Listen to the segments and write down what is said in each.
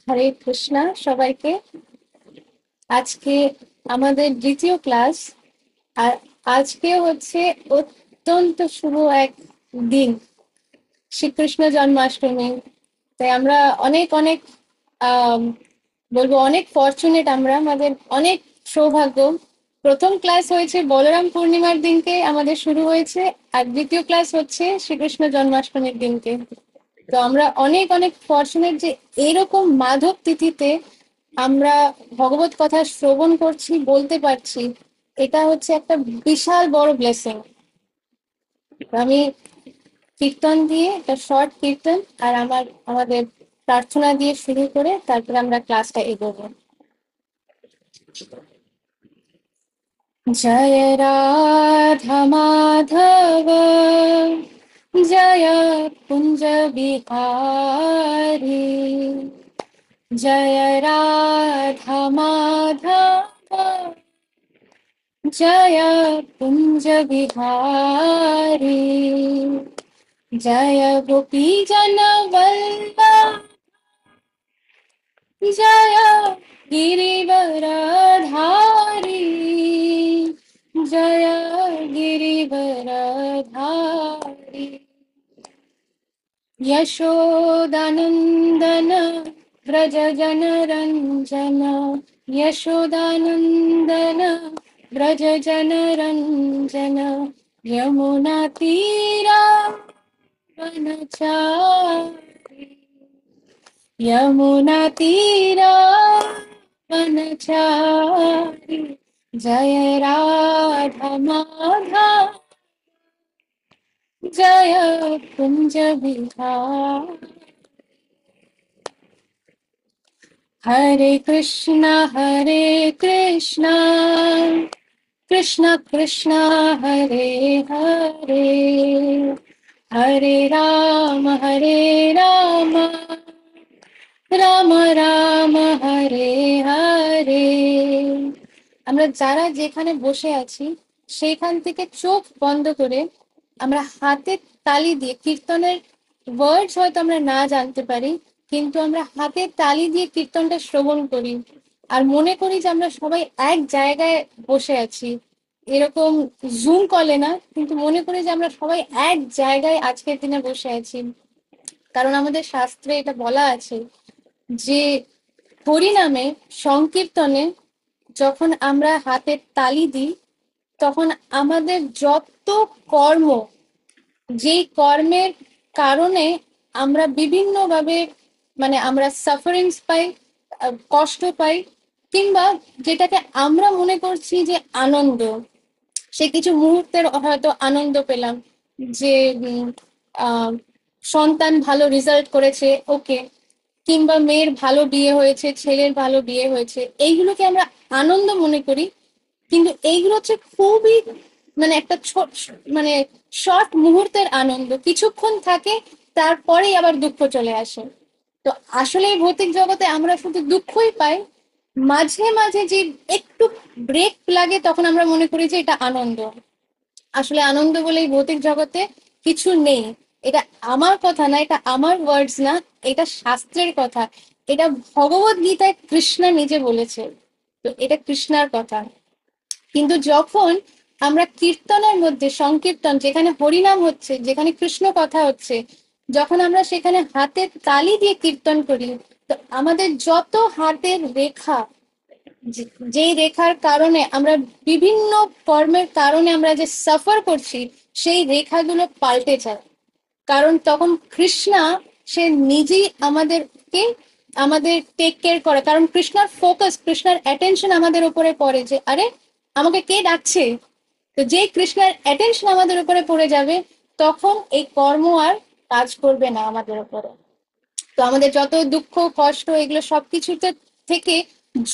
হরে কৃষ্ণা সবাইকে। আজকে আমাদের দ্বিতীয় ক্লাস। আর আজকে হচ্ছে অত্যন্ত শুভ এক দিন, শ্রীকৃষ্ণ জন্মাষ্টমী। তাই আমরা অনেক অনেক আহ বলবো অনেক ফরচুনেট, আমাদের অনেক সৌভাগ্য। প্রথম ক্লাস হয়েছে বলরাম পূর্ণিমার দিনকে, আমাদের শুরু হয়েছে। আর দ্বিতীয় ক্লাস হচ্ছে শ্রীকৃষ্ণ জন্মাষ্টমীর দিনকে। তো আমরা অনেক অনেক ফরচুনেট যে এরকম মাধব তিথিতে আমরা ভগবত কথা শ্রবণ করছি, বলতে পারছি। এটা হচ্ছে একটা বিশাল বড় ব্লেসিং। আমি কীর্তন দিয়ে, একটা শর্ট কীর্তন আর আমাদের প্রার্থনা দিয়ে শুরু করে তারপরে আমরা ক্লাসটা এগোবো। जय राधा माधव, जय कुंज बिहारी। जय राधा माधव, जय कुंज बिहारी। जय गोपी जन वल्लभ, जय गिरिवरधारी। जय गिरिवरधारी। यशोदानन्दन व्रज जनरञ्जन, यशोदानन्दन व्रज जनरञ्जन। यमुनातीरा वनचारि, यमुनातीरा वनचारि। जय राधा माधव, जय कुंज बिहार। हरे कृष्णा कृष्ण कृष्ण हरे हरे, हरे राम राम राम हरे हरे। আমরা যারা যেখানে বসে আছি সেখান থেকে চোখ বন্ধ করে আমরা হাতের তালি দিয়ে, কীর্তনের ওয়ার্ডস হয়তো আমরা না জানতে পারি, কিন্তু আমরা হাতের তালি দিয়ে কীর্তনটা শ্রবণ করি। আর মনে করি যে আমরা সবাই এক জায়গায় বসে আছি, এরকম জুম কলে না, কিন্তু মনে করি যে আমরা সবাই এক জায়গায় আজকের দিনে বসে আছি। কারণ আমাদের শাস্ত্রে এটা বলা আছে যে হরিনামে, সংকীর্তনে যখন আমরা হাতের তালি দিই, তখন আমাদের যত কর্ম, যেই কর্মের কারণে আমরা বিভিন্নভাবে আমরা সাফারিংস পাই, কষ্ট পাই, কিংবা যেটাকে আমরা মনে করছি যে আনন্দ, সে কিছু মুহূর্তের হয়তো আনন্দ পেলাম যে আহ, সন্তান ভালো রেজাল্ট করেছে, ওকে, কিংবা মেয়ের ভালো বিয়ে হয়েছে, ছেলের ভালো বিয়ে হয়েছে, এইগুলোকে আমরা আনন্দ মনে করি। কিন্তু এইগুলো হচ্ছে খুবই একটা ছোট, মানে শর্ট মুহূর্তের আনন্দ, কিছুক্ষণ থাকে, তারপরেই আবার দুঃখ চলে আসে। তো আসলে এই ভৌতিক জগতে আমরা শুধু দুঃখই পাই। মাঝে মাঝে যে একটু ব্রেক লাগে, তখন আমরা মনে করি যে এটা আনন্দ। আসলে আনন্দ বলে এই ভৌতিক জগতে কিছু নেই। এটা আমার কথা না, এটা আমার ওয়ার্ডস না, এটা শাস্ত্রের কথা। এটা ভগবত গীতায় কৃষ্ণ নিজে বলেছে। তো এটা কৃষ্ণার কথা। কিন্তু যখন আমরা কীর্তনের মধ্যে, সংকীর্তন যেখানে হরিনাম হচ্ছে, যেখানে কৃষ্ণ কথা হচ্ছে, যখন আমরা সেখানে হাতের তালি দিয়ে কীর্তন করি, তো আমাদের যত হাতের রেখা, যেই রেখার কারণে আমরা বিভিন্ন কর্মের কারণে আমরা যে সাফার করছি, সেই রেখাগুলো পাল্টে যায়। কারণ তখন কৃষ্ণা, সে নিজেই আমাদের টেক কেয়ার করে। কারণ কৃষ্ণার ফোকাস, কৃষ্ণার অ্যাটেনশন আমাদের উপরে পড়ে যে আরে আমাকে কে ডাকছে। তো যেই কৃষ্ণার অ্যাটেনশন আমাদের উপরে পড়ে যাবে, তখন এই কর্ম আর কাজ করবে না আমাদের উপরে। তো আমাদের যত দুঃখ কষ্ট, এগুলো সবকিছুতে থেকে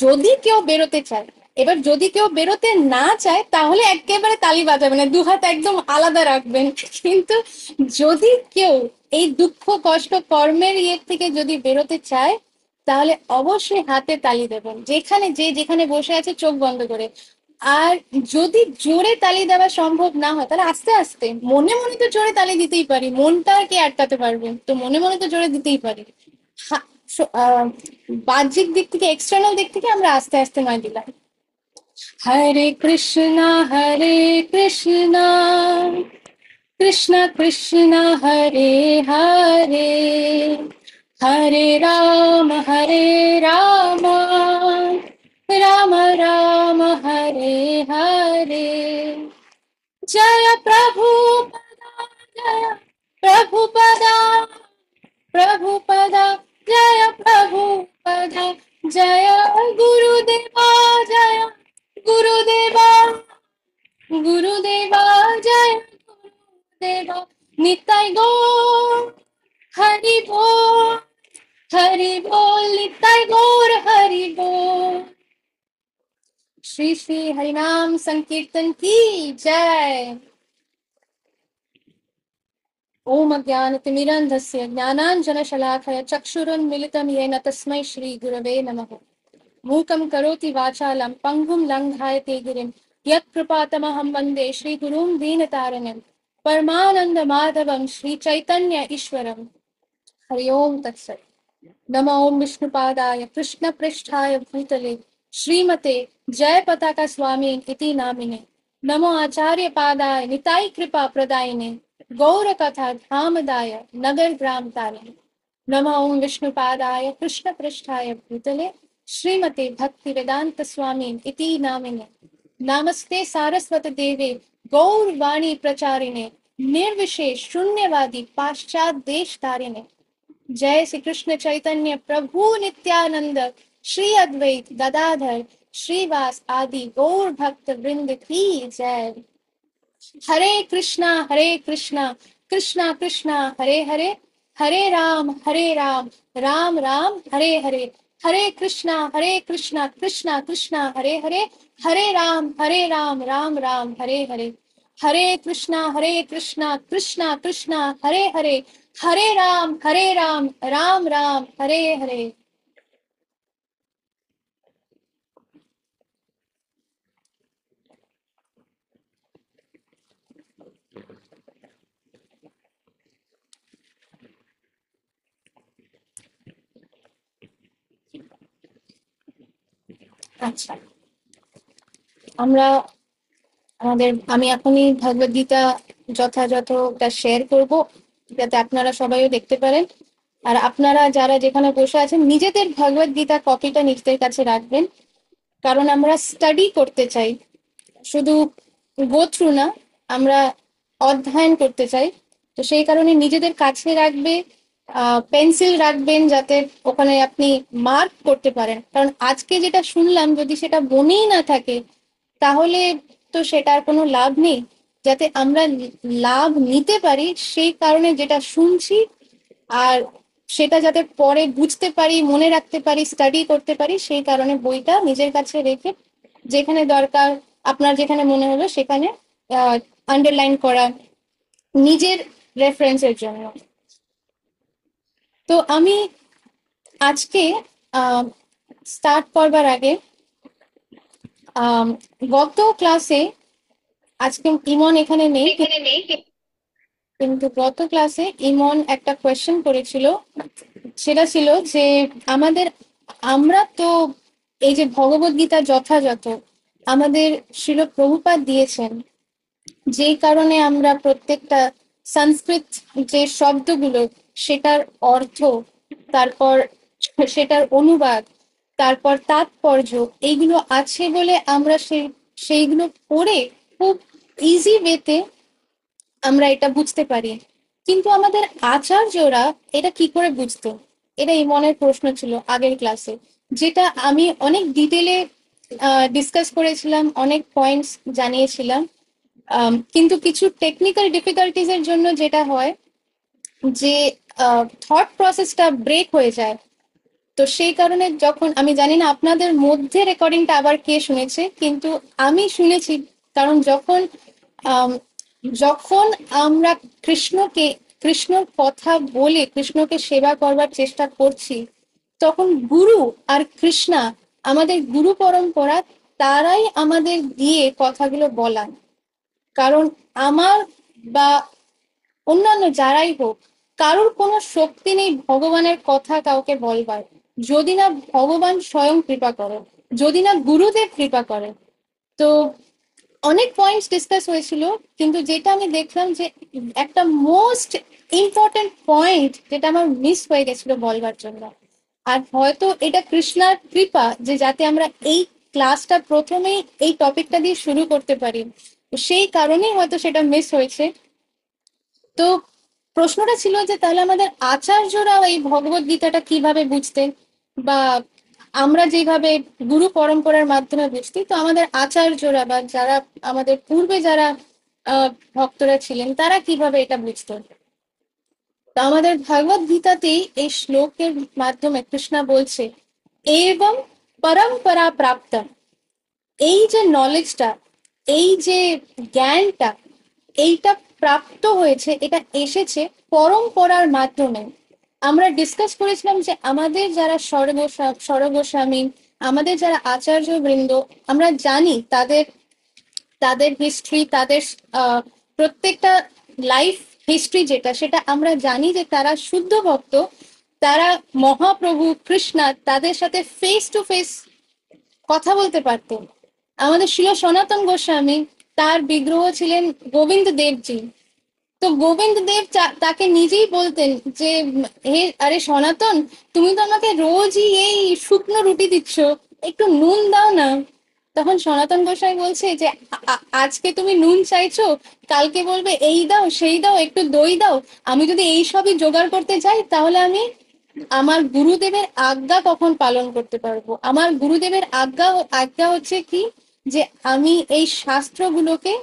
যদি কেউ বেরোতে চায়, এবার যদি কেউ বেরোতে না চায় তাহলে একেবারে তালি বাজাবেন না, দু হাত একদম আলাদা রাখবেন। কিন্তু যদি কেউ এই দুঃখ কষ্ট কর্মের থেকে যদি বেরোতে চায়, তাহলে অবশ্যই হাতে তালি দেবেন, যেখানে বসে আছে চোখ বন্ধ করে। আর যদি জোরে তালি দেওয়া সম্ভব না হয় তাহলে আস্তে আস্তে মনে মনে তো জোরে তালি দিতেই পারি, মনটা কে আটকাতে পারবে, তো মনে মনে তো জোরে দিতেই পারি। বাহ্যিক দিক থেকে, এক্সটার্নাল দিক থেকে আমরা আস্তে আস্তে নয় দিলাম। হরে কৃষ্ণা কৃষ্ণ কৃষ্ণ হরে হরে, হরে রাম রাম রাম হরে হরে। জয় প্রভুপদা, জয় প্রভুপদা, প্রভুপদা, জয় প্রভুপদা, জয় গুরুদেবা, জয় গুরুদেবা, গুরুদেবা, জয় গুরুদেবা। নিতাই গৌর হরি বল, হরি বল, নিতাই গৌর হরি বল। श्री श्री हरिनाम संकीर्तन की जय। ओम अज्ञानतिमिरन्धस्य ज्ञानाञ्जनशलाखया चक्षुरुन्मिलितं येन तस्मै श्रीगुरवे नमः। मूकं करोति वाचालं पङ्गुं लङ्घयते गिरिं, यत्कृपातमहं वन्दे श्रीगुरुं दीनतारिणं। परमानन्दमाधवं श्रीचैतन्य ईश्वरं। हरि ओम तत्सत्। नमो ओम विष्णुपादाय कृष्णपृष्ठाय भूतले श्रीमते जय पताका स्वामी इति नामिने। नमो आचार्य पादाय निताई कृपा प्रदायिने, गौर कथा धामदाय नगर ग्राम तारिणे। नमो ओम विष्णुपादाय कृष्णपृष्ठाय भूतले श्रीमते भक्ति वेदांत स्वामी इति नामिने। नमस्ते सारस्वत देवे गौरवाणी प्रचारिणे, निर्विशेष शून्यवादी पाश्चात देश तारिणे। जय श्री कृष्ण चैतन्य प्रभु नित्यानंद, श्री अद्वैत गदाधर श्रीवास आदि गौर भक्त वृंद की जय। हरे कृष्णा कृष्णा कृष्णा हरे हरे, हरे राम राम राम हरे हरे। हरे कृष्णा कृष्णा कृष्णा हरे हरे, हरे राम राम राम हरे हरे। हरे कृष्णा कृष्णा कृष्णा हरे हरे, हरे राम राम राम हरे हरे। আচ্ছা, আমরা আমি এখনই ভগবদ গীতা যথাযথটা শেয়ার করব, যাতে আপনারা সবাইও দেখতে পারেন। আর আপনারা যারা যেখানে বসে আছেন নিজেদের ভগবদ গীতা কপিটা নিজেদের কাছে রাখবেন, কারণ আমরা স্টাডি করতে চাই, শুধু গো থ্রু না, আমরা অধ্যয়ন করতে চাই। তো সেই কারণে নিজেদের কাছে রাখবে, পেন্সিল রাখবেন যাতে ওখানে আপনি মার্ক করতে পারেন, কারণ আজকে যেটা শুনলাম যদি সেটা মনেই না থাকে তাহলে তো সেটার কোনো লাভ নেই। যাতে আমরা লাভ নিতে পারি সেই কারণে যেটা শুনছি, আর সেটা যাতে পরে বুঝতে পারি, মনে রাখতে পারি, স্টাডি করতে পারি, সেই কারণে বইটা নিজের কাছে রেখে যেখানে দরকার, আপনার যেখানে মনে হলো সেখানে আন্ডারলাইন করা নিজের রেফারেন্সের জন্য। তো আমি আজকে স্টার্ট করবার আগে গত ক্লাসে, আজকে ইমন এখানে নেই, কিন্তু গত ক্লাসে ইমন একটা কোয়েশ্চেন করেছিল। সেটা ছিল যে আমরা তো এই যে ভগবদ গীতা যথাযথ আমাদের শিল প্রভুপাদ দিয়েছেন, যেই কারণে আমরা প্রত্যেকটা সংস্কৃত যে শব্দগুলো সেটার অর্থ, তারপর সেটার অনুবাদ, তারপর তাৎপর্য, এইগুলো আছে বলে আমরা সেইগুলো পড়ে খুব ইজি ওয়েতে আমরা এটা বুঝতে পারি। কিন্তু আমাদের আচার্যরা এটা কি করে বুঝতো, এটা ইমনের প্রশ্ন ছিল আগের ক্লাসে, যেটা আমি অনেক ডিটেলে ডিসকাস করেছিলাম, অনেক পয়েন্টস জানিয়েছিলাম। কিন্তু কিছু টেকনিক্যাল ডিফিকাল্টিজ এর জন্য যেটা হয় যে থট প্রসেসটা ব্রেক হয়ে যায়। তো সেই কারণে যখন, আমি জানি না আপনাদের মধ্যে রেকর্ডিংটা আবার কে শুনেছে, কিন্তু আমি শুনেছি। কারণ যখন আমরা কৃষ্ণর কথা বলে কৃষ্ণকে সেবা করবার চেষ্টা করছি, তখন গুরু আর কৃষ্ণা, আমাদের গুরু পরম্পরা তারাই আমাদের দিয়ে কথাগুলো বলান। কারণ আমার বা অন্যান্য যারাই হোক, কারোর কোনো শক্তি নেই ভগবানের কথা কাউকে বলবার, যদি না ভগবান স্বয়ং কৃপা করে, যদি না গুরুদেব কৃপা করে। তো অনেক পয়েন্টস ডিসকাস হয়েছিল, কিন্তু যেটা আমি দেখলাম যে একটা মোস্ট ইম্পর্টেন্ট পয়েন্ট যেটা আমার মিস হয়ে গেছিল বলবার জন্য, আর হয়তো এটা কৃষ্ণার কৃপা যে যাতে আমরা এই ক্লাসটা প্রথমেই এই টপিকটা দিয়ে শুরু করতে পারি, তো সেই কারণেই হয়তো সেটা মিস হয়েছে। তো প্রশ্নটা ছিল যে তাহলে আমাদের আচার্যরা এই ভগবত গীতাটা কিভাবে বুঝতেন, বা আমরা যেভাবে গুরু পরম্পরার মাধ্যমে বুঝতি, তো আমাদের আচার্যরা বা যারা আমাদের পূর্বে যারা ভক্তরা ছিলেন তারা কিভাবে এটা বুঝতেন। তো আমাদের ভগবত গীতাতেই এই শ্লোকের মাধ্যমে কৃষ্ণা বলছে, এবং পরম্পরা প্রাপ্ত, এই যে নলেজটা, এই যে জ্ঞানটা, এইটা প্রাপ্ত হয়েছে, এটা এসেছে পরম্পরার মাধ্যমে। আমরা ডিসকাস করেছিলাম যে আমাদের যারা স্বর্গস্বামী, আমাদের যারা আচার্য বৃন্দ, আমরা জানি তাদের তাদের হিস্ট্রি, তাদের প্রত্যেকটা লাইফ হিস্ট্রি যেটা, সেটা আমরা জানি যে তারা শুদ্ধ ভক্ত। তারা মহাপ্রভু কৃষ্ণা তাদের সাথে ফেস টু ফেস কথা বলতে পারতেন। আমাদের শিল সনাতন গোস্বামী, তার বিগ্রহ ছিলেন গোবিন্দ দেবজি। তো গোবিন্দ দেব তাকে নিজেই বলতেন যে হে আরে সনাতন, তুমি তো আমাকে রোজই এই শুকনো রুটি দিচ্ছ, একটু নুন দাও না। তখন সনাতন গোসাই বলছে যে আজকে তুমি নুন চাইছো, কালকে বলবে এই দাও সেই দাও, একটু দই দাও। আমি যদি এই সবই জোগাড় করতে যাই, তাহলে আমি আমার গুরুদেবের আজ্ঞা কখন পালন করতে পারবো? আমার গুরুদেবের আজ্ঞা আজ্ঞা হচ্ছে কি, যে আমি এই শাস্ত্রগুলোকে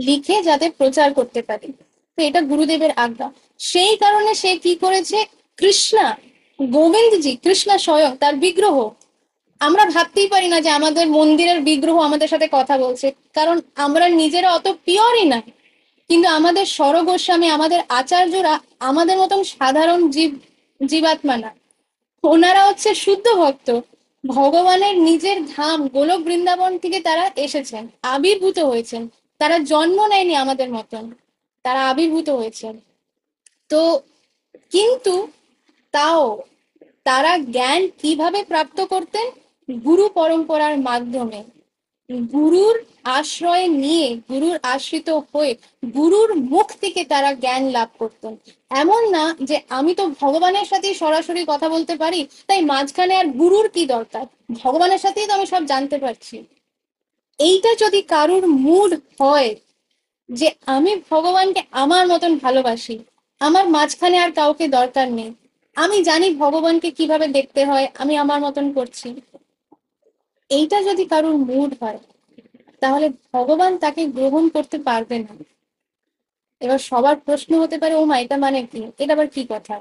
লিখে যাতে প্রচার করতে পারি। তো এটা গুরুদেবের আজ্ঞা। সেই কারণে সে কি করেছে, কৃষ্ণা, গোবিন্দজি কৃষ্ণা স্বয়ং তার বিগ্রহ, আমরা ভাবতেই পারি না যে আমাদের মন্দিরের বিগ্রহ আমাদের সাথে কথা বলছে, কারণ আমরা নিজেরা অত পিওরই না। কিন্তু আমাদের স্বরগোস্বামী, আমাদের আচার্যরা আমাদের মতন সাধারণ জীবাত্মা না, ওনারা হচ্ছে শুদ্ধ ভক্ত। ভগবানের নিজের ধাম গোলক বৃন্দাবন থেকে তারা এসেছেন, আবির্ভূত হয়েছেন। তারা জন্ম নেয়নি আমাদের মতন, তারা আবির্ভূত হয়েছেন। তো কিন্তু তাও তারা জ্ঞান কিভাবে প্রাপ্ত করতেন? গুরু পরম্পরার মাধ্যমে, গুরুর আশ্রয় নিয়ে, গুরুর আশ্রিত হয়ে গুরুর মুখ থেকে তারা জ্ঞান লাভ করতেন। এমন না যে আমি তো ভগবানের সাথেই সরাসরি কথা বলতে পারি, তাই মাঝখানে আর গুরুর কি দরকার, ভগবানের সাথেই তো আমি সব জানতে পারছি। এইটা যদি কারুর মুড হয় যে আমি ভগবানকে আমার মতন ভালোবাসি, আমার মাঝখানে আর কাউকে দরকার নেই, আমি জানি ভগবানকে কিভাবে দেখতে হয়, আমি আমার মতন করছি, এইটা যদি কারুর মুড হয়, তাহলে ভগবান তাকে গ্রহণ করতে পারবে না। এবার সবার প্রশ্ন হতে পারে, ও মা এটা মানে কি, এটা আবার কি কথা?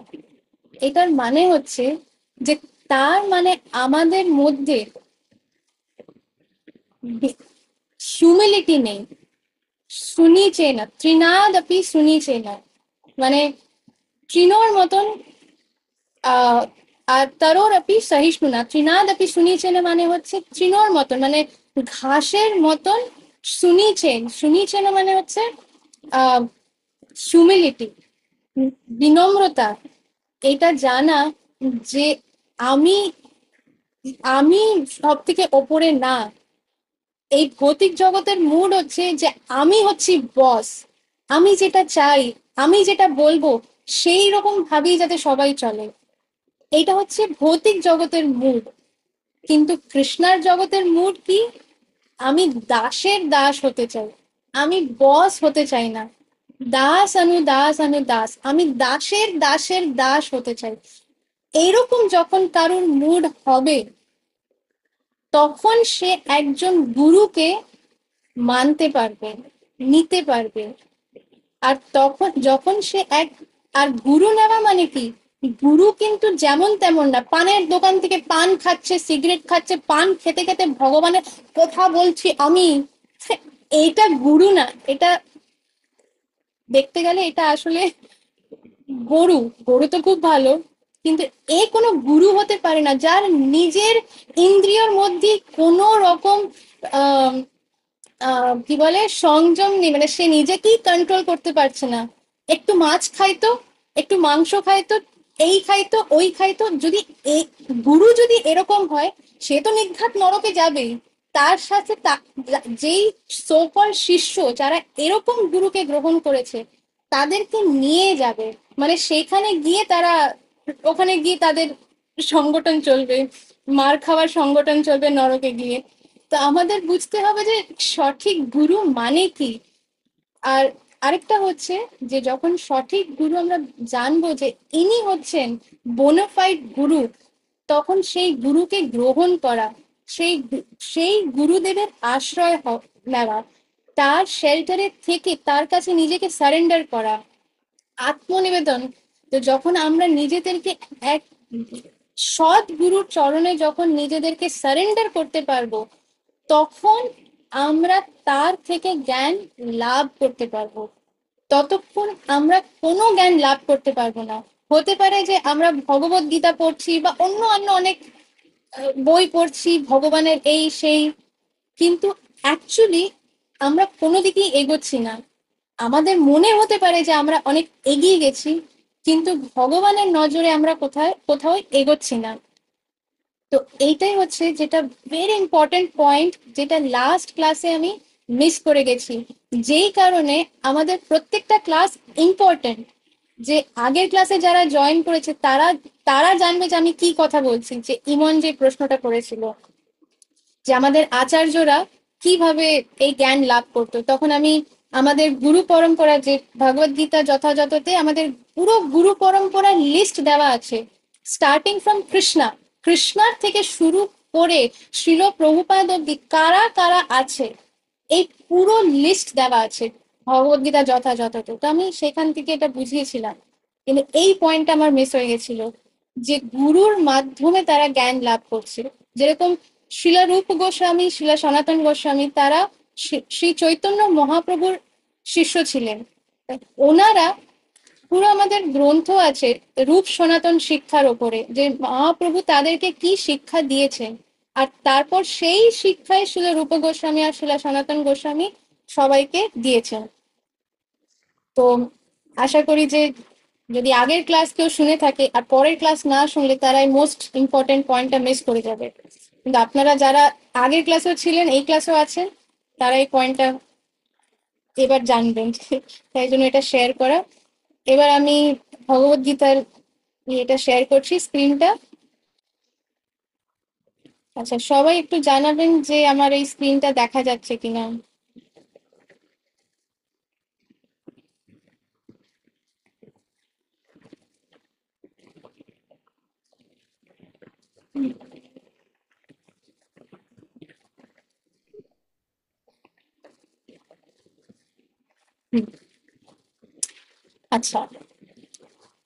এটার মানে হচ্ছে যে তার মানে আমাদের মধ্যে হিউমিলিটি নেই। শুনিছে না, তৃণাদ আপি শুনিছে না, মানে তৃণর মতন আহ আর তরোর আপি সহিষ্ণু না। তৃণাদ আপি শুনিছেন মানে হচ্ছে তৃণর মতন, মানে ঘাসের মতন। শুনিছেন, শুনিছেন মানে হচ্ছে আহ হিউমিলিটি, বিনম্রতা। এটা জানা যে আমি আমি সব থেকে ওপরে না। এই ভৌতিক জগতের মুড হচ্ছে যে আমি হচ্ছি বস, আমি যেটা চাই, আমি যেটা বলবো সেই রকম ভাবেই যাতে সবাই চলে। এইটা হচ্ছে ভৌতিক জগতের মুড। কিন্তু কৃষ্ণার জগতের মুড কি? আমি দাসের দাস হতে চাই, আমি বস হতে চাই না। দাস, আমি দাসের দাসের দাস হতে চাই। এইরকম যখন কারুর মুড হবে, তখন সে একজন গুরুকে মানতে পারবে, নিতে পারবে। আর তখন যখন সে এক, আর গুরু নেওয়া মানে কি, গুরু কিন্তু যেমন তেমন না, পানের দোকান থেকে পান খাচ্ছে, সিগারেট খাচ্ছে, পান খেতে খেতে ভগবানের কথা বলছি আমি, এইটা গুরু না। এটা দেখতে গেলে এটা আসলে গরু। গরু তো খুব ভালো, কিন্তু এ কোনো গুরু হতে পারে না যার নিজের ইন্দ্রিয়র মধ্যে কোনো রকম আহ কি বলে সংযম নেই, মানে সে নিজেকেই কন্ট্রোল করতে পারছে না। একটু মাছ খাইতো, একটু মাংস খাইতো, এই খাইতো ওই খাইতো। যদি এই গুরু যদি এরকম হয়, সে তো নির্ঘাত নরকে যাবেই। তার সাথে যেই সোকল শিষ্য যারা এরকম গুরুকে গ্রহণ করেছে তাদেরকে নিয়ে যাবে, মানে সেখানে গিয়ে তারা, ওখানে গিয়ে তাদের সংগঠন চলবে, মার খাওয়ার সংগঠন চলবে নরকে গিয়ে। তো আমাদের বুঝতে হবে যে সঠিক গুরু মানে কি। আর আরেকটা হচ্ছে যে যখন সঠিক গুরু আমরা জানবো যে ইনি হচ্ছেন বোনাফাইড গুরু, তখন সেই গুরুকে গ্রহণ করা, সেই সেই গুরুদেবের আশ্রয় নেওয়া, তার শেল্টারে থেকে তার কাছে নিজেকে সারেন্ডার করা, আত্মনিবেদন। তো যখন আমরা নিজেদেরকে এক সৎ গুরুর চরণে যখন নিজেদেরকে সারেন্ডার করতে পারবো, তখন আমরা তার থেকে জ্ঞান লাভ করতে পারবো। ততক্ষণ আমরা কোনো জ্ঞান লাভ করতে পারবো না। হতে পারে যে আমরা ভগবত গীতা পড়ছি বা অন্য অন্য অনেক বই পড়ছি ভগবানের এই সেই, কিন্তু অ্যাকচুয়ালি আমরা কোনো দিকেই এগোচ্ছি না। আমাদের মনে হতে পারে যে আমরা অনেক এগিয়ে গেছি, কিন্তু ভগবানের নজরে আমরা কোথাও এগোচ্ছি না। তো এইটাই হচ্ছে যেটা ভেরি ইম্পর্টেন্ট পয়েন্ট, যেটা লাস্ট ক্লাসে আমি মিস করে গেছি। যেই কারণে আমাদের প্রত্যেকটা ক্লাস ইম্পর্টেন্ট। যে আগের ক্লাসে যারা জয়েন করেছে তারা তারা জানবে যে আমি কি কথা বলছি। যে ইমন যে প্রশ্নটা করেছিল যে আমাদের আচার্যরা কিভাবে এই জ্ঞান লাভ করতো, তখন আমি আমাদের গুরু পরম্পরা যে ভগবদ গীতা যথাযথতে আমাদের পুরো গুরু পরম্পরার লিস্ট দেওয়া আছে, স্টার্টিং ফ্রম কৃষ্ণার থেকে শুরু করে শিল প্রভুপাদ অব্দি কারা কারা আছে, এই পুরো লিস্ট দেওয়া আছে ভগবদ গীতা যথাযথ। তো আমি সেখান থেকে এটা বুঝিয়েছিলাম, কিন্তু এই পয়েন্টটা আমার মিস হয়ে গেছিল যে গুরুর মাধ্যমে তারা জ্ঞান লাভ করছে। যেরকম শিলা রূপ গোস্বামী, শিলা সনাতন গোস্বামী, তারা শ্রী চৈতন্য মহাপ্রভুর শিষ্য ছিলেন। ওনারা পুরো আমাদের গ্রন্থ আছে রূপ সনাতন শিক্ষার ওপরে, যে মহাপ্রভু তাদেরকে কি শিক্ষা দিয়েছেন, আর তারপর সেই শিক্ষায় শিলা রূপ গোস্বামী আর শিলা সনাতন গোস্বামী সবাইকে দিয়েছেন। তো আশা করি যে যদি আগের ক্লাস কেউ শুনে থাকে আর পরের ক্লাস না শুনলে তারাই মোস্ট ইম্পর্টেন্ট পয়েন্টটা মিস করে যাবে। কিন্তু আপনারা যারা আগের ক্লাসেও ছিলেন এই ক্লাসেও আছেন, তারা এই পয়েন্টটা এবার জানবেন। তাই জন্য এটা শেয়ার করা। এবার আমি ভগবত গীতার এটা শেয়ার করছি স্ক্রিনটা। আচ্ছা, সবাই একটু জানাবেন যে আমার এই স্ক্রিনটা দেখা যাচ্ছে কিনা। আচ্ছা,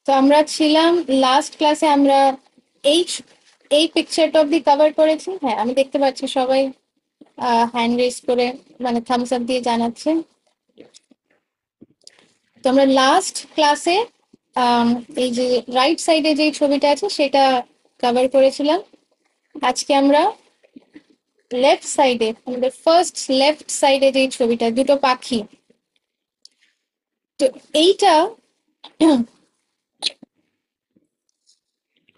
তো আমরা ছিলাম লাস্ট ক্লাসে, আমরা এই এই পিকচারটা অব্দি কভার করেছি। হ্যাঁ, আমি দেখতে পাচ্ছি সবাই হ্যান্ড রেজ করে, মানে থামস আপ দিয়ে জানাচ্ছে। তো আমরা লাস্ট ক্লাসে এই যে রাইট সাইডে যে ছবিটা আছে সেটা কভার করেছিলাম। আজকে আমরা লেফট সাইডে, আমাদের ফার্স্ট লেফট সাইডে যে ছবিটা, দুটো পাখি, তো এইটা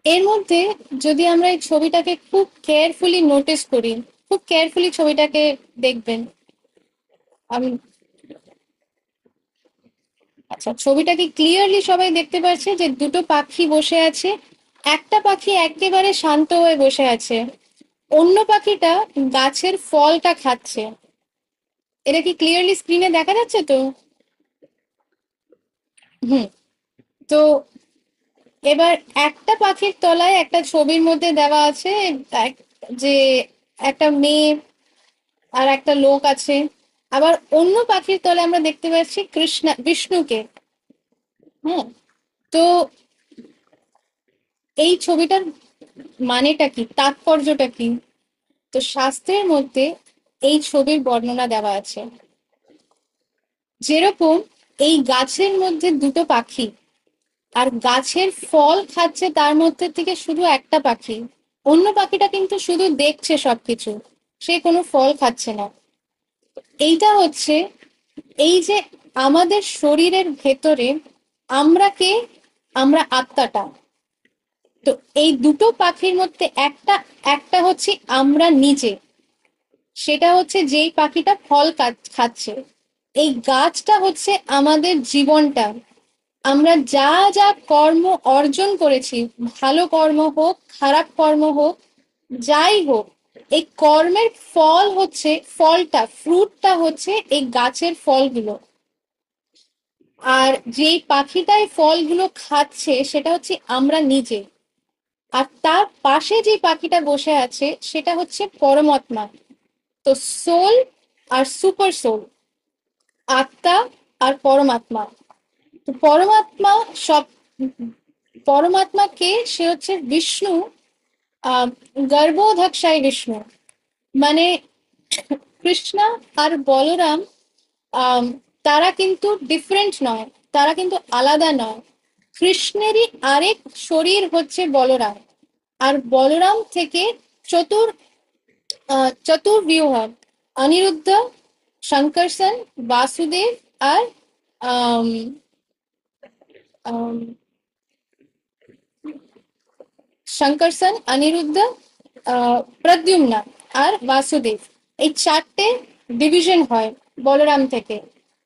এর মধ্যে যদি আমরা এই ছবিটাকে খুব কেয়ারফুলি নোটিস করি, খুব কেয়ারফুলি ছবিটাকে দেখবেন। আমি আচ্ছা, ছবিটা কি ক্লিয়ারলি সবাই দেখতে পাচ্ছে যে দুটো পাখি বসে আছে? একটা পাখি একেবারে শান্ত হয়ে বসে আছে, অন্য পাখিটা গাছের ফলটা খাচ্ছে। এটা কি ক্লিয়ারলি স্ক্রিনে দেখা যাচ্ছে তো? হুম। তো এবার একটা পাখির তলায় একটা ছবির মধ্যে দেওয়া আছে যে একটা মেয়ে আর একটা লোক আছে। আবার অন্য পাখির তলায় আমরা দেখতে পাচ্ছি বিষ্ণুকে। হ্যাঁ। তো এই ছবিটার মানেটা কি, তাৎপর্যটা কি? তো শাস্ত্রের মধ্যে এই ছবির বর্ণনা দেওয়া আছে। যেরকম এই গাছের মধ্যে দুটো পাখি, আর গাছের ফল খাচ্ছে তার মধ্যে থেকে শুধু একটা পাখি। অন্য পাখিটা কিন্তু শুধু দেখছে সবকিছু, সে কোনো ফল খাচ্ছে না। এইটা হচ্ছে এই যে আমাদের শরীরের ভেতরে আমরা কে, আমরা আত্মাটা। তো এই দুটো পাখির মধ্যে একটা একটা হচ্ছে আমরা নিজে, সেটা হচ্ছে যেই পাখিটা ফল খাচ্ছে। এই গাছটা হচ্ছে আমাদের জীবনটা। আমরা যা যা কর্ম অর্জন করেছি, ভালো কর্ম হোক খারাপ কর্ম হোক, যাই হোক, এই কর্মের ফল হচ্ছে, ফলটা ফ্রুটটা হচ্ছে এই গাছের ফলগুলো। আর যেই পাখিটাই ফলগুলো খাচ্ছে সেটা হচ্ছে আমরা নিজে। আর তার পাশে যে পাখিটা বসে আছে সেটা হচ্ছে পরমাত্মা। তো সোল আর সুপার সোল, আত্মা আর পরমাত্মা। তো পরমাত্মা সব, পরমাত্মা কে, সে হচ্ছে বিষ্ণু। আহ গর্ভোধাক্ষায় বিষ্ণু, মানে কৃষ্ণ আর বলরাম, আম, তারা কিন্তু ডিফারেন্ট নয়, তারা কিন্তু আলাদা নয়। কৃষ্ণেরই আরেক শরীর হচ্ছে বলরাম। আর বলরাম থেকে চতুর চতুর্ব্যূহ, অনিরুদ্ধ, শঙ্করসন, বাসুদেব আর আম, আম, শঙ্করসন, অনিরুদ্ধ, প্রদ্যুম্ন আর বাসুদেব, এই চারটে ডিভিশন হয় বলরাম থেকে।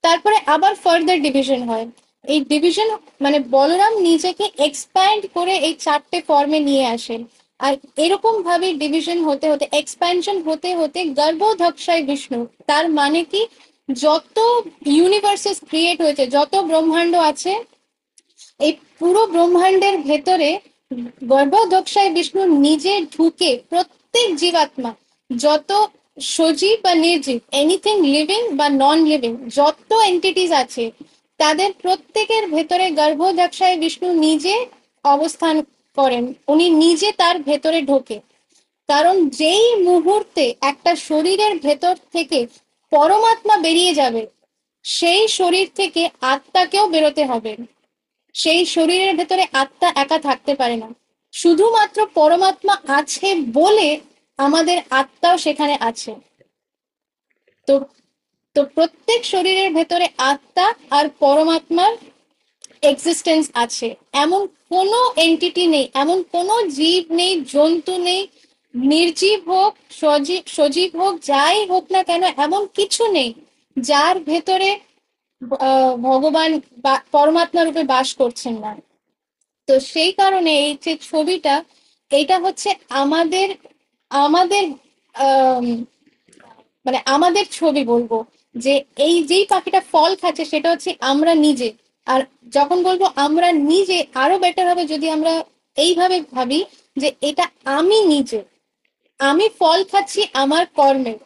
তারপরে আবার ফার্দার ডিভিশন হয়। এই ডিভিশন মানে বলরাম নিজেকে এক্সপ্যান্ড করে এই চারটে ফর্মে নিয়ে আসেন। আর এরকম ভাবে ডিভিশন হতে হতে, এক্সপ্যানশন হতে হতে গর্ভোধক্ষায় বিষ্ণু। তার মানে কি, যত ইউনিভার্সেস ক্রিয়েট হয়েছে, যত ব্রহ্মাণ্ড আছে, এই পুরো ব্রহ্মাণ্ডের ভেতরে গর্ভোদক্ষায় বিষ্ণু নিজে ঢুকে প্রত্যেক জীবাত্মা, যত সজীব বা নির্জীব, এনিথিং লিভিং বা নন লিভিং, যত এন্টিটিস আছে, তাদের প্রত্যেকের ভেতরে গর্ভোদক্ষায় বিষ্ণু নিজে অবস্থান করেন। উনি নিজে তার ভেতরে ঢোকে। কারণ যেই মুহূর্তে একটা শরীরের ভেতর থেকে পরমাত্মা বেরিয়ে যাবে, সেই শরীর থেকে আত্মাকেও বেরোতে হবে। সেই শরীরের ভেতরে আত্মা একা থাকতে পারে না। শুধুমাত্র পরমাত্মা আছে বলে আমাদের আত্মাও সেখানে আছে। তো তো প্রত্যেক শরীরের ভেতরে আত্মা আর পরমাত্মার এক্সিস্টেন্স আছে। এমন কোনো এন্টিটি নেই, এমন কোনো জীব নেই, জন্তু নেই, নির্জীব হোক সজীব, সজীব হোক, যাই হোক না কেন, এমন কিছু নেই যার ভেতরে ভগবান বা পরমাত্মা রূপে বাস করছেন না। তো সেই কারণে এই যে ছবিটা, এইটা হচ্ছে আমাদের আমাদের আম, মানে আমাদের ছবি বলবো। যে এই যেই পাখিটা ফল খাচ্ছে সেটা হচ্ছে আমরা নিজে। আর যখন বলবো আমরা নিজে, আরো বেটার হবে যদি আমরা এইভাবে ভাবি যে এটা আমি নিজে, আমি ফল খাচ্ছি আমার কর্মের,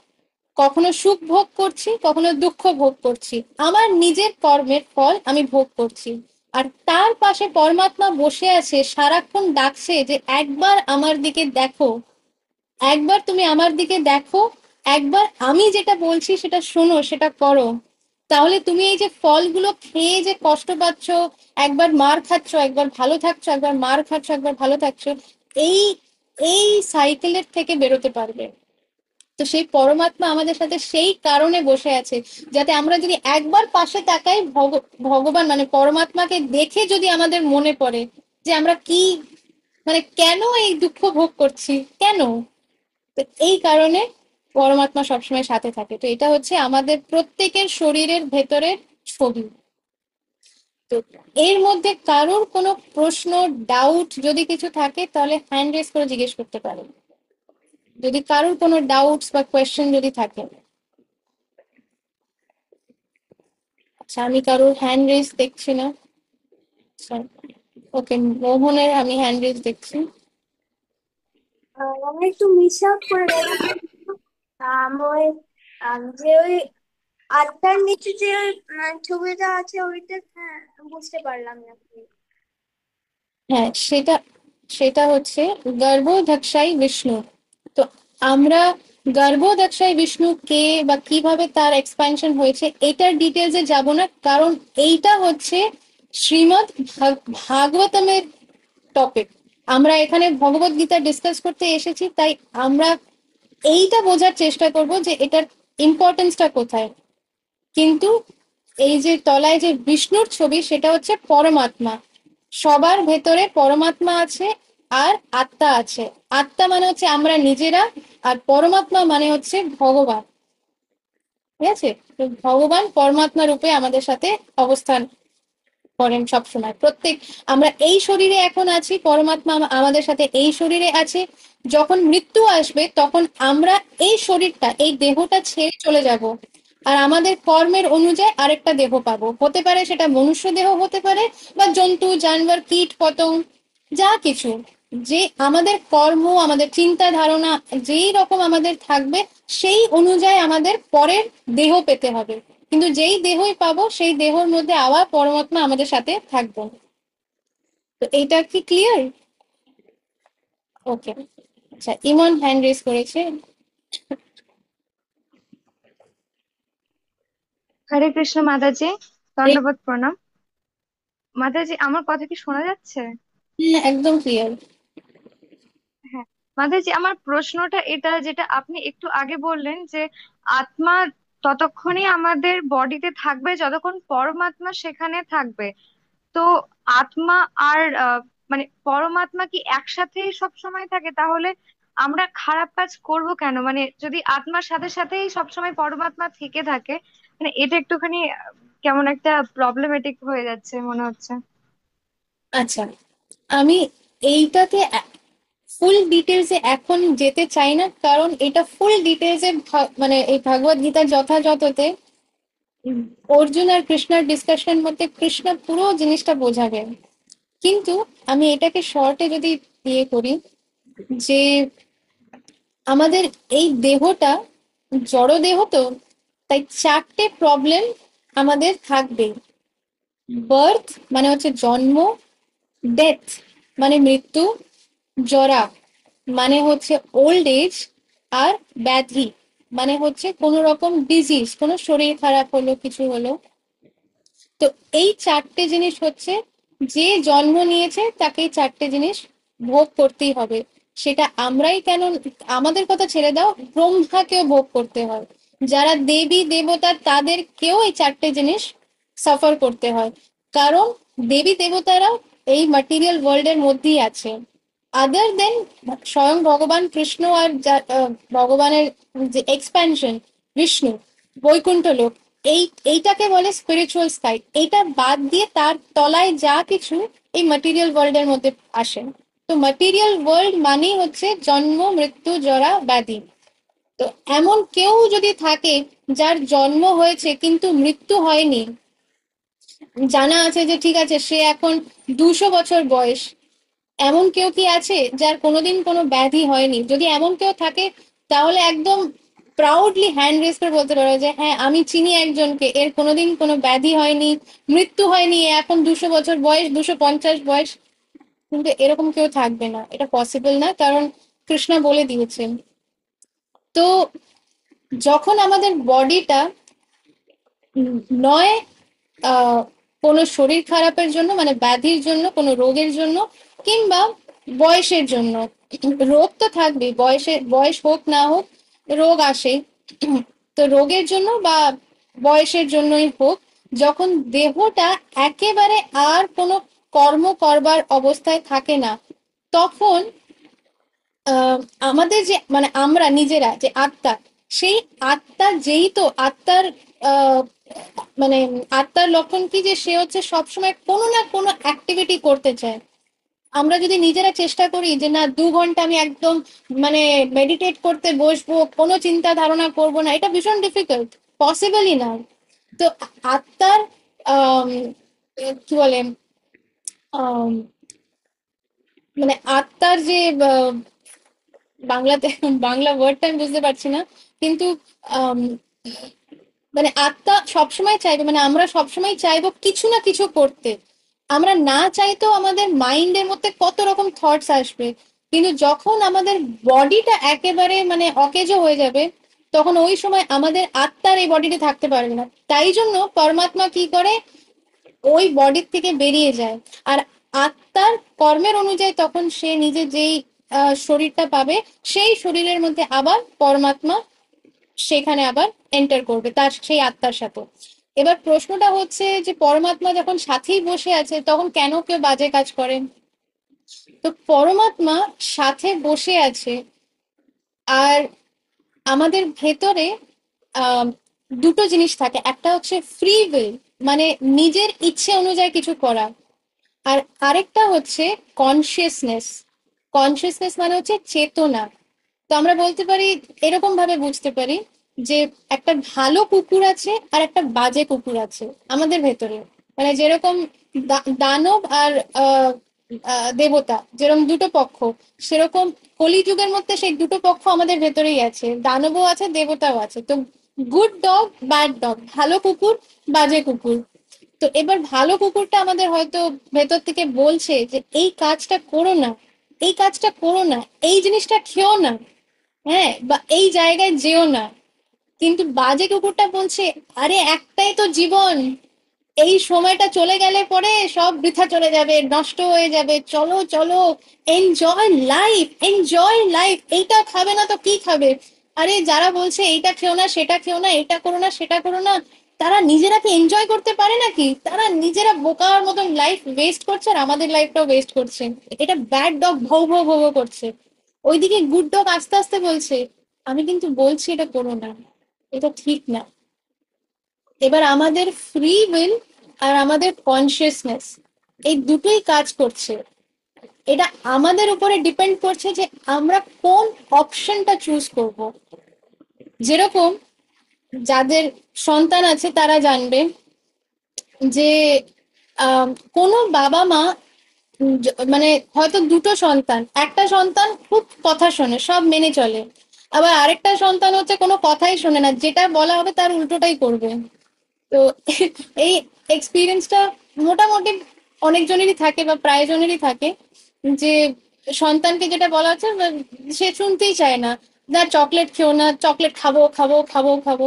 কখনো সুখ ভোগ করছি, কখনো দুঃখ ভোগ করছি, আমার নিজের কর্মের ফল আমি ভোগ করছি। আর তার পাশে পরমাত্মা বসে আছে, সারাক্ষণ ডাকছে যে একবার আমার দিকে দেখো, একবার তুমি আমার দিকে দেখো, একবার আমি যেটা বলছি সেটা শোনো, সেটা করো। তাহলে তুমি এই যে ফলগুলো খেয়ে যে কষ্ট পাচ্ছ, একবার মার খাচ্ছ, একবার ভালো থাকছো, একবার মার খাচ্ছ, একবার ভালো থাকছো, এই এই সাইকেলের থেকে বেরোতে পারবে। তো সেই পরমাত্মা আমাদের সাথে সেই কারণে বসে আছে, যাতে আমরা যদি একবার পাশে তাকাই, ভগবান মানে পরমাত্মাকে দেখে যদি আমাদের মনে পড়ে যে আমরা কি, মানে কেন এই দুঃখ ভোগ করছি, কেন। তো এই কারণে পরমাত্মা সবসময় সাথে থাকে। তো এটা হচ্ছে আমাদের প্রত্যেকের শরীরের ভেতরের ছবি। তো এর মধ্যে কারোর কোনো প্রশ্ন, ডাউট যদি কিছু থাকে তাহলে হ্যান্ড রেজ করে জিজ্ঞেস করতে পারেন, যদি কারোর কোনো ডাউটস বা কোয়েশ্চেন যদি থাকে। আচ্ছা, আমি কারোর হ্যান্ড রেজ দেখছি না। ওকে, মোহনের আমি হ্যান্ড রেজ দেখছি। আমি একটু মিস আউট করে গেলাম। ওই যে ওই আত্মার নিচে যে ওই, ছবিটা আছে ওইটা, হ্যাঁ বুঝতে পারলাম না কি। হ্যাঁ, সেটা সেটা হচ্ছে গর্ভোদক্ষাই বিষ্ণু। তো আমরা গর্ভোদক্ষাই বিষ্ণু কে বা কিভাবে তার এক্সপ্যানশন হয়েছে এটার ডিটেলসে যাব না, কারণ এইটা হচ্ছে শ্রীমদ্ ভাগবতমের টপিক। আমরা এখানে ভগবত গীতা ডিসকাস করতে এসেছি, তাই আমরা এইটা বোঝার চেষ্টা করব যে এটার ইম্পর্টেন্সটা কোথায়। কিন্তু এই যে তলায় যে বিষ্ণুর ছবি, সেটা হচ্ছে পরমাত্মা। সবার ভেতরে পরমাত্মা আছে আর আত্মা আছে। আত্মা মানে হচ্ছে আমরা নিজেরা, আর পরমাত্মা মানে হচ্ছে ভগবান। ঠিক আছে? তো ভগবান পরমাত্মা রূপে আমাদের সাথে অবস্থান করেন সবসময়। প্রত্যেক আমরা এই শরীরে এখন আছি, পরমাত্মা আমাদের সাথে এই শরীরে আছে। যখন মৃত্যু আসবে তখন আমরা এই শরীরটা, এই দেহটা ছেড়ে চলে যাব, আর আমাদের কর্মের অনুযায়ী আরেকটা দেহ পাবো। হতে পারে সেটা মনুষ্য দেহ হতে পারে, বা জন্তু জানোয়ার কীট পতঙ্গ, যা কিছু। যে আমাদের কর্ম, আমাদের চিন্তা ধারণা যেই রকম আমাদের থাকবে, সেই অনুযায়ী আমাদের পরের দেহ পেতে হবে। কিন্তু যেই দেহই পাবো সেই দেহর মধ্যে আবার পরমাত্মা আমাদের সাথে থাকবো। তো এইটা কি ক্লিয়ার? ওকে। আচ্ছা, ইমন হ্যান্ড রেজ করেছে। হরে কৃষ্ণ মাতাজি, দণ্ডবত প্রণাম। মাতাজি, আমার কথা কি শোনা যাচ্ছে? হ্যাঁ, একদম ক্লিয়ার। হ্যাঁ। মাতাজি, আমার প্রশ্নটা এটা, যেটা আপনি একটু আগে বললেন যে আত্মা ততক্ষণই আমাদের বডিতে থাকবে যতক্ষণ পরমাত্মা সেখানে থাকবে। তো আত্মা আর মানে পরমাত্মা কি একসাথেই সব সময় থাকে? তাহলে আমরা খারাপ কাজ করব কেন? মানে যদি আত্মার সাথে সাথেই সবসময় পরমাত্মা থেকে থাকে, মানে এটা একটুখানি কেমন একটা প্রবলেমেটিক হয়ে যাচ্ছে মনে হচ্ছে। আচ্ছা, আমি এইটাতে ফুল ডিটেলসে এখন যেতে চাই না, কারণ এটা ফুল ডিটেলসে মানে এই ভাগবত গীতার যথাযথতে অর্জুন আর কৃষ্ণার ডিসকাশন মধ্যে কৃষ্ণ পুরো জিনিসটা বোঝাবে। কিন্তু আমি এটাকে শর্টে যদি ইয়ে করি, যে আমাদের এই দেহটা জড় দেহ, তো তাই চারটে প্রবলেম আমাদের থাকবে। বার্থ মানে হচ্ছে জন্ম, ডেথ মানে মৃত্যু, জরা মানে হচ্ছে ওল্ড এজ, আর ব্যাধি মানে হচ্ছে কোনো রকম ডিজিজ, কোনো শরীর খারাপ হলো, কিছু হলো। তো এই চারটে জিনিস হচ্ছে, যে জন্ম নিয়েছে তাকে এই চারটে জিনিস ভোগ করতেই হবে। সেটা আমরাই কেন, আমাদের কথা ছেড়ে দাও, ব্রহ্মাকেও ভোগ করতে হয়। যারা দেবী দেবতা তাদেরকেও এই চারটে জিনিস সাফার করতে হয়। কারণ দেবী দেবতারা এই ম্যাটেরিয়াল ওয়ার্ল্ড এর মধ্যেই আছে। আদার দেন স্বয়ং ভগবান কৃষ্ণ আর ভগবানের যে এক্সপ্যানশন, বিষ্ণু, বৈকুণ্ঠ লোক, এই এইটাকে বলে স্পিরিচুয়াল স্কাই। এইটা বাদ দিয়ে তার তলায় যা কিছু এই ম্যাটেরিয়াল ওয়ার্ল্ড এর মধ্যে আসে। তো ম্যাটেরিয়াল ওয়ার্ল্ড মানেই হচ্ছে জন্ম, মৃত্যু, জরা, ব্যাধি। তো এমন কেউ যদি থাকে যার জন্ম হয়েছে কিন্তু মৃত্যু হয়নি, জানা আছে যে ঠিক আছে সে এখন 200 বছর বয়স, এমন কেউ কি আছে যার কোনোদিন কোনো ব্যাধি হয়নি? যদি এমন কেউ থাকে, তাহলে একদম প্রাউডলি হ্যান্ড রেজ করে বলতে পারো যে হ্যাঁ, আমি চিনি একজনকে, এর কোনোদিন কোনো ব্যাধি হয়নি, মৃত্যু হয়নি, এখন 200 বছর বয়স, 250 বয়স। কিন্তু এরকম কেউ থাকবে না, এটা পসিবল না, কারণ কৃষ্ণ বলে দিয়েছেন। তো যখন আমাদের বডিটা নয় আহ কোনো শরীর খারাপের জন্য, মানে ব্যাধির জন্য, কোনো রোগের জন্য, কিংবা বয়সের জন্য, রোগ তো থাকবে, বয়স হোক না হোক রোগ আসে। তো রোগের জন্য বা বয়সের জন্যই হোক, যখন দেহটা একেবারে আর কোনো কর্ম করবার অবস্থায় থাকে না, তখন আহ, আমাদের যে মানে আমরা নিজেরা যে আত্মা, সেই আত্মা, যেই তো আত্মার আহ, মানে আত্মার লক্ষণ কি, যে সে হচ্ছে সবসময় কোনো না কোনো অ্যাক্টিভিটি করতে চায়। আমরা যদি নিজেরা চেষ্টা করি যে না, 2 ঘন্টা আমি একদম মানে মেডিটেট করতে বসবো, কোনো চিন্তা ধারণা করব না, এটা ভীষণ ডিফিকাল্ট, পসিবলই না। তো আত্মার আহ কি বলে, আহ মানে আত্মার যে বাংলাতে বাংলা ওয়ার্ডটা আমি বুঝতে পারছি না, কিন্তু আম, মানে আত্মা সবসময় চাইবে, মানে আমরা সবসময় চাইবো কিছু না কিছু করতে। আমরা না চাইতেও আমাদের মাইন্ডের মধ্যে কত রকম থটস আসবে, কিন্তু যখন আমাদের বডিটা একেবারে মানে অকেজো হয়ে যাবে, তখন ওই সময় আমাদের আত্মার এই বডিতে থাকতে পারবে না। তাই জন্য পরমাত্মা কি করে, ওই বডির থেকে বেরিয়ে যায়। আর আত্মার কর্মের অনুযায়ী তখন সে নিজে যেই শরীরটা পাবে, সেই শরীরের মধ্যে আবার পরমাত্মা সেখানে আবার এন্টার করবে তার সেই আত্মার সাথে। এবার প্রশ্নটা হচ্ছে যে পরমাত্মা যখন সাথেই বসে আছে তখন কেন কেউ বাজে কাজ করে? তো পরমাত্মা সাথে বসে আছে, আর আমাদের ভেতরে আহ দুটো জিনিস থাকে। একটা হচ্ছে ফ্রি উইল, মানে নিজের ইচ্ছে অনুযায়ী কিছু করা। আর আরেকটা হচ্ছে কনসিয়াসনেস। কনসিয়াসনেস মানে হচ্ছে চেতনা। তো আমরা বলতে পারি, এরকম ভাবে বুঝতে পারি যে একটা ভালো কুকুর আছে আর একটা বাজে কুকুর আছে আমাদের ভেতরে। মানে যেরকম দানব আর আহ, দেবতা যেরকম দুটো পক্ষ, সেরকম কলিযুগের মধ্যে সেই দুটো পক্ষ আমাদের ভেতরেই আছে, দানবও আছে দেবতাও আছে। তো গুড ডগ ব্যাড ডগ, ভালো কুকুর বাজে কুকুর। তো এবার ভালো কুকুরটা আমাদের হয়তো ভেতর থেকে বলছে যে এই কাজটা করো না, এই কাজটা করো না, এই জিনিসটা খেও না, হ্যাঁ, বা এই জায়গায় যেও না। কিন্তু বাজে কুকুরটা বলছে আরে একটাই তো জীবন, এই সময়টা চলে গেলে পরে সব বৃথা চলে যাবে, নষ্ট হয়ে যাবে, চলো চলো, এনজয় লাইফ, এনজয় লাইফ, এইটা খাবে না তো কি খাবে? আরে যারা বলছে এইটা খেও না সেটা খেও না, এটা করো না সেটা করো না, তারা নিজেরা কি এনজয় করতে পারে নাকি? তারা নিজেরা বোকার মতন লাইফ ওয়েস্ট করছে আর আমাদের লাইফটাও ওয়েস্ট করছে। এটা ব্যাড ডগ ভৌ ভৌ ভৌ ভৌ করছে, ওইদিকে গুড ডগ আস্তে আস্তে বলছে আমি কিন্তু বলছি এটা করো না, এটা ঠিক না। এবার আমাদের ফ্রি উইল আর আমাদের কনসিয়াসনেস এই দুটোই কাজ করছে। এটা আমাদের উপরে ডিপেন্ড করছে যে আমরা কোন অপশনটা চুজ করব। যেরকম যাদের সন্তান আছে তারা জানবে যে কোনো বাবা মা মানে হয়তো দুটো সন্তান, একটা সন্তান খুব কথা শোনে, সব মেনে চলে, আবার আরেকটা সন্তান হচ্ছে কোনো কথাই শোনে না, যেটা বলা হবে তার উল্টোটাই করবে। তো এই এক্সপিরিয়েন্সটা মোটামুটি অনেকজনেরই থাকে বা প্রায় জনেরই থাকে, যে সন্তানকে যেটা বলা হচ্ছে সে শুনতেই চায় না। না চকলেট খেও না, চকলেট খাবো খাবো খাবো খাবো।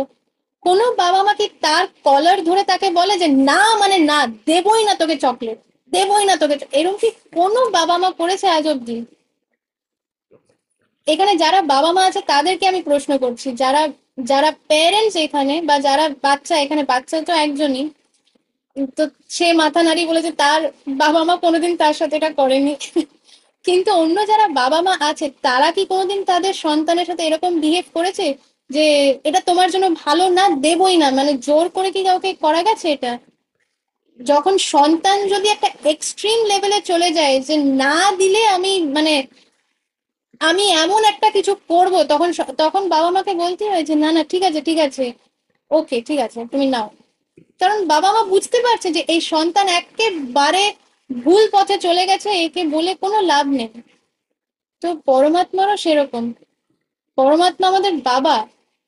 কোনো বাবা মা কি তার কলার ধরে তাকে বলে যে না মানে না, দেবই না তোকে চকলেট, দেবই না তোকে এরকম কি কোনো বাবা মা করেছে আজ অব্দি? এখানে যারা বাবা মা আছে তাদেরকে আমি প্রশ্ন করছি, যারা যারা প্যারেন্টস এখানে, বা যারা বাচ্চা, এখানে বাচ্চা তো একজনই, তো সে মাথা নাড়িয়ে বলেছে তার বাবা মা কোনোদিন তার সাথে এটা করেনি। কিন্তু অন্য যারা বাবা মা আছে তারা কি কোনোদিন তাদের সন্তানের সাথে এরকম বিহেভ করেছে যে এটা তোমার জন্য ভালো না, দেবই না, মানে জোর করে কি কাউকে করা গেছে এটা? যখন সন্তান যদি একটা এক্সট্রিম লেভেলে চলে যায় যে না দিলে আমি মানে আমি এমন একটা কিছু করব, তখন তখন বাবা মাকে বলতে হয় যে না না ঠিক আছে ঠিক আছে, ওকে ঠিক আছে তুমি নাও। কারণ বাবা মা বুঝতে পারছে যে এই সন্তান একেবারে ভুল পথে চলে গেছে, একে বলে কোনো লাভ নেই। তো পরমাত্মারও সেরকম। পরমাত্মা আমাদের বাবা,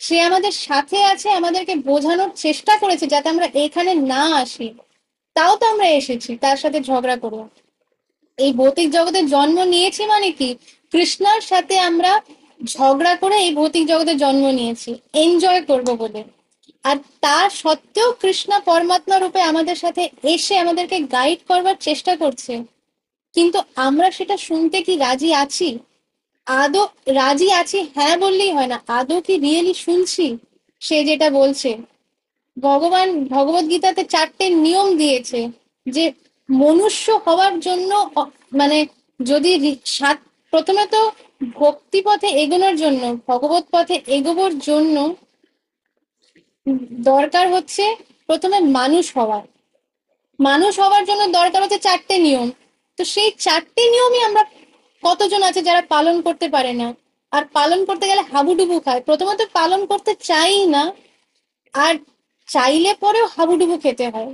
সে আমাদের সাথে আছে, আমাদেরকে বোঝানোর চেষ্টা করেছে যাতে আমরা এখানে না আসি, তাও তো আমরা এসেছি তার সাথে ঝগড়া করে। এই ভৌতিক জগতে জন্ম নিয়েছি মানে কি, কৃষ্ণার সাথে আমরা ঝগড়া করে এই ভৌতিক জগতে জন্ম নিয়েছি এনজয় করব বলে। আর তা সত্ত্বেও কৃষ্ণা পরমাত্মা রূপে আমাদের সাথে এসে আমাদেরকে গাইড করবার চেষ্টা করছে। কিন্তু আমরা সেটা শুনতে কি রাজি আছি? আদৌ রাজি আছি হ্যাঁ বললেই হয় না, আদৌ কি রিয়েলি শুনছি সে যেটা বলছে? ভগবান ভগবত গীতাতে 4টে নিয়ম দিয়েছে যে মনুষ্য হওয়ার জন্য মানে যদি সাত, প্রথমে তো ভক্তি পথে এগোনোর জন্য, ভগবত পথে এগোবার জন্য দরকার হচ্ছে প্রথমে মানুষ হওয়া। মানুষ হওয়ার জন্য দরকার হচ্ছে 4টে নিয়ম। তো সেই 4টে নিয়মই আমরা কতজন আছে যারা পালন করতে পারে না, আর পালন করতে গেলে হাবুডুবু খায়, প্রথমত পালন করতে চাই না, আর চাইলে পরেও হাবুডুবু খেতে হয়।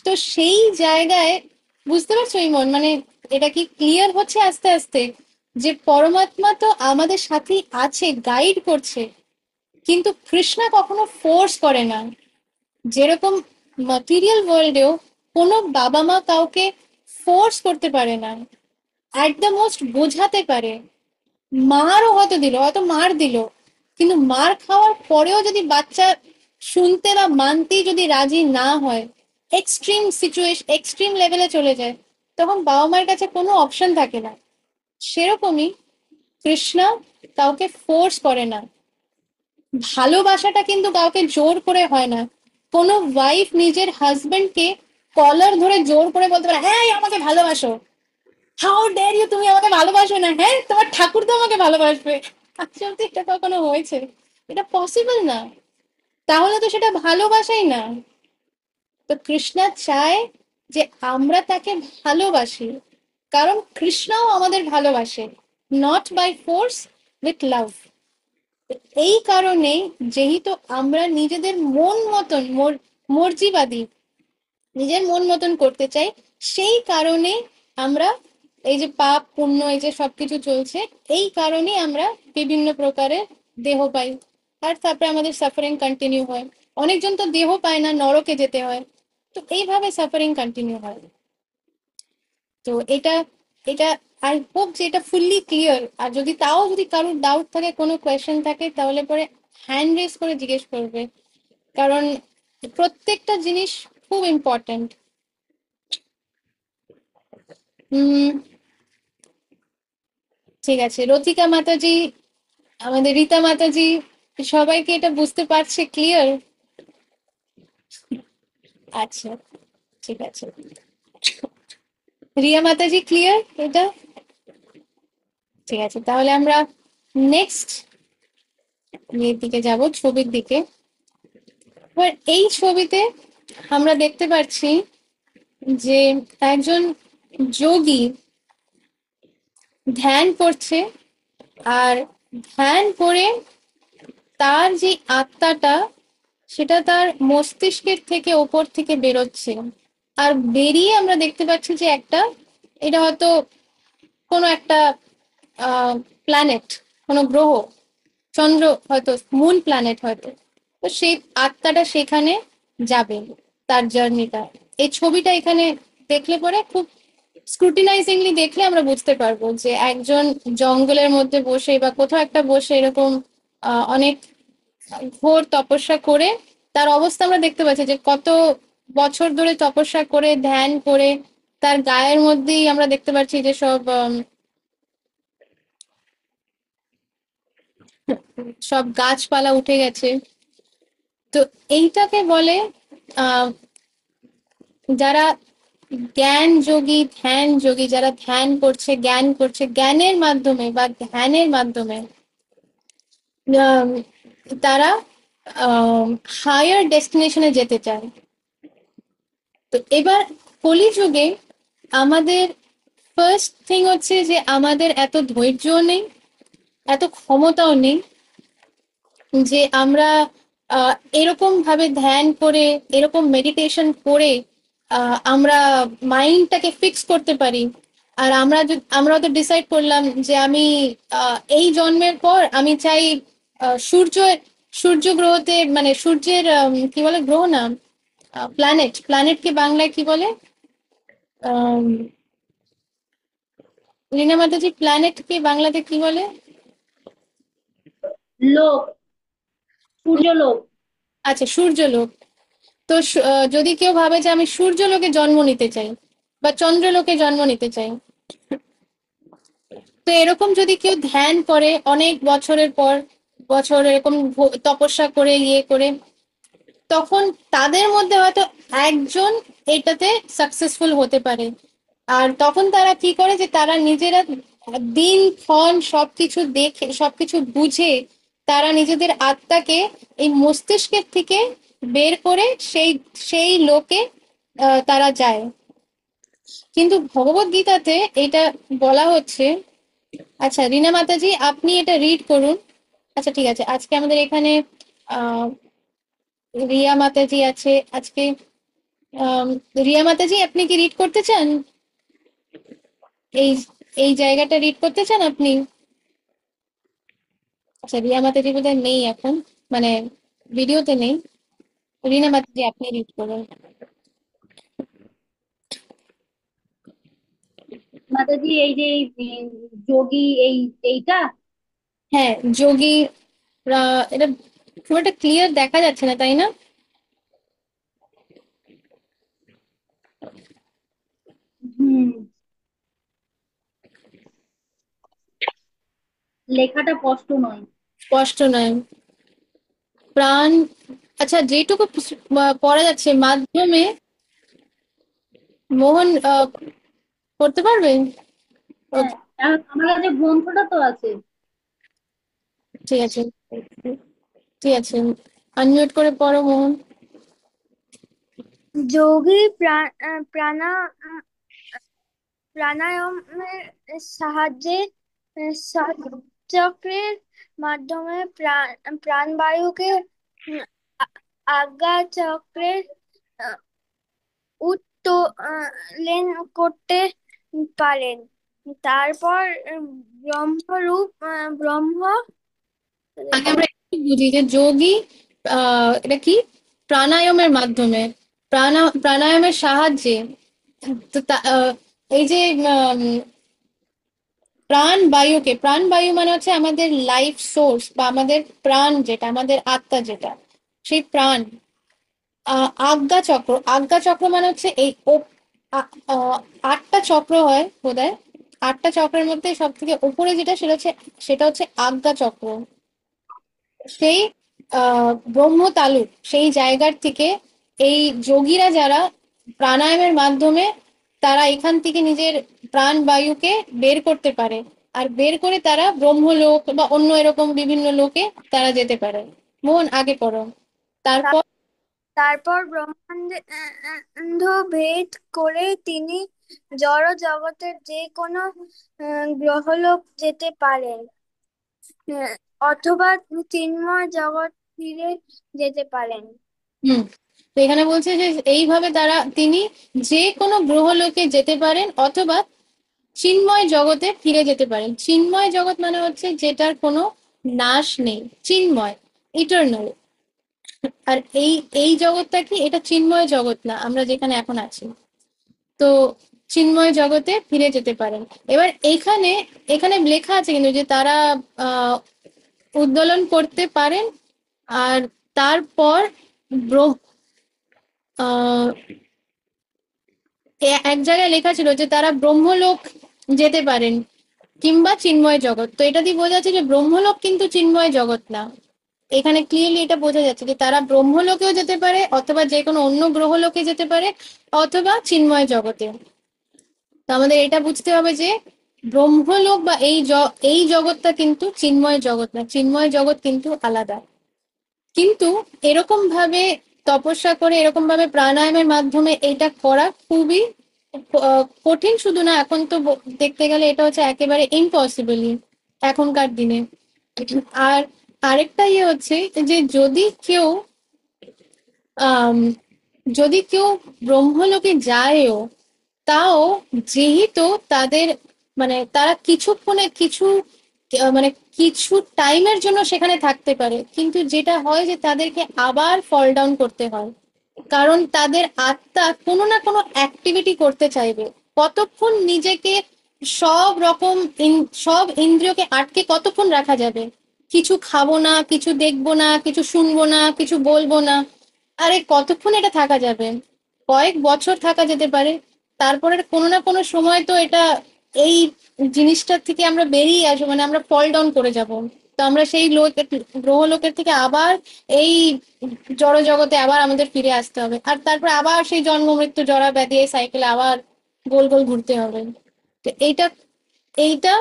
তো সেই জায়গায় বুঝতে পারছো ইমন, মানে এটা কি ক্লিয়ার হচ্ছে আস্তে আস্তে যে পরমাত্মা তো আমাদের সাথে আছে, গাইড করছে, কিন্তু কৃষ্ণা কখনো ফোর্স করে না। যেরকম ম্যাটেরিয়াল ওয়ার্ল্ডেও কোনো বাবা মা কাউকে ফোর্স করতে পারে না, অ্যাট দ্য মোস্ট বোঝাতে পারে, মারও হয়তো দিল, হয়তো মার দিল, কিন্তু মার খাওয়ার পরেও যদি বাচ্চা শুনতে বা মানতেই যদি রাজি না হয়, এক্সট্রিম সিচুয়েশন, এক্সট্রিম লেভেলে চলে যায়, তখন বাবা মায়ের কাছে কোনো অপশন থাকে না। সেরকমই কৃষ্ণা কাউকে ফোর্স করে না। ভালোবাসাটা কিন্তু কাউকে জোর করে হয় না। কোনো ওয়াইফ নিজের হাজবেন্ডকে কলার ধরে জোর করে বলতে পারে, হ্যাঁ আমাকে ভালোবাসো, হাউ ডেয়ার ইউ, তুমি আমাকে ভালোবাসো না, হ্যাঁ তোমার ঠাকুর তো আমাকে ভালোবাসবে। আসলে এটা কখনো হয়েছে? এটা পসিবল না। তাহলে তো সেটা ভালোবাসাই না। তো কৃষ্ণা চায় যে আমরা তাকে ভালোবাসি, কারণ কৃষ্ণাও আমাদের ভালোবাসে, not by force, with love. এই কারণে যেহেতু আমরা নিজেদের মন মতন মর্জিবাদী, নিজের মন মতন করতে চাই, সেই কারণে আমরা এই যে পাপ পুণ্য এই যে সবকিছু চলছে, এই কারণে আমরা বিভিন্ন প্রকারের দেহ পাই, আর তারপরে আমাদের সাফারিং কন্টিনিউ হয়। অনেকজন তো দেহ পায় না, নরকে যেতে হয়। তো এইভাবে সাফারিং কন্টিনিউ হয়। তো এটা এটা আই হোপ যে এটা ফুললি ক্লিয়ার। আর যদি তাও যদি কারোর ডাউট থাকে, কোনো কোয়েশ্চেন থাকে, তাহলে পরে হ্যান্ড রেজ করে জিজ্ঞেস করবে, কারণ প্রত্যেকটা জিনিস খুব ইম্পর্ট্যান্ট। ঠিক আছে, রথিকা মাতাজি, আমাদের রীতা মাতাজি, সবাইকে এটা বুঝতে পারছে? ক্লিয়ার? আচ্ছা, ঠিক আছে। রিয়া মাতাজি ক্লিয়ার এটা? ঠিক আছে, তাহলে আমরা নেক্সট ইয়ের দিকে যাব, ছবির দিকে। এবার এই ছবিতে আমরা দেখতে পাচ্ছি যে একজন যোগী ধ্যান করছে, আর ধ্যান করে তার যে আত্মাটা, সেটা তার মস্তিষ্কের থেকে ওপর থেকে বেরোচ্ছে। আর বেরিয়ে আমরা দেখতে পাচ্ছি যে একটা, এটা হয়তো কোনো একটা প্ল্যানেট, কোনো গ্রহ, চন্দ্র, হয়তো মুন প্ল্যানেট হয়তো। তো সেই আত্মাটা সেখানে যাবে, তার জার্নিটা। এই ছবিটা এখানে দেখলে পরে খুব স্ক্রুটিনাইজিংলি দেখলে আমরা বুঝতে পারবো যে একজন জঙ্গলের মধ্যে বসে বা কোথাও একটা বসে এরকম অনেক ঘোর তপস্যা করে, তার অবস্থা আমরা দেখতে পাচ্ছি যে কত বছর ধরে তপস্যা করে ধ্যান করে তার গায়ের মধ্যেই আমরা দেখতে পাচ্ছি যে সব সব গাছপালা উঠে গেছে। তো এইটাকে বলে আহ যারা জ্ঞান যোগী, ধ্যান যোগী, যারা ধ্যান করছে, জ্ঞান করছে, জ্ঞানের মাধ্যমে বা ধ্যানের মাধ্যমে আহ, তারা হায়ার ডেস্টিনেশনে যেতে চায়। তো এবার কলিযুগে আমাদের ফার্স্ট থিং হচ্ছে যে আমাদের এত ধৈর্য নেই, এত ক্ষমতাও নেই যে আমরা এরকম ভাবে ধ্যান করে, এরকম মেডিটেশন করে আমরা মাইন্ডটাকে ফিক্স করতে পারি। আর আমরা তো ডিসাইড করলাম যে আমি এই জন্মের পর আমি চাই সূর্য, সূর্য গ্রহতে, মানে সূর্যের কি বলে গ্রহ না, প্ল্যানেট, প্ল্যানেটকে বাংলায় কি বলে? আহ রিনা মাতাজি, প্ল্যানেটকে বাংলাতে কি বলে? লোক, সূর্যলোক। আচ্ছা, সূর্যলোক। তো যদি কেউ ভাবে যে আমি সূর্যলোকে জন্ম নিতে চাই বা চন্দ্রলোকে জন্ম নিতে চাই, তো এরকম যদি কেউ ধ্যান করে অনেক বছরের পর বছর এরকম তপস্যা করে ইয়ে করে, তখন তাদের মধ্যে হয়তো একজন এটাতে সাকসেসফুল হতে পারে। আর তখন তারা কি করে যে তারা নিজেরা দিনক্ষণ সবকিছু দেখে সবকিছু বুঝে তারা নিজেদের আত্মাকে এই মস্তিষ্কের থেকে বের করে সেই সেই লোকে তারা যায়। কিন্তু ভগবত গীতাতে এটা বলা হচ্ছে। আচ্ছা রিনা মাতাজি, আপনি এটা রিড করুন। আচ্ছা ঠিক আছে, আজকে আমাদের এখানে আহ রিয়া মাতাজি আছে আজকে। আম, রিয়া মাতাজি, আপনি কি রিড করতে চান? এই এই জায়গাটা রিড করতে চান আপনি? আচ্ছা, রিয়া মাতাজি বোধহয় নেই এখন, মানে ভিডিওতে নেই। রিনা মাতাজি, আপনি রিড করুন। মাতাজি, এই যে যোগী, এইটা। হ্যাঁ, যোগী। এটা খুব একটা ক্লিয়ার দেখা যাচ্ছে না, তাই না? লেখাটা স্পষ্ট নয়। স্পষ্ট নয়। প্রাণ, আচ্ছা যেটুকু পড়া যাচ্ছে মাধ্যমে, মোহন করতে পারবেন? হ্যাঁ, Okay, আমার কাছে গ্রন্থটা তো আছে। ঠিক আছে, ঠিক আছে, আনমিউট করে পড়ো মোহন। যোগী প্রাণায়ামের সাহায্যে শ্বাসচক্রের মাধ্যমে প্রাণবায়ুকে আজ্ঞা চক্রের উত্তোলন করতে পারেন। তারপর ব্রহ্মরূপ ব্রহ্ম আগে আমরা একটু বুঝি যে যোগী এটা কি, প্রাণায়ামের মাধ্যমে, প্রাণায়ামের সাহায্যে, তো এই যে উম, প্রাণবায়ু মানে হচ্ছে আমাদের লাইফ সোর্স বা আমাদের প্রাণ, যেটা আমাদের আত্মা, যেটা সেই প্রাণ। আজ্ঞা চক্র মানে হচ্ছে এই আটটা চক্র হয় বোধহয়। আটটা চক্রের মধ্যে সব থেকে উপরে যেটা, সেটা হচ্ছে আজ্ঞা চক্র। সেই ব্রহ্ম তালুক সেই জায়গার থেকে এই যোগীরা যারা প্রাণায়ামের মাধ্যমে তারা এখান থেকে নিজের প্রাণ বায়ুকে বের করতে পারে, আর বের করে তারা ব্রহ্মলোক বা অন্য এরকম বিভিন্ন লোকে তারা যেতে পারে। মোহন আগে পড়ো। তারপর তারপর ব্রহ্মাণ্ড ভেদ করে তিনি জড় জগতের যে কোনো গ্রহলোক যেতে পারেন, আহ, অথবা চিন্ময় জগৎ ফিরে যেতে পারেন। হুম, তো এখানে বলছে যে এইভাবে তিনি যে কোনো গ্রহলোকে যেতে পারেন অথবা চিন্ময় জগতে ফিরে যেতে পারেন। চিন্ময় জগৎ মানে হচ্ছে যেটার কোনো নাশ নেই, চিন্ময়, ইটার্নাল। আর এই এই জগৎটা কি, এটা চিন্ময় জগৎ না, আমরা যেখানে এখন আছি। তো চিন্ময় জগতে ফিরে যেতে পারেন। এবার এখানে এখানে লেখা আছে কিন্তু যে তারা আহ উদ্দোলন করতে পারেন, আর তারপর ব্রহ্ম আহ এক জায়গায় লেখা ছিল যে তারা ব্রহ্মলোক যেতে পারেন কিংবা চিন্ময় জগৎ। তো এটা দিয়ে বোঝা যাচ্ছে যে ব্রহ্মলোক কিন্তু চিন্ময় জগৎ না। এখানে ক্লিয়ারলি এটা বোঝা যাচ্ছে যে তারা ব্রহ্মলোকেও যেতে পারে অথবা যে কোনো অন্য গ্রহলোকে যেতে পারে অথবা চিন্ময় জগতে। তো আমাদের এটা বুঝতে হবে যে ব্রহ্মলোক বা এই জগৎটা কিন্তু চিন্ময় জগৎ না, চিন্ময় জগৎ কিন্তু আলাদা। কিন্তু এরকম ভাবে তপস্যা করে, এরকম ভাবে প্রাণায়ামের মাধ্যমে এটা করা খুবই কঠিন। শুধু না, এখন তো দেখতে গেলে এটা হচ্ছে একেবারে ইম্পসিবলই এখনকার দিনে। আর আরেকটা হচ্ছে যে আম, যদি কেউ ব্রহ্মলোকে যায়ও, তাও যেহেতু তাদের মানে তারা মানে কিছু টাইমের জন্য সেখানে থাকতে পারে, কিন্তু যেটা হয় যে তাদেরকে আবার ফল ডাউন করতে হয়। কারণ তাদের আত্মা কোনো না কোনো অ্যাক্টিভিটি করতে চাইবে। কতক্ষণ নিজেকে সব ইন্দ্রিয়কে আটকে কতক্ষণ রাখা যাবে? কিছু খাবো না, কিছু দেখবো না, কিছু শুনবো না, কিছু বলবো না, আরে কতক্ষণ এটা থাকা যাবে? কয়েক বছর থাকা যেতে পারে, তারপরে কোনো না কোনো সময় তো এটা এই জিনিসটার থেকে আমরা বেরিয়ে আসবো, মানে আমরা ফল ডাউন করে যাব। তো আমরা সেই গ্রহলোকের থেকে আবার এই জড় জগতে আবার আমাদের ফিরে আসতে হবে, আর তারপর আবার সেই জন্ম মৃত্যু জরা ব্যাধি এই সাইকেলে আবার গোল গোল ঘুরতে হবে। তো এইটা এইটা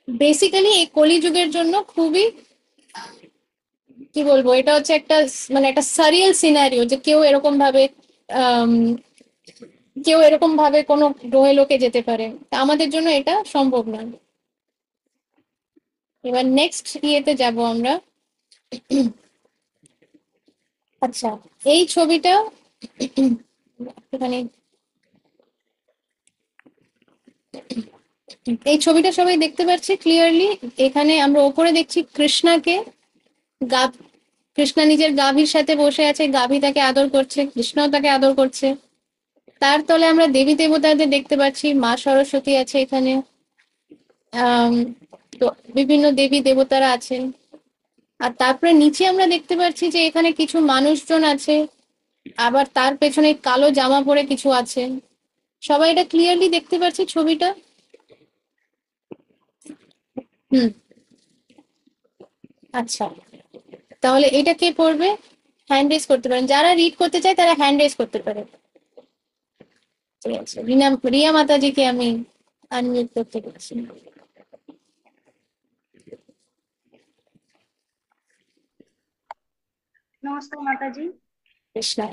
বেসিক্যালি এই কলিযুগের জন্য খুবই, কি বলবো, এটা হচ্ছে একটা মানে একটা সারিয়াল সিনারিও যে আম, কেউ এরকম ভাবে কোনো গ্রহে লোকে যেতে পারে। তা আমাদের জন্য এটা সম্ভব নয়। এবার নেক্সট ইয়েতে যাব আমরা। আচ্ছা, এই ছবিটা একটুখানি, এই ছবিটা সবাই দেখতে পাচ্ছি ক্লিয়ারলি। এখানে আমরা ওপরে দেখছি কৃষ্ণাকে, গাভ কৃষ্ণা নিজের গাভীর সাথে বসে আছে, গাভী তাকে আদর করছে, কৃষ্ণও তাকে আদর করছে। তার তলে আমরা দেবী দেবতাদের দেখতে পাচ্ছি, মা সরস্বতী আছে এখানে। আহ তো বিভিন্ন দেবী দেবতারা আছেন। আর তারপরে নিচে আমরা দেখতে পাচ্ছি যে এখানে কিছু মানুষজন আছে, আবার তার পেছনে কালো জামা পরে কিছু আছে। সবাই এটা ক্লিয়ারলি দেখতে পাচ্ছি ছবিটা? হুম। আচ্ছা, তাহলে এটা কে পড়বে? হ্যান্ড রেজ করতে পারেন, যারা রিড করতে চায় তারা হ্যান্ড রেজ করতে পারে। ঠিক আছে, রিয়া মাতাজিকে আমি আনমিউট করতে পারছি। নমস্কার মাতাজি। কৃষ্ণা।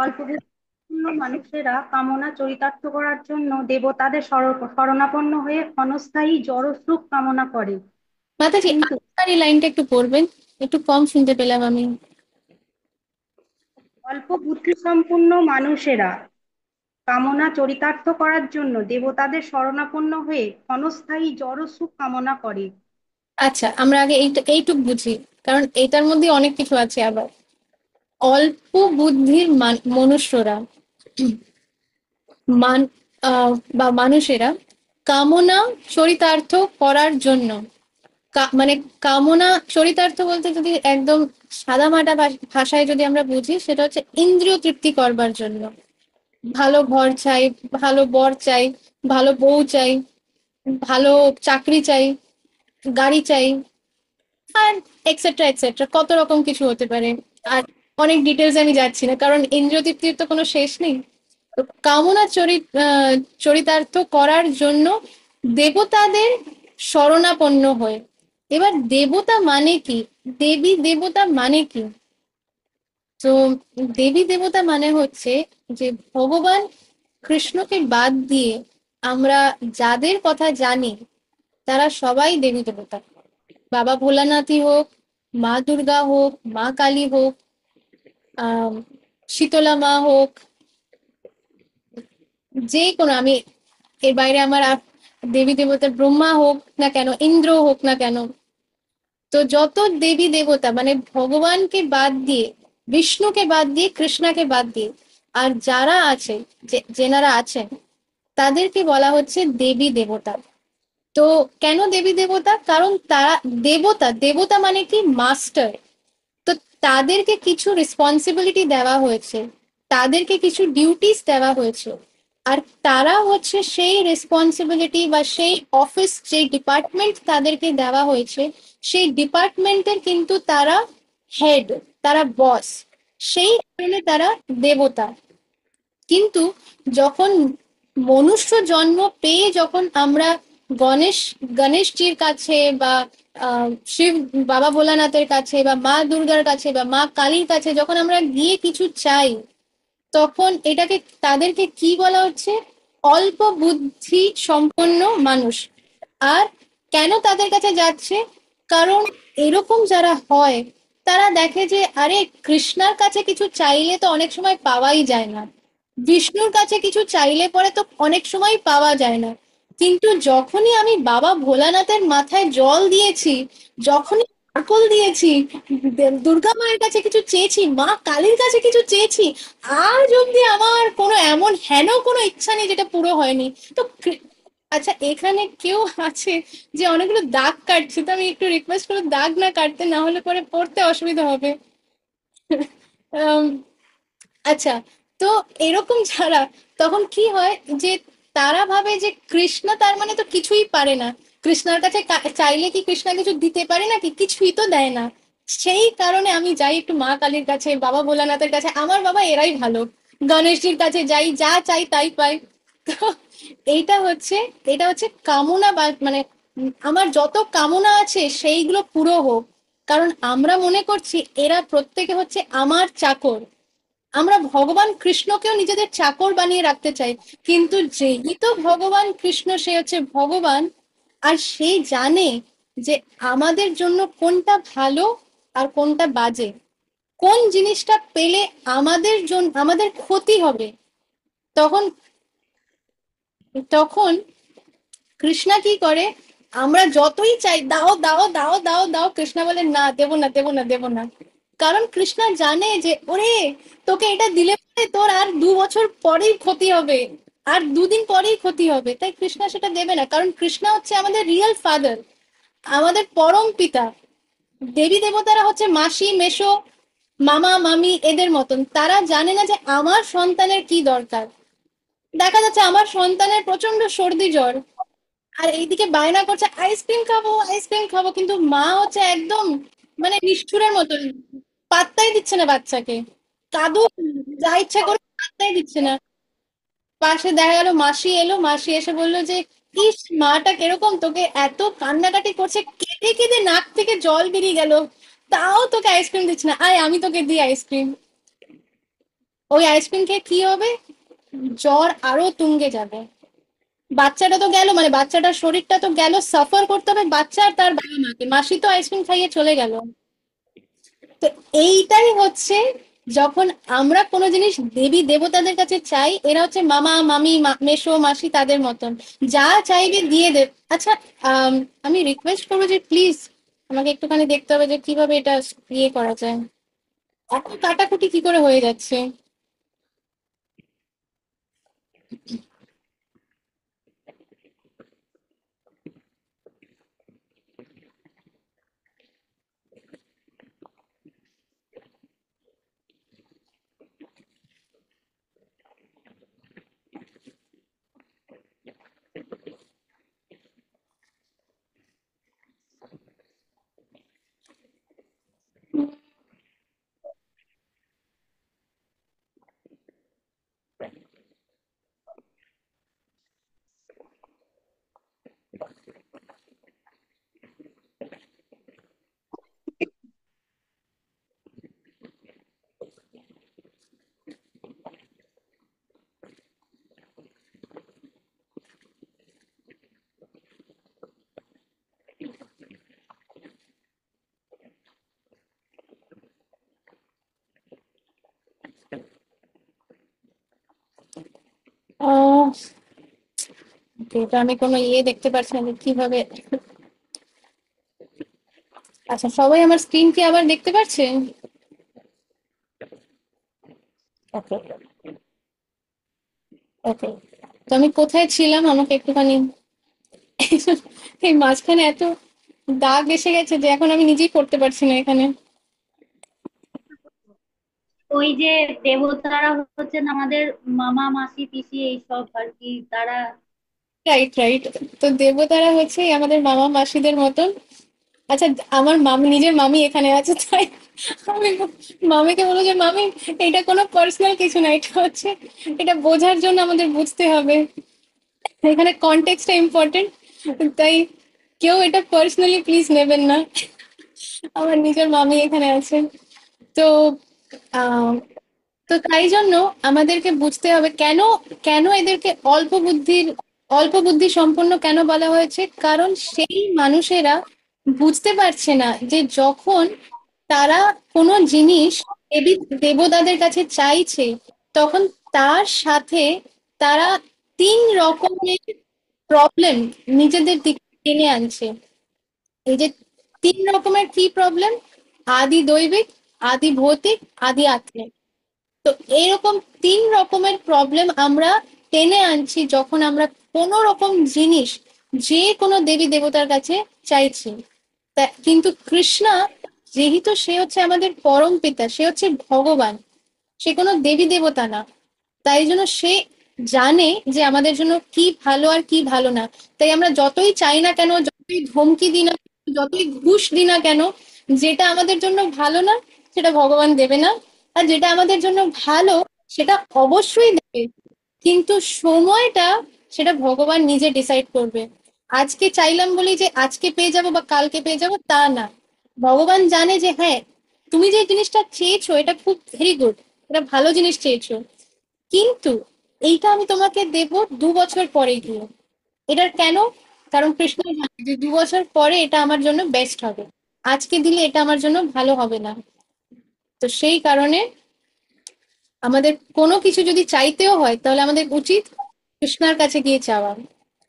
অল্প বুদ্ধিপূর্ণ মানুষেরা কামনা চরিতার্থ করার জন্য দেবতাদের শরণাপন্ন হয়ে ক্ষণস্থায়ী জড়সুখ কামনা করে, মাতাজি, কিন্তু আপনার এই লাইনটা একটু পড়বেন, একটু কম শুনতে পেলাম আমি। অল্প বুদ্ধিসম্পন্ন মানুষেরা কামনা চরিতার্থ করার জন্য দেবতাদের শরণাপন্ন হয়ে ক্ষণস্থায়ী জড়সুখ কামনা করে। আচ্ছা, আমরা আগে এইটুক বুঝি, কারণ এটার মধ্যে অনেক কিছু আছে আবার। অল্প বুদ্ধির মনুষ্যরা মান বা মানুষেরা কামনা চরিতার্থ করার জন্য, মানে কামনা চরিতার্থ বলতে যদি একদম সাদামাটা ভাষায় যদি আমরা বুঝি, সেটা হচ্ছে ইন্দ্রিয় তৃপ্তি করবার জন্য। ভালো ঘর চাই, ভালো বর চাই, ভালো বউ চাই, ভালো চাকরি চাই, গাড়ি চাই, আর এক্সেট্রা এক্সেট্রা, কত রকম কিছু হতে পারে। আর অনেক ডিটেলস আমি যাচ্ছি না, কারণ ইন্দ্রিয় তৃপ্তির তো কোনো শেষ নেই। তো কামনা চরিতার্থ করার জন্য দেবতাদের শরণাপন্ন হয়ে। এবার দেবতা মানে কি, দেবী দেবতা মানে কি? তো দেবী দেবতা মানে হচ্ছে যে ভগবান কৃষ্ণকে বাদ দিয়ে আমরা যাদের কথা জানি তারা সবাই দেবী দেবতা। বাবা ভোলানাথই হোক, মা দুর্গা হোক, মা কালী হোক, আহ শীতলা মা হোক, যে কোনো, আমি এর বাইরে আমার দেবী দেবতা ব্রহ্মা হোক না কেন, ইন্দ্র হোক না কেন, তো যত দেবী দেবতা মানে ভগবানকে বাদ দিয়ে, বিষ্ণুকে বাদ দিয়ে, কৃষ্ণাকে বাদ দিয়ে আর যারা আছে, যেনারা আছেন, তাদেরকে বলা হচ্ছে দেবী দেবতা। তো কেন দেবী দেবতা? কারণ তারা দেবতা, দেবতা মানে কি মাস্টার। তো তাদেরকে কিছু রেসপন্সিবিলিটি দেওয়া হয়েছে, তাদেরকে কিছু ডিউটিস দেওয়া হয়েছে, আর তারা হচ্ছে সেই রেসপন্সিবিলিটি বা সেই অফিস, যে ডিপার্টমেন্ট তাদেরকে দেওয়া হয়েছে, সেই ডিপার্টমেন্টের কিন্তু তারা হেড, তারা বস, সেই কারণে তারা দেবতা। কিন্তু যখন মনুষ্য জন্ম পেয়ে যখন আমরা গণেশ গণেশজির কাছে বা শিব বাবা ভোলানাথের কাছে বা মা দুর্গার কাছে বা মা কালীর কাছে যখন আমরা গিয়ে কিছু চাই, তখন এটাকে, তাদেরকে কি বলা হচ্ছে? অল্প বুদ্ধি সম্পন্ন মানুষ। আর কেন তাদের কাছে যাচ্ছে? কারণ এরকম যারা হয় তারা দেখে যে আরে কৃষ্ণার কাছে কিছু চাইলে তো অনেক সময় পাওয়াই যায় না, বিষ্ণুর কাছে কিছু চাইলে পরে তো অনেক সময় পাওয়া যায় না, কিন্তু যখনই আমি বাবা ভোলানাথের মাথায় জল দিয়েছি, যখনই নারকল দিয়েছি, দুর্গা মায়ের কাছে কিছু চেয়েছি, মা কালীর কাছে কিছু চেয়েছি, আজ অব্দি আমার কোনো এমন হেন কোনো ইচ্ছা নেই যেটা পুরো হয়নি। তো আচ্ছা, এখানে কেউ আছে যে অনেকগুলো দাগ কাটছে, তো আমি একটু রিকোয়েস্ট করবো দাগ না কাটতে, না হলে পরে পড়তে অসুবিধা হবে। আম, আচ্ছা, তো এরকম যারা, তখন কি হয় যে তারা ভাবে যে কৃষ্ণ তার মানে তো কিছুই পারে না, কৃষ্ণার কাছে চাইলে কি কৃষ্ণা কিছু দিতে পারে নাকি? কিছুই তো দেয় না। সেই কারণে আমি যাই একটু মা কালীর কাছে, বাবা ভোলানাথের কাছে, আমার বাবা এরাই ভালো, গণেশজির কাছে যাই, যা চাই তাই পাই। তো এইটা হচ্ছে, এটা হচ্ছে কামনা বা মানে আমার যত কামনা আছে সেইগুলো পুরো হোক, কারণ আমরা মনে করছি এরা প্রত্যেকে হচ্ছে আমার চাকর। আমরা ভগবান কৃষ্ণকেও নিজেদের চাকর বানিয়ে রাখতে চাই, কিন্তু যেহেতু ভগবান কৃষ্ণ সে হচ্ছে ভগবান, আর সে জানে যে আমাদের জন্য কোনটা ভালো আর কোনটা বাজে, কোন জিনিসটা পেলে আমাদের জন্য আমাদের ক্ষতি হবে, তখন তখন কৃষ্ণা কি করে? আমরা যতই চাই দাও দাও দাও দাও দাও, কৃষ্ণা বলে না, দেবো না দেবো না দেবো না। কারণ কৃষ্ণা জানে যে ওরে, তোকে এটা দিলে পরে তোর আর 2 বছর পরেই ক্ষতি হবে, আর 2 দিন পরেই ক্ষতি হবে, তাই কৃষ্ণা সেটা দেবে না। কারণ কৃষ্ণা হচ্ছে আমাদের রিয়েল ফাদার, আমাদের পরম পিতা। দেবী দেবতারা হচ্ছে মাসি মেশো, মামা মামি এদের মতন, তারা জানে না যে আমার সন্তানের কি দরকার। দেখা যাচ্ছে আমার সন্তানের প্রচন্ড সর্দি জ্বর, আর এইদিকে বায়না করছে আইসক্রিম খাবো আইসক্রিম খাবো, কিন্তু মা হচ্ছে একদম মানে নিষ্ঠুরের মতন, পাত্তাই দিচ্ছে না বাচ্চাকে। কাঁদুক যা ইচ্ছা করে, পাত্তাই দিচ্ছে না। পাশে দেখা গেল মাসি এলো, মাসি এসে বললো যে ইস মাটা কিরকম, তোকে এত কান্নাকাটি করছে, কেঁদে কেঁদে নাক থেকে জল বেরিয়ে গেল, তাও তোকে আইসক্রিম দিচ্ছে না, আয় আমি তোকে দিই আইসক্রিম। ওই আইসক্রিম খেয়ে কি হবে, জ্বর আরো তুঙ্গে যাবে। বাচ্চাটা তো গেল, মানে বাচ্চাটার শরীরটা তো গেল, সাফার করতে হবে বাচ্চা আর তার বাবা মাকে, মাসি তো আইসক্রিম খাইয়ে চলে গেল। তো এইটাই হচ্ছে, যখন আমরা কোনো জিনিস দেবী দেবতাদের কাছে চাই, এরা হচ্ছে মামা মামি মেসো মাসি তাদের মতন, যা চাইবে দিয়ে দেব। আচ্ছা, আম, আমি রিকোয়েস্ট করবো যে প্লিজ আমাকে একটুখানি দেখতে হবে যে কিভাবে এটা ইয়ে করা যায়, এত কাটাকুটি কি করে হয়ে যাচ্ছে। আহ এটা আমি কোনো ইয়ে দেখতে পাচ্ছি না যে কিভাবে। আচ্ছা, সবাই আমার স্ক্রিন কি আবার দেখতে পাচ্ছে? ওকে, ওকে। তো আমি কোথায় ছিলাম, আমাকে একটুখানি এই মাঝখানে এত দাগ এসে গেছে যে এখন আমি নিজেই পড়তে পারছি না এখানে। ওই যে দেবতারা হচ্ছেন আমাদের মামা মাসি পিসি এইসব আর কি, তারা। Right, right. তো দেবতারা হচ্ছে এই আমাদের মামা মাসিদের মতন। আচ্ছা, আমার মামি, নিজের মামি এখানে আছে, তাই আমি মামিকে বলবো যে মামি এটা কোনো পার্সোনাল কিছু না, এটা হচ্ছে, এটা বোঝার জন্য আমাদের বুঝতে হবে, এখানে কনটেক্সটটা ইম্পর্টেন্ট, তাই কেউ এটা পার্সোনালি প্লিজ নেবেন না। আমার নিজের মামি এখানে আছে। তো আহ তো তাই জন্য আমাদেরকে বুঝতে হবে কেন, কেন এদেরকে অল্প বুদ্ধি সম্পন্ন কেন বলা হয়েছে, কারণ সেই মানুষেরা বুঝতে পারছে না যে যখন তারা কোনো জিনিস দেবী দেবতাদের কাছে চাইছে, তখন তার সাথে তারা 3 রকমের প্রবলেম নিজেদের দিকে টেনে আনছে। এই যে 3 রকমের কি প্রবলেম, আদি দৈবিক, আদি ভৌতিক, আদি আত্মিক। তো এইরকম 3 রকমের প্রবলেম আমরা টেনে আনছি যখন আমরা কোনো রকম জিনিস যে কোনো দেবী দেবতার কাছে চাইছি। তা কিন্তু কৃষ্ণা, যেহেতু সে হচ্ছে আমাদের পরম পিতা, সে হচ্ছে ভগবান, সে কোনো দেবী দেবতা না, তাই জন্য সে জানে যে আমাদের জন্য কি ভালো আর কি ভালো না। তাই আমরা যতই চাই না কেন, যতই ধমকি দিই না, যতই ঘুষ দিই না কেন, যেটা আমাদের জন্য ভালো না সেটা ভগবান দেবে না, আর যেটা আমাদের জন্য ভালো সেটা অবশ্যই দেবে। কিন্তু সময়টা সেটা ভগবান নিজে ডিসাইড করবে। আজকে চাইলাম বলি যে আজকে পেয়ে যাব বা কালকে পেয়ে যাব, তা না। ভগবান জানে যে হ্যাঁ, তুমি যে জিনিসটা চেয়েছো এটা খুব ভেরি গুড, এটা ভালো জিনিস চেয়েছো, কিন্তু এইটা আমি তোমাকে দেব 2 বছর পরে গিয়ে। এটার কেন, কারণ কৃষ্ণ জানে যে 2 বছর পরে এটা আমার জন্য বেস্ট হবে, আজকে দিলে এটা আমার জন্য ভালো হবে না। তো সেই কারণে আমাদের কোনো কিছু যদি চাইতেও হয় তাহলে আমাদের উচিত কৃষ্ণার কাছে গিয়ে চাওয়া,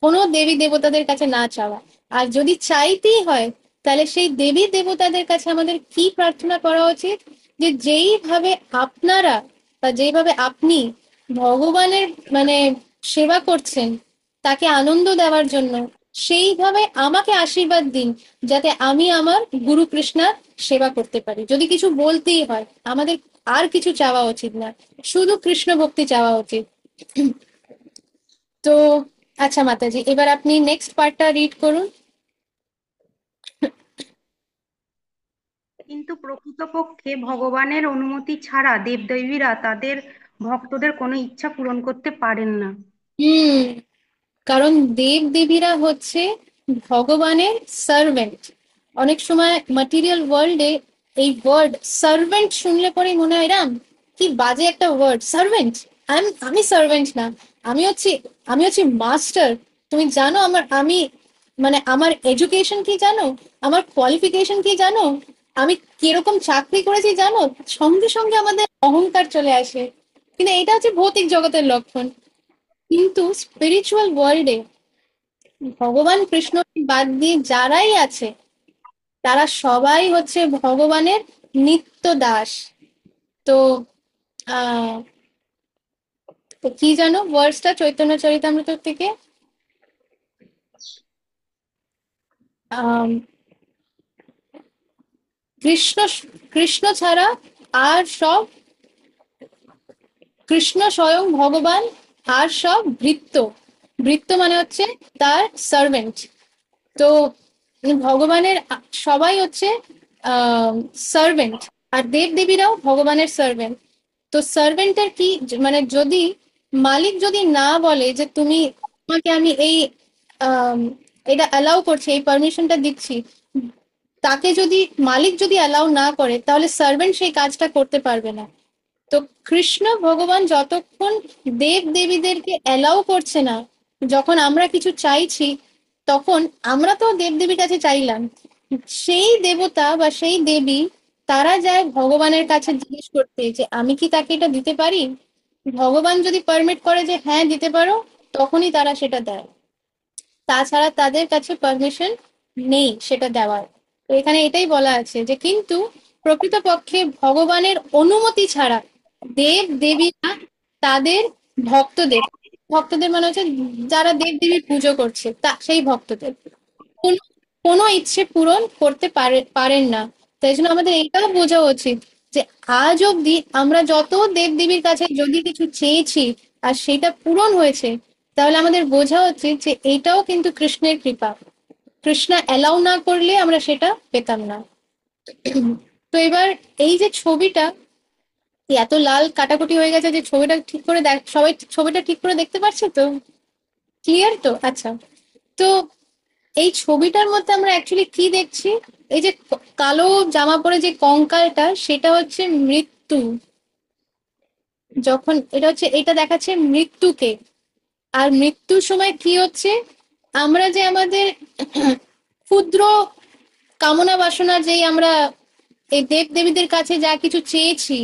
কোনো দেবী দেবতাদের কাছে না চাওয়া। আর যদি চাইতেই হয় তাহলে সেই দেবী দেবতাদের কাছে আমাদের কি প্রার্থনা করা উচিত, যে যেইভাবে আপনারা বা যেইভাবে আপনি ভগবানের মানে সেবা করছেন, তাকে আনন্দ দেওয়ার জন্য, সেইভাবে আমাকে আশীর্বাদ দিন, যাতে আমি আমার গুরু কৃষ্ণার সেবা করতে পারি। যদি কিছু বলতেই হয়, আমাদের আর কিছু চাওয়া উচিত না, শুধু কৃষ্ণ ভক্তি চাওয়া উচিত। তো আচ্ছা মাতাজি, এবার আপনি নেক্সট পার্টটা রিড করুন। কিন্তু প্রকৃতপক্ষে ভগবানের অনুমতি ছাড়া দেবদেবীরা তাদের ভক্তদের কোনো ইচ্ছা পূরণ করতে পারেন না। হুম, কারণ দেব দেবীরা হচ্ছে ভগবানের সার্ভেন্ট। অনেক সময় ম্যাটেরিয়াল ওয়ার্ল্ডে এই ওয়ার্ড সার্ভেন্ট শুনলে পরেই মনে হয় রাম কি বাজে একটা ওয়ার্ড, সার্ভেন্ট। আমি সার্ভেন্ট না, আমি হচ্ছি আমি হচ্ছি মাস্টার। তুমি জানো আমি মানে আমার এডুকেশন কি জানো, আমার কোয়ালিফিকেশন কি জানো, আমি কিরকম চাকরি করেছি জানো, সঙ্গে সঙ্গে আমাদের অহংকার চলে আসে। কিন্তু এটা হচ্ছে ভৌতিক জগতের লক্ষণ। কিন্তু স্পিরিচুয়াল ওয়ার্ল্ডে ভগবান কৃষ্ণ বাদ দিয়ে যারাই আছে তারা সবাই হচ্ছে ভগবানের নিত্য দাস। তো আহ তো কি জানো ওয়ার্ডসটা চৈতন্য চরিতামৃত থেকে, আহ কৃষ্ণ কৃষ্ণ ছাড়া আর সব, কৃষ্ণ স্বয়ং ভগবান আর সব ভৃত্য। ভৃত্য মানে হচ্ছে তার সার্ভেন্ট। তো ভগবানের সবাই হচ্ছে সার্ভেন্ট, আর দেব দেবীরাও ভগবানের সার্ভেন্ট। তো সার্ভেন্টের কি মানে যদি মালিক যদি না বলে যে তুমি, তোমাকে আমি এই আম, এটা অ্যালাউ করছি, এই পারমিশনটা দিচ্ছি, তাকে যদি মালিক যদি অ্যালাউ না করে তাহলে সার্ভেন্ট সেই কাজটা করতে পারবে না। তো কৃষ্ণ ভগবান যতক্ষণ দেব দেবীদেরকে অ্যালাউ করছে না, যখন আমরা কিছু চাইছি তখন আমরা তো দেব দেবীর কাছে চাইলাম, সেই দেবতা বা সেই দেবী তারা যায় ভগবানের কাছে জিজ্ঞেস করতে যে আমি কি তাকে এটা দিতে পারি। ভগবান যদি পারমিট করে যে হ্যাঁ দিতে পারো, তখনই তারা সেটা দেয়। তাছাড়া তাদের কাছে পারমিশন নেই সেটা দেওয়ার। তো এখানে এটাই বলা আছে যে কিন্তু প্রকৃতপক্ষে ভগবানের অনুমতি ছাড়া দেব দেবীরা তাদের ভক্তদের, ভক্তদের মানে হচ্ছে যারা দেব দেবীর পুজো করছে তা সেই ভক্তদের কোনো কোনো ইচ্ছে পূরণ করতে পারেন না। তাই জন্য আমাদের এটাও বোঝা উচিত যে আজ অব্দি আমরা যত দেব দেবীর কাছে যদি কিছু চেয়েছি আর সেটা পূরণ হয়েছে, তাহলে আমাদের বোঝা উচিত যে এটাও কিন্তু কৃষ্ণের কৃপা। কৃষ্ণ অ্যালাউ না করলে আমরা সেটা পেতাম না। তো এবার এই যে ছবিটা এত লাল কাটাকুটি হয়ে গেছে যে ছবিটা ঠিক করে দেখ, সবাই ছবিটা ঠিক করে দেখতে পাচ্ছে তো, ক্লিয়ার তো? আচ্ছা, তো এই ছবিটার মধ্যে আমরা অ্যাকচুয়ালি কি দেখছি, এই যে কালো জামা পরে যে কঙ্কালটা সেটা হচ্ছে মৃত্যু। যখন এটা হচ্ছে এটা দেখাচ্ছে মৃত্যুকে। আর মৃত্যুর সময় কি হচ্ছে, আমরা যে আমাদের ক্ষুদ্র কামনা বাসনা যেই আমরা এই দেব দেবীদের কাছে যা কিছু চেয়েছি,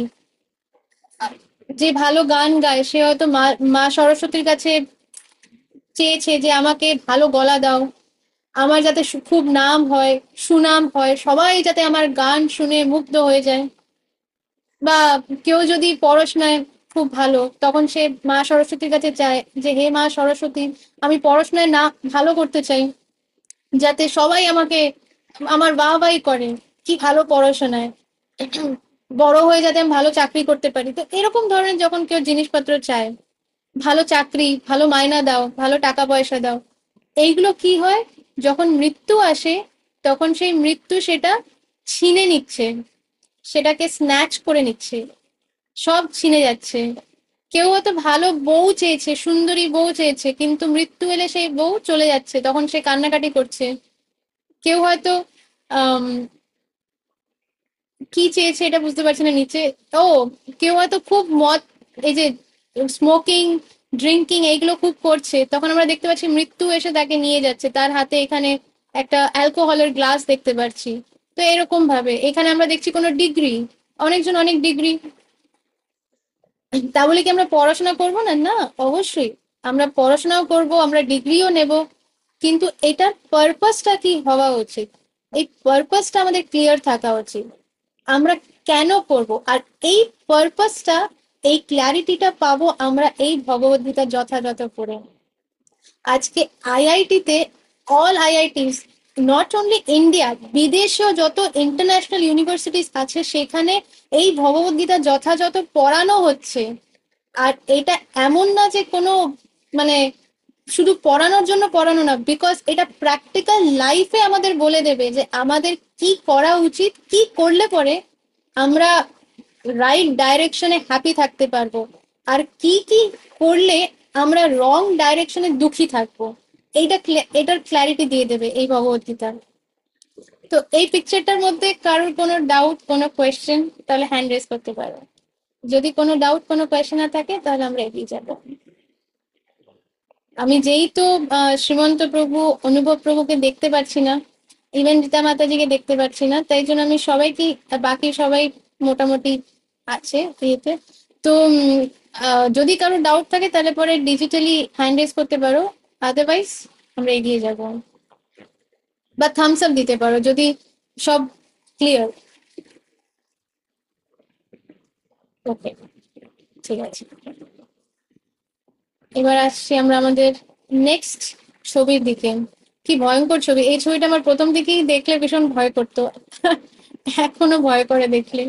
যে ভালো গান গায় সে হয়তো মা মা সরস্বতীর কাছে চেয়েছে যে আমাকে ভালো গলা দাও, আমার যাতে খুব নাম হয়, সুনাম হয়, সবাই যাতে আমার গান শুনে মুগ্ধ হয়ে যায়। বা কেউ যদি পড়াশোনায় খুব ভালো, তখন সে মা সরস্বতীর কাছে চায় যে হে মা সরস্বতী, আমি পড়াশোনায় না ভালো করতে চাই, যাতে সবাই আমাকে আমার বাহবাহি করে, কি ভালো পড়াশোনায়, বড় হয়ে যাতে আমি ভালো চাকরি করতে পারি। তো এরকম ধরনের যখন কেউ জিনিসপত্র চায়, ভালো চাকরি, ভালো মাইনা দাও, ভালো টাকা পয়সা দাও, এইগুলো কি হয়, যখন মৃত্যু আসে তখন সেই মৃত্যু সেটা ছিনে নিচ্ছে, সেটাকে স্ন্যাচ করে নিচ্ছে, সব ছিনে যাচ্ছে। কেউ হয়তো ভালো বউ চেয়েছে, সুন্দরী বউ চেয়েছে, কিন্তু মৃত্যু এলে সেই বউ চলে যাচ্ছে, তখন সে কান্নাকাটি করছে। কেউ হয়তো আহ কি চেয়েছে এটা বুঝতে পারছি না নিচে। ও, কেউ হয়তো খুব মদ, এই যে স্মোকিং, ড্রিঙ্কিং এইগুলো খুব করছে, তখন আমরা দেখতে পাচ্ছি মৃত্যু এসে তাকে নিয়ে যাচ্ছে, তার হাতে এখানে একটা অ্যালকোহলের গ্লাস দেখতে পাচ্ছি। তো এরকম ভাবে এখানে আমরা দেখছি কোনো ডিগ্রি, অনেকজন অনেক ডিগ্রি, তা বলে কি আমরা পড়াশোনা করব না? না, অবশ্যই আমরা পড়াশোনাও করব, আমরা ডিগ্রিও নেব, কিন্তু এটার পারপাসটা কি হওয়া উচিত, এই পারপাসটা আমাদের ক্লিয়ার থাকা উচিত, আমরা কেন করব। আর এই পারপাসটা, এই ক্ল্যারিটিটা পাবো আমরা এই ভগবদ্গীতা যথাযথ পড়ে। আজকে আইআইটিতে, অল আইআইটিস, নট অনলি ইন্ডিয়া, বিদেশেও যত ইন্টারন্যাশনাল ইউনিভার্সিটিস আছে সেখানে এই ভগবদ্গীতা যথাযথ পড়ানো হচ্ছে। আর এটা এমন না যে কোনো মানে শুধু পড়ানোর জন্য পড়ানো না, বিকজ এটা প্র্যাকটিক্যাল লাইফে আমাদের বলে দেবে যে আমাদের কি করা উচিত, কি করলে পরে আমরা রাইট ডাইরেকশনে হ্যাপি থাকতে পারবো, আর কি কি করলে আমরা রং ডাইরেকশনে দুঃখী থাকবো। এটার ক্ল্যারিটি দিয়ে দেবে এই ভগবদ্গীতা। তো এই পিকচারটার মধ্যে কারোর কোনো ডাউট, কোনো কোয়েশ্চেন, তাহলে হ্যান্ড রেজ করতে পারো। যদি কোনো ডাউট, কোনো কোয়েশ্চেন না থাকে, তাহলে আমরা এগিয়ে যাবো। আমি যেহেতু শ্রীমন্ত প্রভু, অনুভব প্রভুকে দেখতে পাচ্ছি না, ইভেন রীতা মাতাজিকে দেখতে পাচ্ছি না, তাই জন্য আমি সবাইকে, বাকি সবাই মোটামুটি আছে ইয়েতে। তো যদি কারো ডাউট থাকে তাহলে পরে ডিজিটালি হ্যান্ড রেজ করতে পারো, আদারওয়াইজ আমরা এগিয়ে যাব, বা থামস আপ দিতে পারো যদি সব ক্লিয়ার। ওকে, ঠিক আছে। এবার আসছি আমরা আমাদের নেক্সট ছবির দিকে। কি ভয়ঙ্কর ছবি! এই ছবিটা আমার প্রথম দিকেই দেখলে ভীষণ ভয় করতো, এখনো ভয় করে দেখলে।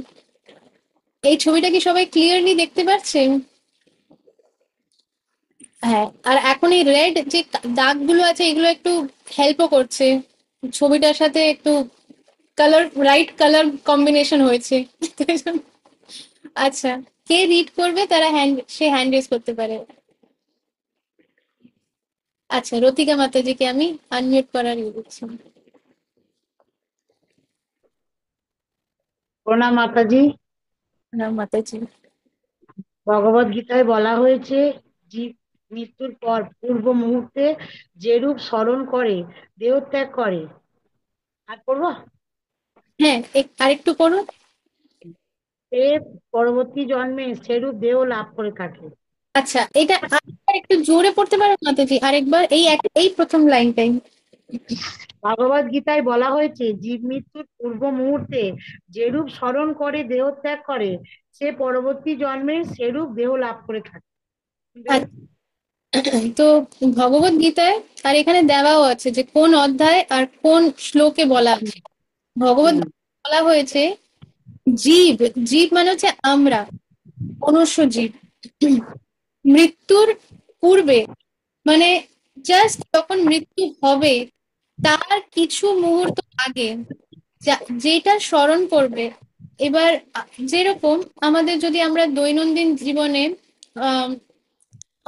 এই ছবিটা কি সবাই ক্লিয়ারলি দেখতে পাচ্ছেন? হ্যাঁ, আর এখন এই রেড যে দাগগুলো আছে এগুলো একটু হেল্পও করছে ছবিটার সাথে, একটু কালার, রাইট কালার কম্বিনেশন হয়েছে। আচ্ছা, কে রিড করবে তারা হ্যান্ড রেজ করতে পারে। আচ্ছা, রতিকা মাতাজিকে আমি আনমিউট করার ইয়ে দিচ্ছি। প্রণাম মাতাজি। প্রণাম মাতাজি। ভগবদ গীতায় বলা হয়েছে, জীব মৃত্যুর পর পূর্ব মুহূর্তে যেরূপ স্মরণ করে দেহ ত্যাগ করে। আর করবো? হ্যাঁ, আরেকটু করুন। সে পরবর্তী জন্মে সেরূপ দেহ লাভ করে থাকে। আচ্ছা, এটা আরেকবার একটু জোরে পড়তে পারো মাতাজি, আরেকবার এই প্রথম লাইনটাই। ভগবদ গীতায় বলা হয়েছে, জীব মৃত্যুর পূর্ব মুহূর্তে যেরূপ স্মরণ করে দেহ ত্যাগ করে, সে পরবর্তী জন্মে সেরূপ দেহ লাভ করে থাকে। তো ভগবদ গীতায় আর এখানে দেওয়াও আছে যে কোন অধ্যায় আর কোন শ্লোকে বলা আছে। ভগবদ বলা হয়েছে জীব, জীব মানে হচ্ছে আমরা, মনুষ্য জীব, মৃত্যুর পূর্বে, মানে জাস্ট যখন মৃত্যু হবে তার কিছু মুহূর্ত আগে যেটা স্মরণ করবে। এবার যেরকম আমাদের যদি আমরা দৈনন্দিন জীবনে আহ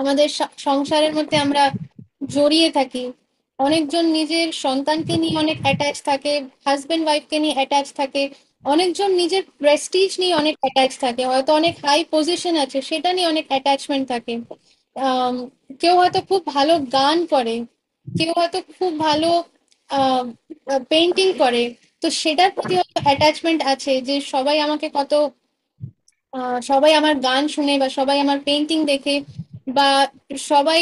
আমাদের সংসারের মধ্যে আমরা জড়িয়ে থাকি, অনেকজন নিজের সন্তানকে নিয়ে অনেক অ্যাটাচ থাকে, হাজবেন্ড ওয়াইফকে নিয়ে অ্যাটাচ থাকে, অনেকজন নিজের প্রেস্টিজ নিয়ে অনেক অ্যাটাচ থাকে, হয়তো অনেক হাই পজিশন আছে সেটা নিয়ে অনেক অ্যাটাচমেন্ট থাকে। আহ কেউ হয়তো খুব ভালো গান করে, কেউ হয়তো খুব ভালো পেন্টিং করে, তো সেটার প্রতি হয়তো অ্যাটাচমেন্ট আছে যে সবাই আমাকে কত, সবাই আমার গান শুনে বা সবাই আমার পেন্টিং দেখে, বা সবাই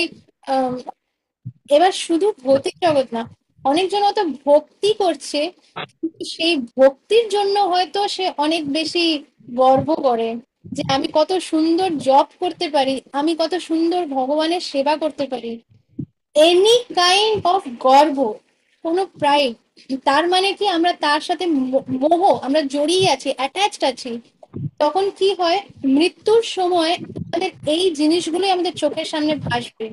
আহ, এবার শুধু ভৌতিক জগৎ না, অনেকজন হয়তো ভক্তি করছে, কিন্তু সেই ভক্তির জন্য হয়তো সে অনেক বেশি গর্ব করে যে আমি কত সুন্দর জব করতে পারি, আমি কত সুন্দর ভগবানের সেবা করতে পারি। এনি কাইন্ড অফ গর্ব, কোনো প্রাইড, তার মানে কি আমরা তার সাথে মোহ, আমরা জড়িয়ে আছি, অ্যাটাচড আছি। তখন কি হয়, মৃত্যুর সময় আমাদের এই জিনিসগুলোই আমাদের চোখের সামনে ভাসবে।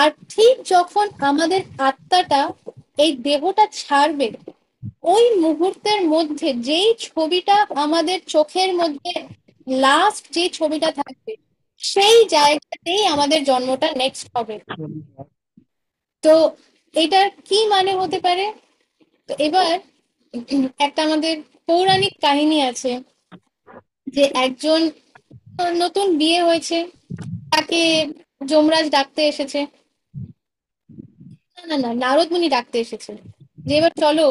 আর ঠিক যখন আমাদের আত্মাটা এই দেহটা ছাড়বে, ওই মুহূর্তের মধ্যে যেই ছবিটা আমাদের চোখের মধ্যে লাস্ট যে ছবিটা থাকবে, সেই জায়গাতেই আমাদের জন্মটা নেক্সট হবে। তো এটার কি মানে হতে পারে? তো এবার একটা আমাদের পৌরাণিক কাহিনী আছে যে একজন নতুন বিয়ে হয়েছে, তাকে যমরাজ ডাকতে এসেছে, না না না, নারদ মুনি ডাকতে এসেছে যে এবার চলো,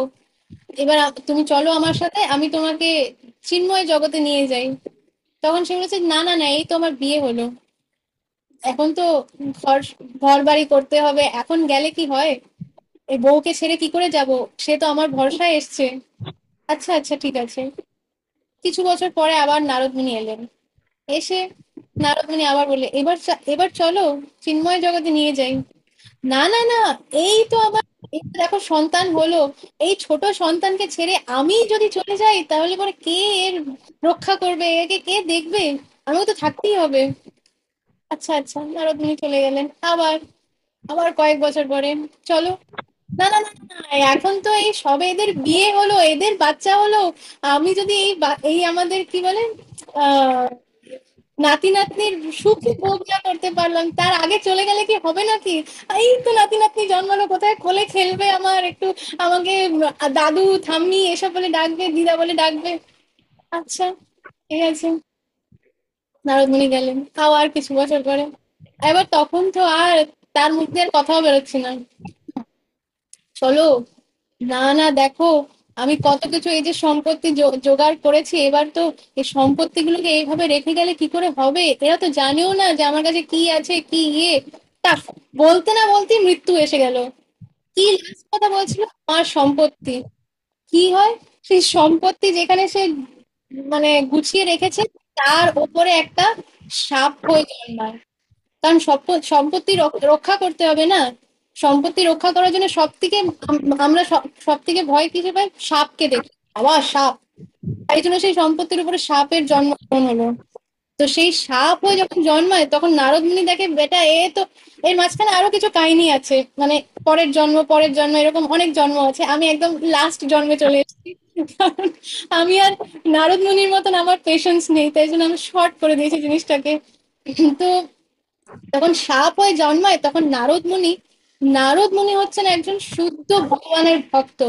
এবার তুমি চলো আমার সাথে, আমি তোমাকে চিন্ময় জগতে নিয়ে যাই। তখন সে বলেছে না না না, এই তো আমার বিয়ে হলো, এখন তো ঘর ঘর বাড়ি করতে হবে, এখন গেলে কি হয়, এই বউকে ছেড়ে কি করে যাব, সে তো আমার ভরসায় এসছে। আচ্ছা আচ্ছা, ঠিক আছে। কিছু বছর পরে আবার নারদ মুনি এলেন, এসে নারদ মুনি আবার বললে এবার এবার চলো চিন্ময় জগতে নিয়ে যাই। না না না, এই তো আবার, এই তো দেখো সন্তান হলো, এই ছোট সন্তানকে ছেড়ে আমি যদি চলে যাই তাহলে পরে কে এর রক্ষা করবে, একে কে দেখবে, আমিও তো থাকতেই হবে। আচ্ছা আচ্ছা, নারদ মুনি চলে গেলেন আবার। আবার কয়েক বছর পরে চলো, না না না না না, এখন তো এই সবে এদের বিয়ে হলো, এদের বাচ্চা হলো, আমি যদি এই আমাদের কি বলে আহ নাতি নাতনির সুখী ভোগ না করতে পারলাম, তার আগে চলে গেলে কি হবে নাকি? এই তো নাতি নাতনি জন্মালো, কোথায় কোলে খেলবে আমার একটু, আমাকে দাদু ঠাম্মি এসব বলে ডাকবে, দিদা বলে ডাকবে। আচ্ছা, ঠিক আছে। নারদমুনি গেলেন, তাও আর কিছু বছর পরে। এবার তখন তো আর তার মুখ দিয়ে আর কথাও বেরোচ্ছে না। চলো, না না দেখো, আমি কত কিছু এই যে সম্পত্তি জোগাড় করেছি, এবার তো এই সম্পত্তিগুলোকে এইভাবে রেখে গেলে কি করে হবে? এরা তো জানেও না যে আমার কাছে কি আছে কি ইয়ে। তা বলতে না বলতেই মৃত্যু এসে গেল। কি লাস্ট কথা বলছিল? আমার সম্পত্তি। কি হয়? সেই সম্পত্তি যেখানে সে মানে গুছিয়ে রেখেছে, তার ওপরে একটা সাপ হয়ে জন্মায়। কারণ সম্পত্তি রক্ষা করতে হবে না। সম্পত্তি রক্ষা করার জন্য সব থেকে আমরা সব থেকে ভয় কিসে পাই? সাপকে দেখি, আবার সাপ। তাই জন্য সেই সম্পত্তির উপরে সাপের জন্মগ্রহণ হলো। তো সেই সাপ হয়ে যখন জন্মায়, তখন নারদ মুনি দেখে বেটা এ তো, এর মাঝখানে আরো কিছু কাহিনী আছে, মানে পরের জন্ম এরকম অনেক জন্ম আছে, আমি একদম লাস্ট জন্মে চলে এসেছি। কারণ আমি আর নারদ মুনির মতন আমার পেশেন্স নেই, তাই জন্য আমি শর্ট করে দিয়েছি জিনিসটাকে। তো তখন সাপ হয়ে জন্মায়, তখন নারদ মুনি হচ্ছেন একজন শুদ্ধ ভগবানের ভক্ত।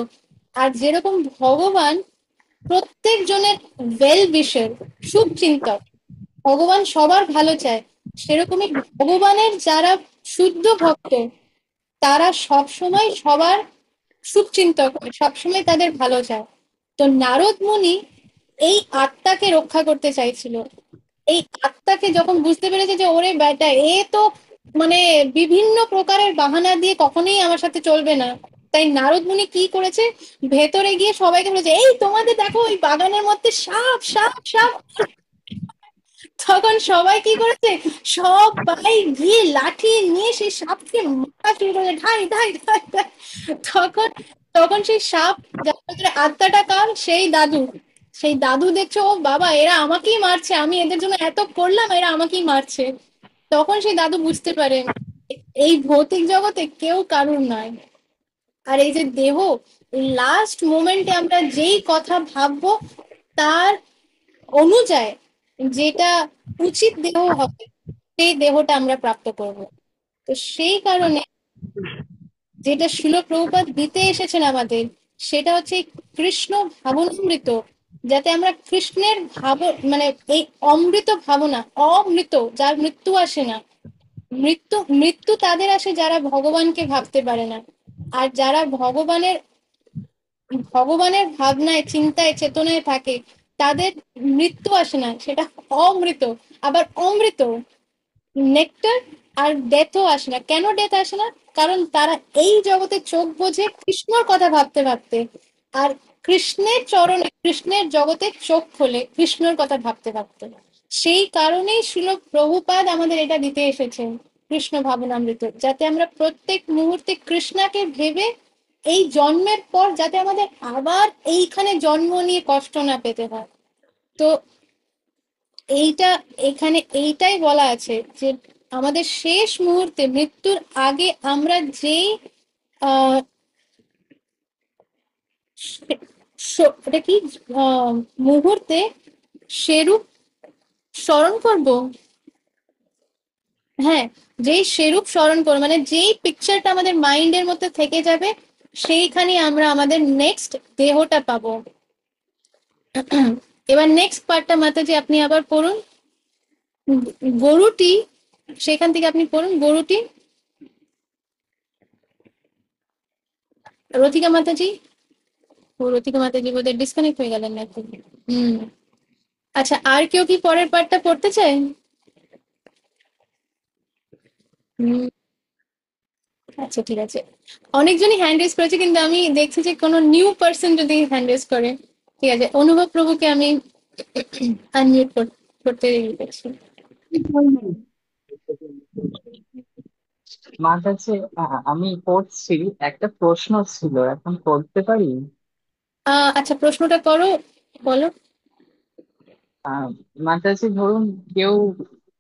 আর যেরকম ভগবান প্রত্যেক জনের ওয়েল উইশার, শুভ চিন্তক, ভগবান সবার ভালো চায়, সেরকমই ভগবানের যারা শুদ্ধ ভক্ত, তারা সব সময় সবার শুভচিন্তক হয়, সবসময় তাদের ভালো চায়। তো নারদ মুনি এই আত্মাকে রক্ষা করতে চাইছিল। এই আত্মাকে যখন বুঝতে পেরেছে যে ওরে বেটা এ তো মানে বিভিন্ন প্রকারের বাহানা দিয়ে কখনোই আমার সাথে চলবে না, তাই নারদ মুনি কি করেছে, ভেতরে গিয়ে সবাইকে বলেছে এই তোমাদের দেখো ওই বাগানের মধ্যে সাপ সাপ সাপ। তখন সবাই কি করেছে, সবাই গিয়ে লাঠি নিয়ে সেই সাপকে মারা শুরু করেছে, ধাই ধাই ধাই ধাই। তখন তখন সেই সাপ, যার ভেতরে আত্মাটা কার, সেই দাদু দেখছো ও বাবা এরা আমাকেই মারছে, আমি এদের জন্য এত করলাম, এরা আমাকেই মারছে। তখন সেই দাদু বুঝতে পারে এই ভৌতিক জগতে কেউ কারুর নয়। আর এই যে দেহ, লাস্ট মোমেন্টে আমরা যেই কথা ভাববো, তার অনুযায়ী যেটা উচিত দেহ হবে, সেই দেহটা আমরা প্রাপ্ত করব। তো সেই কারণে যেটা শিল প্রভুপাদ দিতে এসেছেন আমাদের, সেটা হচ্ছে এই কৃষ্ণ ভাবনামৃত, যাতে আমরা কৃষ্ণের মানে এই অমৃত ভাবনা, অমৃত যার মৃত্যু আসে না। মৃত্যু মৃত্যু তাদের আসে যারা ভগবানকে ভাবতে পারে না। আর যারা ভগবানের ভগবানের ভাবনায় চিন্তায় চেতনায় থাকে, তাদের মৃত্যু আসে না, সেটা অমৃত। আবার অমৃত নেকটার, আর ডেথও আসে না। কেন ডেথ আসে না? কারণ তারা এই জগতে চোখ বোঝে কৃষ্ণর কথা ভাবতে ভাবতে, আর কৃষ্ণের চরণে কৃষ্ণের জগতে চোখ খোলে কৃষ্ণর কথা ভাবতে ভাবতে। সেই কারণেই শিল প্রভুপাদ আমাদের এটা দিতে এসেছেন, কৃষ্ণ ভাবনামৃত, যাতে আমরা প্রত্যেক মুহূর্তে কৃষ্ণাকে ভেবে এই জন্মের পর যাতে আমাদের আবার এইখানে জন্ম নিয়ে কষ্ট না পেতে হয়। তো এইটা এখানে এইটাই বলা আছে যে আমাদের শেষ মুহূর্তে মৃত্যুর আগে আমরা যেই আহ এটা কি আহ মুহূর্তে সেরূপ স্মরণ করব। হ্যাঁ, যেই সেরূপ স্মরণ করবো, মানে যেই পিকচারটা আমাদের মাইন্ডের মধ্যে থেকে যাবে, সেইখানে আমরা আমাদের নেক্সট দেহটা পাবো। এবার নেক্সট পার্টটা মাতাজি আপনি আবার পড়ুন। গরুটি, সেখান থেকে আপনি পড়ুন গরুটি। রথিকা মাতাজি, ও রথিকা মাতাজি বোধহয় ডিসকানেক্ট হয়ে গেলেন নাকি? হুম। আচ্ছা, আর কেউ কি পরের পার্টটা পড়তে চায়? হুম। আচ্ছা, ঠিক আছে। অনেকজনই হ্যান্ড রেজ করেছে, কিন্তু আমি দেখছি যে কোনো নিউ পার্সন যদি হ্যান্ড রেজ করে। ঠিক আছে, অনুভব প্রভুকে আমি আনমিউট করতে করছি। মাতাজি, আমি পড়ছি। একটা প্রশ্ন ছিল, এখন করতে পারি? আচ্ছা, প্রশ্নটা করো, বলো। মাতাজি, ধরুন কেউ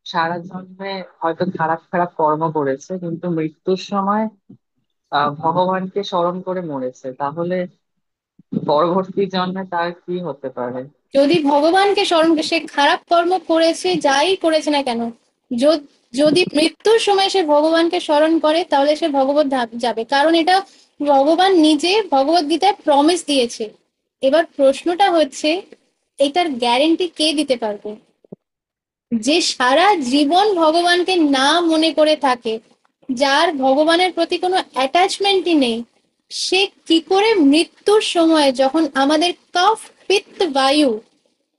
সারা জন্মে হয়তো খারাপ খারাপ কর্ম করেছে, কিন্তু মৃত্যুর সময় ভগবানকে স্মরণ করে মরেছে, তাহলে পরবর্তী জন্মে তার কি হতে পারে? যদি ভগবানকে স্মরণ করে, সে খারাপ কর্ম করেছে যাই করেছে না কেন, যদি মৃত্যুর সময় সে ভগবানকে স্মরণ করে তাহলে সে ভগবত ধাম যাবে, কারণ এটা ভগবান নিজে ভগবত গীতায় প্রমিস দিয়েছে। এবার প্রশ্নটা হচ্ছে, এটার গ্যারেন্টি কে দিতে পারবে? যে সারা জীবন ভগবানকে না মনে করে থাকে, যার ভগবানের প্রতি কোনো অ্যাটাচমেন্টই নেই, সে কি করে মৃত্যুর সময়, যখন আমাদের কফ পিত্ত বায়ু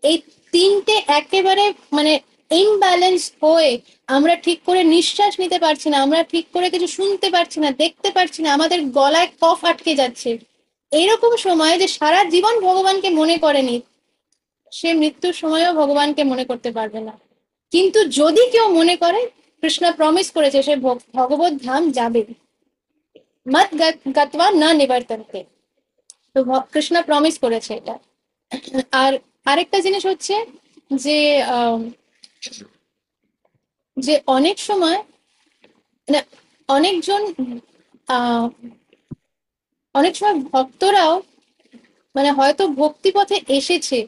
এই তিনটে একেবারে মানে ইমব্যালেন্স হয়ে আমরা ঠিক করে নিঃশ্বাস নিতে পারছি না, আমরা ঠিক করে কিছু শুনতে পারছি না, দেখতে পারছি না, আমাদের গলায় কফ আটকে যাচ্ছে, এরকম সময় যে সারা জীবন ভগবানকে মনে করেনি, সে মৃত্যুর সময়ও ভগবানকে মনে করতে পারবে না। কিন্তু যদি কেউ মনে করে, কৃষ্ণ প্রমিস করেছে সে ভগবত ধাম যাবে, মত গত্বা না নিবর্তন্তে। তো কৃষ্ণ প্রমিস করেছে এটা। আর আরেকটা জিনিস হচ্ছে যে আম, যে অনেক সময় মানে অনেকজন আহ অনেক সময় ভক্তরাও মানে হয়তো ভক্তি পথে এসেছে,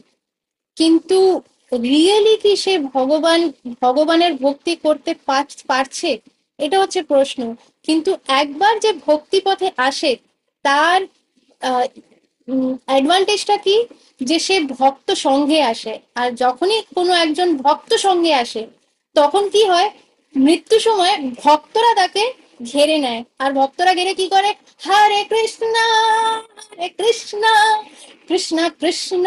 কিন্তু রিয়েলি কি সে ভগবানের ভক্তি করতে পারছে, এটা হচ্ছে প্রশ্ন। কিন্তু একবার যে ভক্তি পথে আসে, তার অ্যাডভান্টেজটা কি, যে সে ভক্ত সঙ্গে আসে। আর যখনই কোনো একজন ভক্ত সঙ্গে আসে, তখন কি হয়, মৃত্যু সময় ভক্তরা তাকে ঘেরে নেয়, আর ভক্তরা ঘেরে কি করে, হরে কৃষ্ণ কৃষ্ণ কৃষ্ণ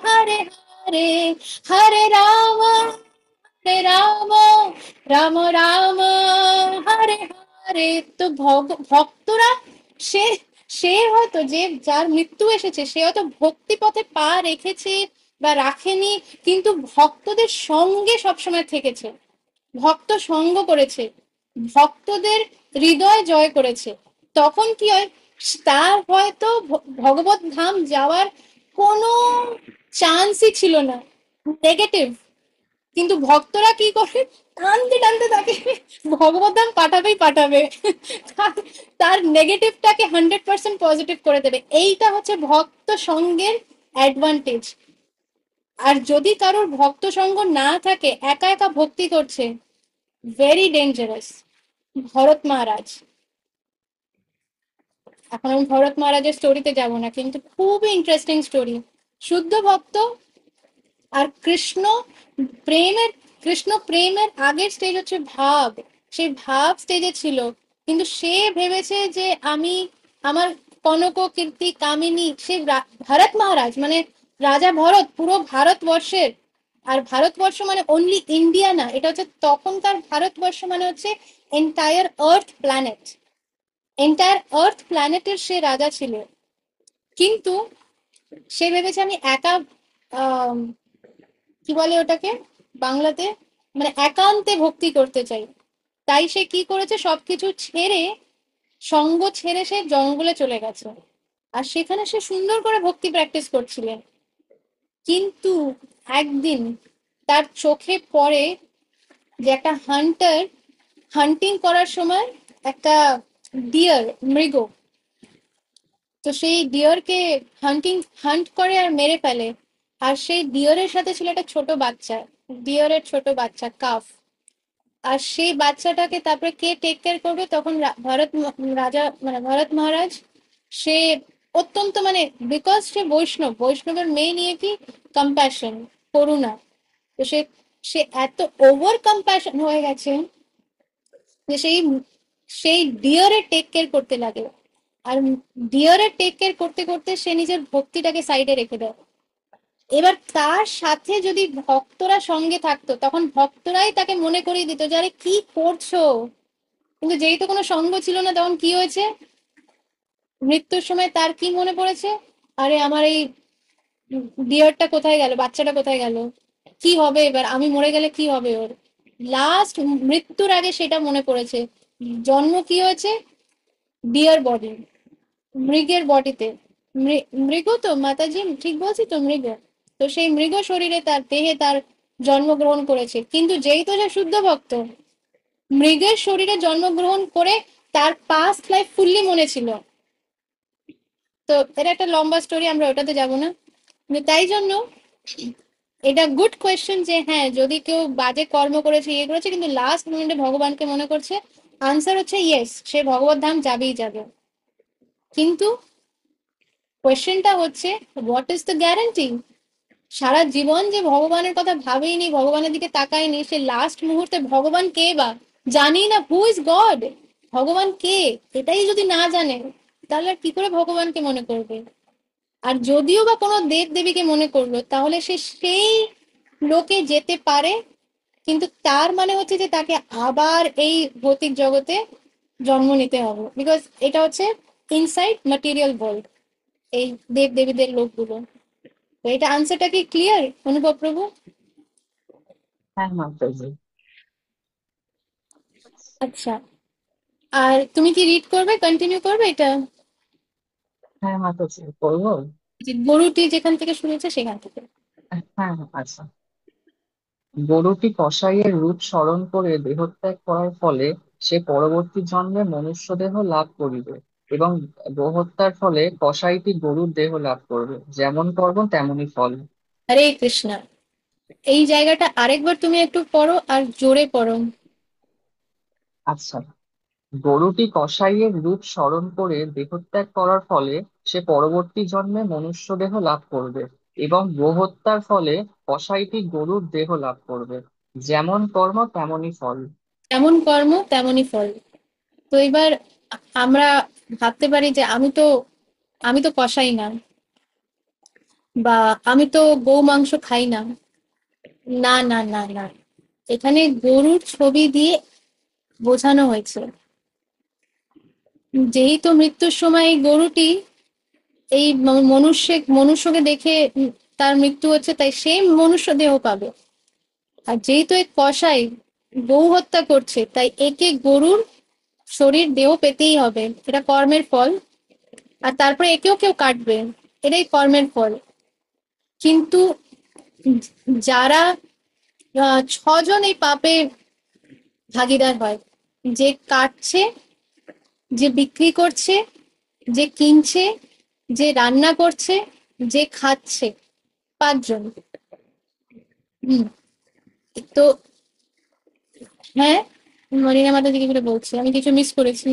হরে হরে, হরে রাম হরে রাম রাম রাম হরে হরে। তো ভক্তরা, সে সে হয়তো যে যার মৃত্যু এসেছে সে হয়তো ভক্তি পথে পা রেখেছে বা রাখেনি, কিন্তু ভক্তদের সঙ্গে সবসময় থেকেছে, ভক্ত সঙ্গ করেছে, ভক্তদের হৃদয় জয় করেছে। তখন কি হয়, তার হয়তো ভগবত ধাম যাওয়ার কোনো চান্সই ছিল না, নেগেটিভ, কিন্তু ভক্তরা কি করে, টানতে টানতে তাকে ভগবত ধাম পাঠাবেই পাঠাবে, তার নেগেটিভটাকে 100% পজিটিভ করে দেবে। এইটা হচ্ছে ভক্ত সঙ্গের অ্যাডভান্টেজ। আর যদি কারোর ভক্ত সঙ্গ না থাকে, একা একা ভক্তি করছে, ভেরি ডেঞ্জারাস। ভরত মহারাজ, এখন আমি ভরত মহারাজের স্টোরিতে যাব না, কিন্তু খুবই ইন্টারেস্টিং স্টোরি। শুদ্ধ ভক্ত আর প্রেমের কৃষ্ণ প্রেমের আগের স্টেজ হচ্ছে ভাব, সেই ভাব স্টেজে ছিল। কিন্তু সে ভেবেছে যে আমি আমার কনক কীর্তি কামিনী, সে ভরত মহারাজ মানে রাজা ভরত পুরো ভারতবর্ষের, আর ভারতবর্ষ মানে অনলি ইন্ডিয়া না, এটা হচ্ছে তখনকার ভারতবর্ষ মানে হচ্ছে এন্টায়ার আর্থ প্ল্যানেট, এন্টায়ার আর্থ প্ল্যানেটের সে রাজা ছিল। কিন্তু সে ভেবেছে আমি একা আহ কি বলে ওটাকে বাংলাতে, মানে একান্তে ভক্তি করতে চাই। তাই সে কি করেছে, সবকিছু ছেড়ে, সঙ্গ ছেড়ে সে জঙ্গলে চলে গেছে, আর সেখানে সে সুন্দর করে ভক্তি প্র্যাকটিস করছিলেন। কিন্তু একদিন তার চোখে পড়ে যে একটা হান্টিং করার সময় একটা ডিয়ার, মৃগ, তো সেই ডিয়ারকে হান্ট করে আর মেরে ফেলে। আর সেই ডিয়ারের সাথে ছিল একটা ছোট বাচ্চা, ডিয়ারের ছোট বাচ্চা কাফ। আর সেই বাচ্চাটাকে তারপরে কে টেক কেয়ার করবে, তখন রাজা মানে ভরত মহারাজ, সে অত্যন্ত মানে বিকজ সে বৈষ্ণবের মেয়ে নিয়ে কি কম্প্যাশন, করুণা, তো সে সে এত ওভার কম্প্যাশন হয়ে গেছে যে সেই সেই ডিয়ারের টেক কেয়ার করতে লাগে। আর ডিয়ারের টেক কেয়ার করতে করতে সে নিজের ভক্তিটাকে সাইডে রেখে দেয়। এবার তার সাথে যদি ভক্তরা সঙ্গে থাকতো, তখন ভক্তরাই তাকে মনে করিয়ে দিত যে আরে কি করছো। কিন্তু যেই তো কোনো সঙ্গ ছিল না, তখন কি হয়েছে, মৃত্যুর সময় তার কি মনে পড়েছে, আরে আমার এই ডিয়ারটা কোথায় গেল, বাচ্চাটা কোথায় গেল, কি হবে এবার, আমি মরে গেলে কি হবে ওর। লাস্ট মৃত্যুর আগে সেটা মনে পড়েছে, জন্ম কি হয়েছে, ডিয়ার বডি, মৃগের বডিতে। মৃগ তো মাতাজি ঠিক বলছি তো, মৃগ। তো সেই মৃগ শরীরে, তার দেহে তার জন্মগ্রহণ করেছে, কিন্তু যেই তো যে শুদ্ধ ভক্ত, মৃগের শরীরে জন্মগ্রহণ করে তার পাস্ট লাইফ ফুললি মনে ছিল। তো এটা একটা লম্বা স্টোরি, আমরা ওটাতে যাব না। কিন্তু তাই জন্য এটা গুড কোয়েশ্চেন যে হ্যাঁ, যদি কেউ বাজে কর্ম করেছে, ইয়ে করেছে, কিন্তু লাস্ট মোমেন্টে ভগবানকে মনে করছে, আনসার হচ্ছে ইয়েস, সে ভগবত ধাম যাবেই যাবে। কিন্তু কোয়েশ্চেনটা হচ্ছে, হোয়াট ইজ দ্য গ্যারান্টি? সারা জীবন যে ভগবানের কথা ভাবেইনি, ভগবানের দিকে তাকায়নি, সে লাস্ট মুহূর্তে ভগবান কে বা জানি না, হু ইজ গড, ভগবান কে এটাই যদি না জানে, তাহলে আর কি করে ভগবানকে মনে করবে? আর যদিও বা কোনো দেব দেবীকে মনে করলো, তাহলে সে সেই লোকে যেতে পারে, কিন্তু তার মানে হচ্ছে যে তাকে আবার এই ভৌতিক জগতে জন্ম নিতে হবে, বিকজ এটা হচ্ছে ইনসাইড ম্যাটেরিয়াল ওয়ার্ল্ড, এই দেব দেবীদের লোকগুলো। তো এটা আনসারটা কি ক্লিয়ার অনুভব প্রভু? হ্যাঁ মাতাজি। আচ্ছা, আর তুমি কি রিড করবে, কন্টিনিউ করবে এটা? হ্যাঁ মাতাজি, করবো। যে গরুটি যেখান থেকে শুনেছে সেখান থেকে। হ্যাঁ হ্যাঁ, আচ্ছা। গরুটি কসাইয়ের রূপ স্মরণ করে দেহত্যাগ করার ফলে সে পরবর্তী জন্মে মনুষ্য দেহ লাভ করিবে, এবং গোহত্যার ফলে কসাইটি গরুর দেহ লাভ করবে। যেমন কর্ম তেমনই ফল। হরে কৃষ্ণা। এই জায়গাটা আরেকবার তুমি একটু পড়ো, আর জোরে পড়ো। আচ্ছা। গরুটি কসাইয়ের রূপ স্মরণ করে দেহত্যাগ করার ফলে সে পরবর্তী জন্মে মনুষ্য দেহ লাভ করবে, এবং গোহত্যার ফলে কসাইটি গরুর দেহ লাভ করবে। যেমন কর্ম তেমনই ফল। যেমন কর্ম তেমনই ফল। তো এবার আমরা ভাবতে পারি যে আমি তো কষাই না, বা আমি তো গৌ মাংস খাই না। না না না না, এখানে গরুর ছবি দিয়ে বোঝানো হয়েছে, যেই তো মৃত্যুর সময় এই গরুটি এই মনুষ্যকে দেখে তার মৃত্যু হচ্ছে, তাই সে মনুষ্য দেহ পাবে। আর যেহেতু এক কসাই গৌ হত্যা করছে, তাই একে গরুর শরীর দেহ পেতেই হবে, এটা কর্মের ফল। আর তারপরে একেও কেউ কাটবে, এটাই কর্মের ফল। কিন্তু যারা 6 জন এই পাপে ভাগীদার হয়, যে কাটছে, যে বিক্রি করছে, যে কিনছে, যে রান্না করছে, যে খাচ্ছে, 5 জন। হুম। তো হ্যাঁ, মরিনা মাতা দিকে করে বলছি, আমি কিছু মিস করেছি।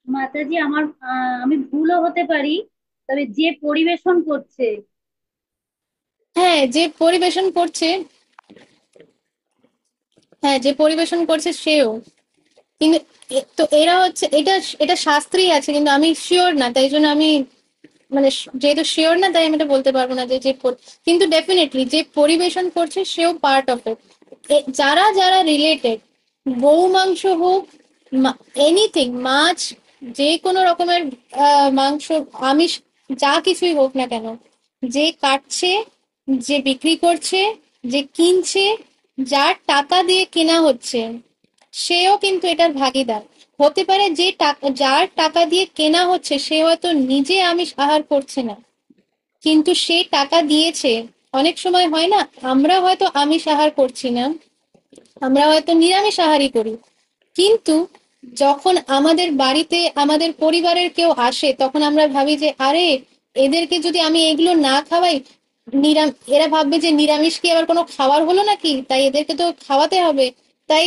মাতাজি আমার আমি ভুলও হতে পারি, তবে যে পরিবেশন করছে। হ্যাঁ, যে পরিবেশন করছে, হ্যাঁ যে পরিবেশন করছে সেও, কিন্তু তো এরা হচ্ছে, এটা এটা শাস্ত্রেই আছে, কিন্তু আমি শিওর না, তাই জন্য আমি মানে যেহেতু শিওর না, তাই আমি এটা বলতে পারবো না যে কিন্তু ডেফিনেটলি যে পরিবেশন করছে সেও পার্ট অফ ইট। যারা যারা রিলেটেড, গৌ মাংস হোক, এনিথিং, মাছ, যে কোনো রকমের মাংস, আমিষ, যা কিছুই হোক না কেন, যে কাটছে, যে বিক্রি করছে, যে কিনছে, যার টাকা দিয়ে কেনা হচ্ছে, সেও কিন্তু এটার ভাগীদার। হতে পারে যে টাকা, যার টাকা দিয়ে কেনা হচ্ছে, সে হয়তো নিজে আমিষ আহার করছে না, কিন্তু সে টাকা দিয়েছে। অনেক সময় হয় না, আমরা হয়তো আমিষ আহার করছি না, আমরা হয়তো নিরামিষ আহারই করি, কিন্তু যখন আমাদের বাড়িতে আমাদের পরিবারের কেউ আসে, তখন আমরা ভাবি যে আরে, এদেরকে যদি আমি এগুলো না খাওয়াই, এরা ভাববে যে নিরামিষ কি আবার কোনো খাবার হলো নাকি, তাই এদেরকে তো খাওয়াতে হবে। তাই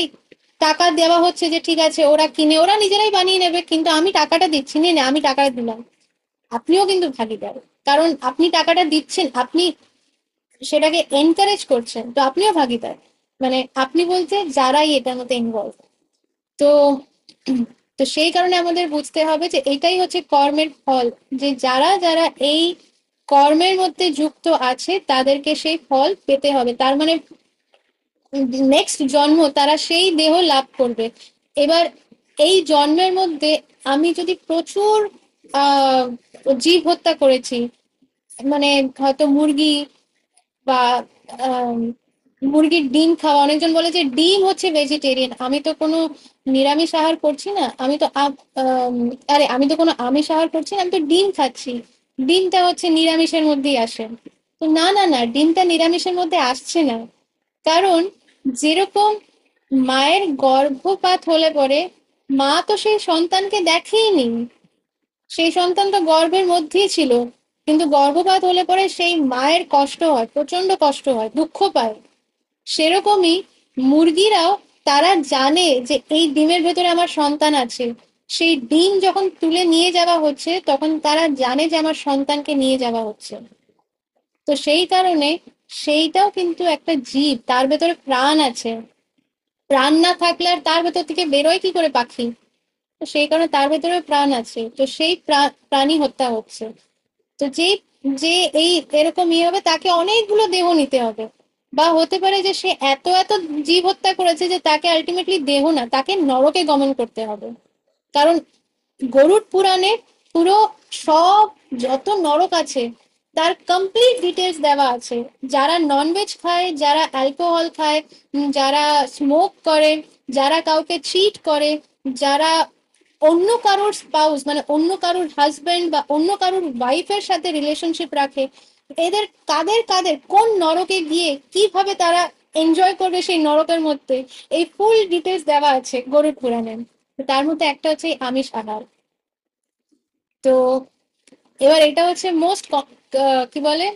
টাকা দেওয়া হচ্ছে যে ঠিক আছে, ওরা কিনে ওরা নিজেরাই বানিয়ে নেবে, কিন্তু আমি টাকাটা দিচ্ছি, নে নে, আমি টাকাটা দিলাম। আপনিও কিন্তু ভাগীদার, কারণ আপনি টাকাটা দিচ্ছেন, আপনি সেটাকে এনকারেজ করছেন, তো আপনিও ভাগীদার। মানে আপনি বলতে যারাই এটার মধ্যে ইনভলভ। তো তো সেই কারণে আমাদের বুঝতে হবে যে এটাই হচ্ছে কর্মের ফল, যে যারা যারা এই কর্মের মধ্যে যুক্ত আছে, তাদেরকে সেই ফল পেতে হবে। তার মানে নেক্সট জন্ম তারা সেই দেহ লাভ করবে। এবার এই জন্মের মধ্যে আমি যদি প্রচুর আহ জীব হত্যা করেছি, মানে হয়তো মুরগি, বা আম, মুরগির ডিম খাওয়া, অনেকজন বলে যে ডিম হচ্ছে ভেজিটেরিয়ান, আমি তো কোনো নিরামিষ আহার করছি না, আমি তো আরে আমি তো কোনো আমিষ আহার করছি না, আমি তো ডিম খাচ্ছি, ডিমটা হচ্ছে নিরামিষের মধ্যেই আসে। তো না না না, ডিমটা নিরামিষের মধ্যে আসছে না। কারণ যেরকম মায়ের গর্ভপাত হলে পরে মা তো সেই সন্তানকে দেখেইনি, সেই সন্তান তো গর্ভের মধ্যেই ছিল, কিন্তু গর্ভপাত হলে পরে সেই মায়ের কষ্ট হয়, প্রচন্ড কষ্ট হয়, দুঃখ পায়। সেরকমই মুরগিরাও, তারা জানে যে এই ডিমের ভেতরে আমার সন্তান আছে, সেই ডিম যখন তুলে নিয়ে যাওয়া হচ্ছে তখন তারা জানে যে আমার সন্তানকে নিয়ে যাওয়া হচ্ছে। তো সেই কারণে সেইটাও কিন্তু একটা জীব, তার ভেতরে প্রাণ আছে। প্রাণ না থাকলে আর তার ভেতর থেকে বেরোয় কি করে পাখি? তো সেই কারণে তার ভেতরে প্রাণ আছে, তো সেই প্রাণী হত্যা হচ্ছে। তো যে যে এই এরকম ইয়ে হবে তাকে অনেকগুলো দেহ নিতে হবে, বা হতে পারে যে সে এত এত জীব হত্যা করেছে যে তাকে আলটিমেটলি দেহ না, তাকে নরকে গমন করতে হবে। কারণ গরুড় পুরাণে পুরো সব যত নরক আছে তার কমপ্লিট ডিটেলস দেওয়া আছে। যারা ননভেজ খায়, যারা অ্যালকোহল খায়, যারা স্মোক করে, যারা কাউকে চিট করে, যারা অন্য কারোর স্পাউস মানে অন্য কারোর হাজবেন্ড বা অন্য কারোর ওয়াইফের সাথে রিলেশনশিপ রাখে, এদের কাদের কাদের কোন নরকে গিয়ে কিভাবে তারা এনজয় করবে সেই নরকের মধ্যে, এই ফুল ডিটেলস দেওয়া আছে গরুড় পুরাণে। তো তার মধ্যে একটা হচ্ছে এই আমিষ আহার। তো এবার এটা হচ্ছে মোস্ট কি বলে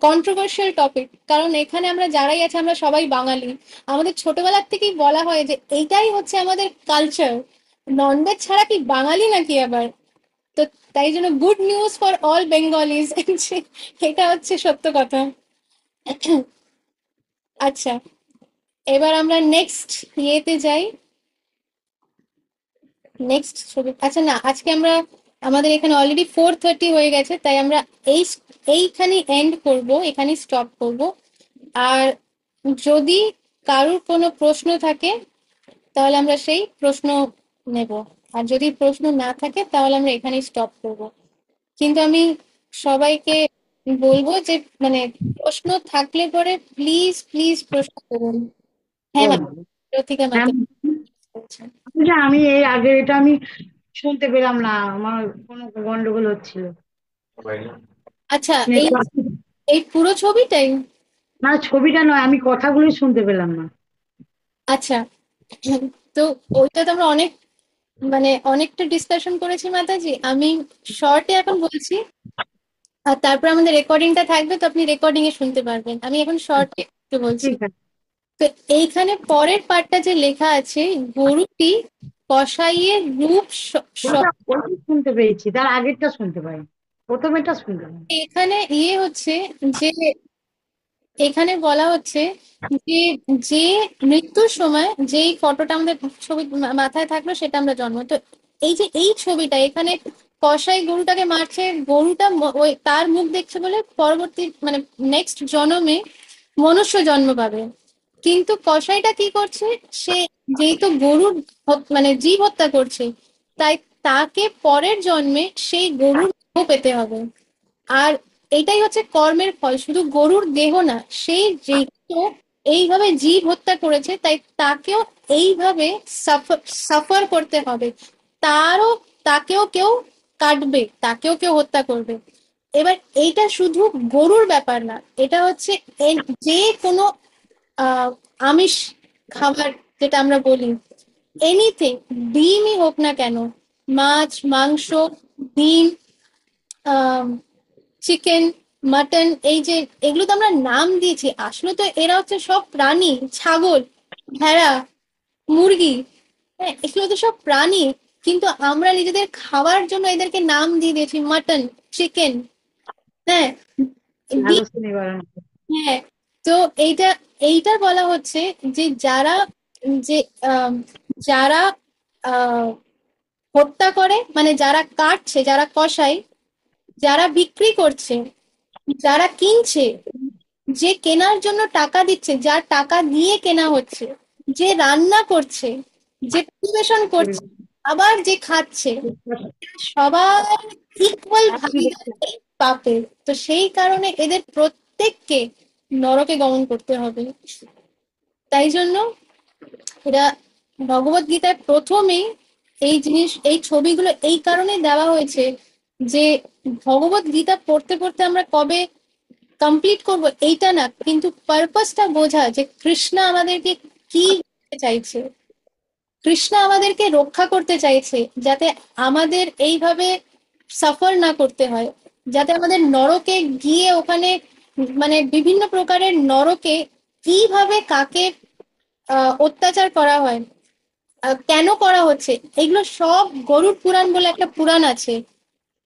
কন্ট্রোভার্সিয়াল টপিক, কারণ এখানে আমরা যারাই আছে আমরা সবাই বাঙালি। আমাদের ছোটবেলার থেকেই বলা হয় যে এইটাই হচ্ছে আমাদের কালচার, ননভেজ ছাড়া কি বাঙালি নাকি আবার। তো তাই জন্য good news for all Bengalis, এটা হচ্ছে সত্য কথা। আচ্ছা, এবার আমরা নেক্সট ইয়েতে যাই। নেক্সট ছবি, আচ্ছা না, আজকে আমরা আমাদের এখানে অলরেডি 4:30 হয়ে গেছে, তাই আমরা এই এইখানে এন্ড করব, এখানে স্টপ করব। আর যদি কারোর কোনো প্রশ্ন থাকে তাহলে আমরা সেই প্রশ্ন নেব, আর যদি প্রশ্ন না থাকে তাহলে আমরা এখানে স্টপ করব। কিন্তু আমি সবাইকে বলবো যে মানে প্রশ্ন থাকলে পরে প্লিজ প্লিজ প্রশ্ন করুন। হ্যাঁ ম্যাম, প্রতিকা হ্যাঁ, মাতা বলছেন। আমি এর আগের এটা আমি শুনতে পেলাম না, আমার কোনো গন্ডগোল হচ্ছিল। আচ্ছা, এই Network- এই পুরো ছবিটাই? না, ছবিটা নয়, আমি কথাগুলোই শুনতে পেলাম না। আচ্ছা, তো ওইটা তো আমরা অনেক মানে অনেকটা ডিসকাশন করেছি মাতাজি। আমি শর্টে এখন বলছি, আর তারপর আমাদের রেকর্ডিংটা থাকবে, তো আপনি রেকর্ডিং এ শুনতে পারবেন। আমি এখন শর্টে একটু বলছি। ঠিক আছে। তো এইখানে পরের পার্টটা যে লেখা আছে, গরুটি কসাইয়ের রূপ ওটা শুনতে পেয়েছি, তার আগেরটা শুনতে পাই, প্রথমেরটা শুনতে পাই। এখানে ইয়ে হচ্ছে যে এখানে বলা হচ্ছে যে যে মৃত্যুর সময় যেই ফটোটা আমাদের ছবি মাথায় থাকলো সেটা আমরা জন্ম, তো এই যে এই ছবিটা এখানে কসাই গরুটাকে মারছে, গরুটা ওই তার মুখ দেখছে বলে পরবর্তী মানে নেক্সট জন্মে মনুষ্য জন্ম পাবে। কিন্তু কসাইটা কি করছে, সে যেহেতু গরুর মানে জীব হত্যা করছে, তাই তাকে পরের জন্মে সেই গরুর দেহ পেতে হবে। আর এটাই হচ্ছে কর্মের ফল, শুধু গরুর দেহ না, সেই যেহেতু এইভাবে জীব হত্যা করেছে তাই তাকেও এইভাবে সাফার করতে হবে। তারও, তাকেও কেউ কাটবে, তাকেও কেউ হত্যা করবে। এবার এইটা শুধু গরুর ব্যাপার না, এটা হচ্ছে যে কোনো আহ আমিষ খাবার, যেটা আমরা বলি এনিথিং, ডিমই হোক না কেন, মাছ, মাংস, ডিম, চিকেন, মাটন, এই যে এগুলো তো আমরা নাম দিয়েছি, আসলে তো এরা হচ্ছে সব প্রাণী। ছাগল, ভেড়া, মুরগি, হ্যাঁ এগুলো তো সব প্রাণী, কিন্তু আমরা নিজেদের খাওয়ার জন্য এদেরকে নাম দিয়ে দিয়েছি মাটন, চিকেন, হ্যাঁ, ডিম, আলোচনা নিবারণ। হ্যাঁ। তো এইটা এইটা বলা হচ্ছে যে যারা যে আম, যারা আহ হত্যা করে মানে যারা কাটছে, যারা কসাই, যারা বিক্রি করছে, যারা কিনছে, যে কেনার জন্য টাকা দিচ্ছে, যার টাকা দিয়ে কেনা হচ্ছে, যে রান্না করছে, যে পরিবেশন করছে, আবার যে খাচ্ছে, সবাই ইকুয়াল ভাগিদার এই পাপে। তো সেই কারণে এদের প্রত্যেককে নরকে গমন করতে হবে। তাই জন্য এরা ভগবত গীতায় প্রথমেই এই জিনিস, এই ছবিগুলো এই কারণে দেওয়া হয়েছে যে ভগবত গীতা পড়তে পড়তে আমরা কবে কমপ্লিট করব এইটা না, কিন্তু পারপাসটা বোঝা যে কৃষ্ণ আমাদেরকে কি বলতে চাইছে। কৃষ্ণ আমাদেরকে রক্ষা করতে চাইছে, যাতে আমাদের এইভাবে সাফার না করতে হয়, যাতে আমাদের নরকে গিয়ে ওখানে মানে বিভিন্ন প্রকারের নরকে কিভাবে কাকে অত্যাচার করা হয়, কেন করা হচ্ছে, এগুলো সব গরুড় পুরাণ বলে একটা পুরাণ আছে,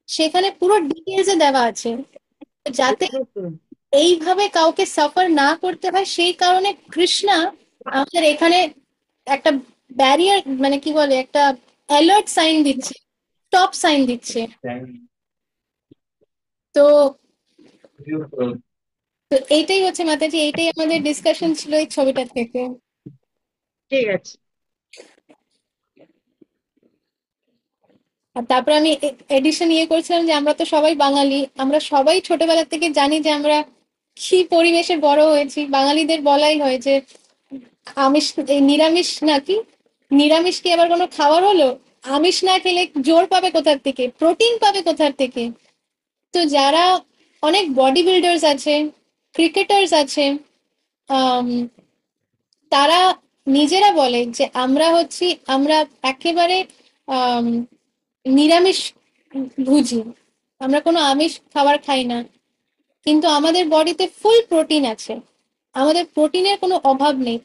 সেখানে পুরো ডিটেলসে দেওয়া আছে, যাতে এইভাবে কাউকে সাফার না করতে হয়। সেই কারণে কৃষ্ণা আমাদের এখানে একটা ব্যারিয়ার, মানে কি বলে, একটা অ্যালার্ট সাইন দিচ্ছে, স্টপ সাইন দিচ্ছে। তো তো এইটাই হচ্ছে মাতাজি, এইটাই আমাদের ডিসকাশন ছিল এই ছবিটা থেকে। ঠিক আছে। আর তারপরে আমি এডিশন করেছিলাম যে আমরা তো সবাই বাঙালি, আমরা সবাই ছোটবেলা থেকে জানি যে আমরা কি পরিবেশে বড় হয়েছি। বাঙালিদের বলাই হয় যে আমিষ, নিরামিষ নাকি, নিরামিষ কি আবার কোনো খাবার হলো? আমিষ না খেলে জোর পাবে কোথার থেকে, প্রোটিন পাবে কোথার থেকে? তো যারা অনেক বডি বিল্ডার্স আছে, ক্রিকেটার্স আছে, আম, তারা নিজেরা বলে যে আমরা একেবারে আম, নিরামিষ ভুজি, আমরা কোনো আমিষ খাবার খাই না, কিন্তু আমাদের বডিতে ফুল প্রোটিন আছে, আমাদের প্রোটিনের কোনো অভাব নেই।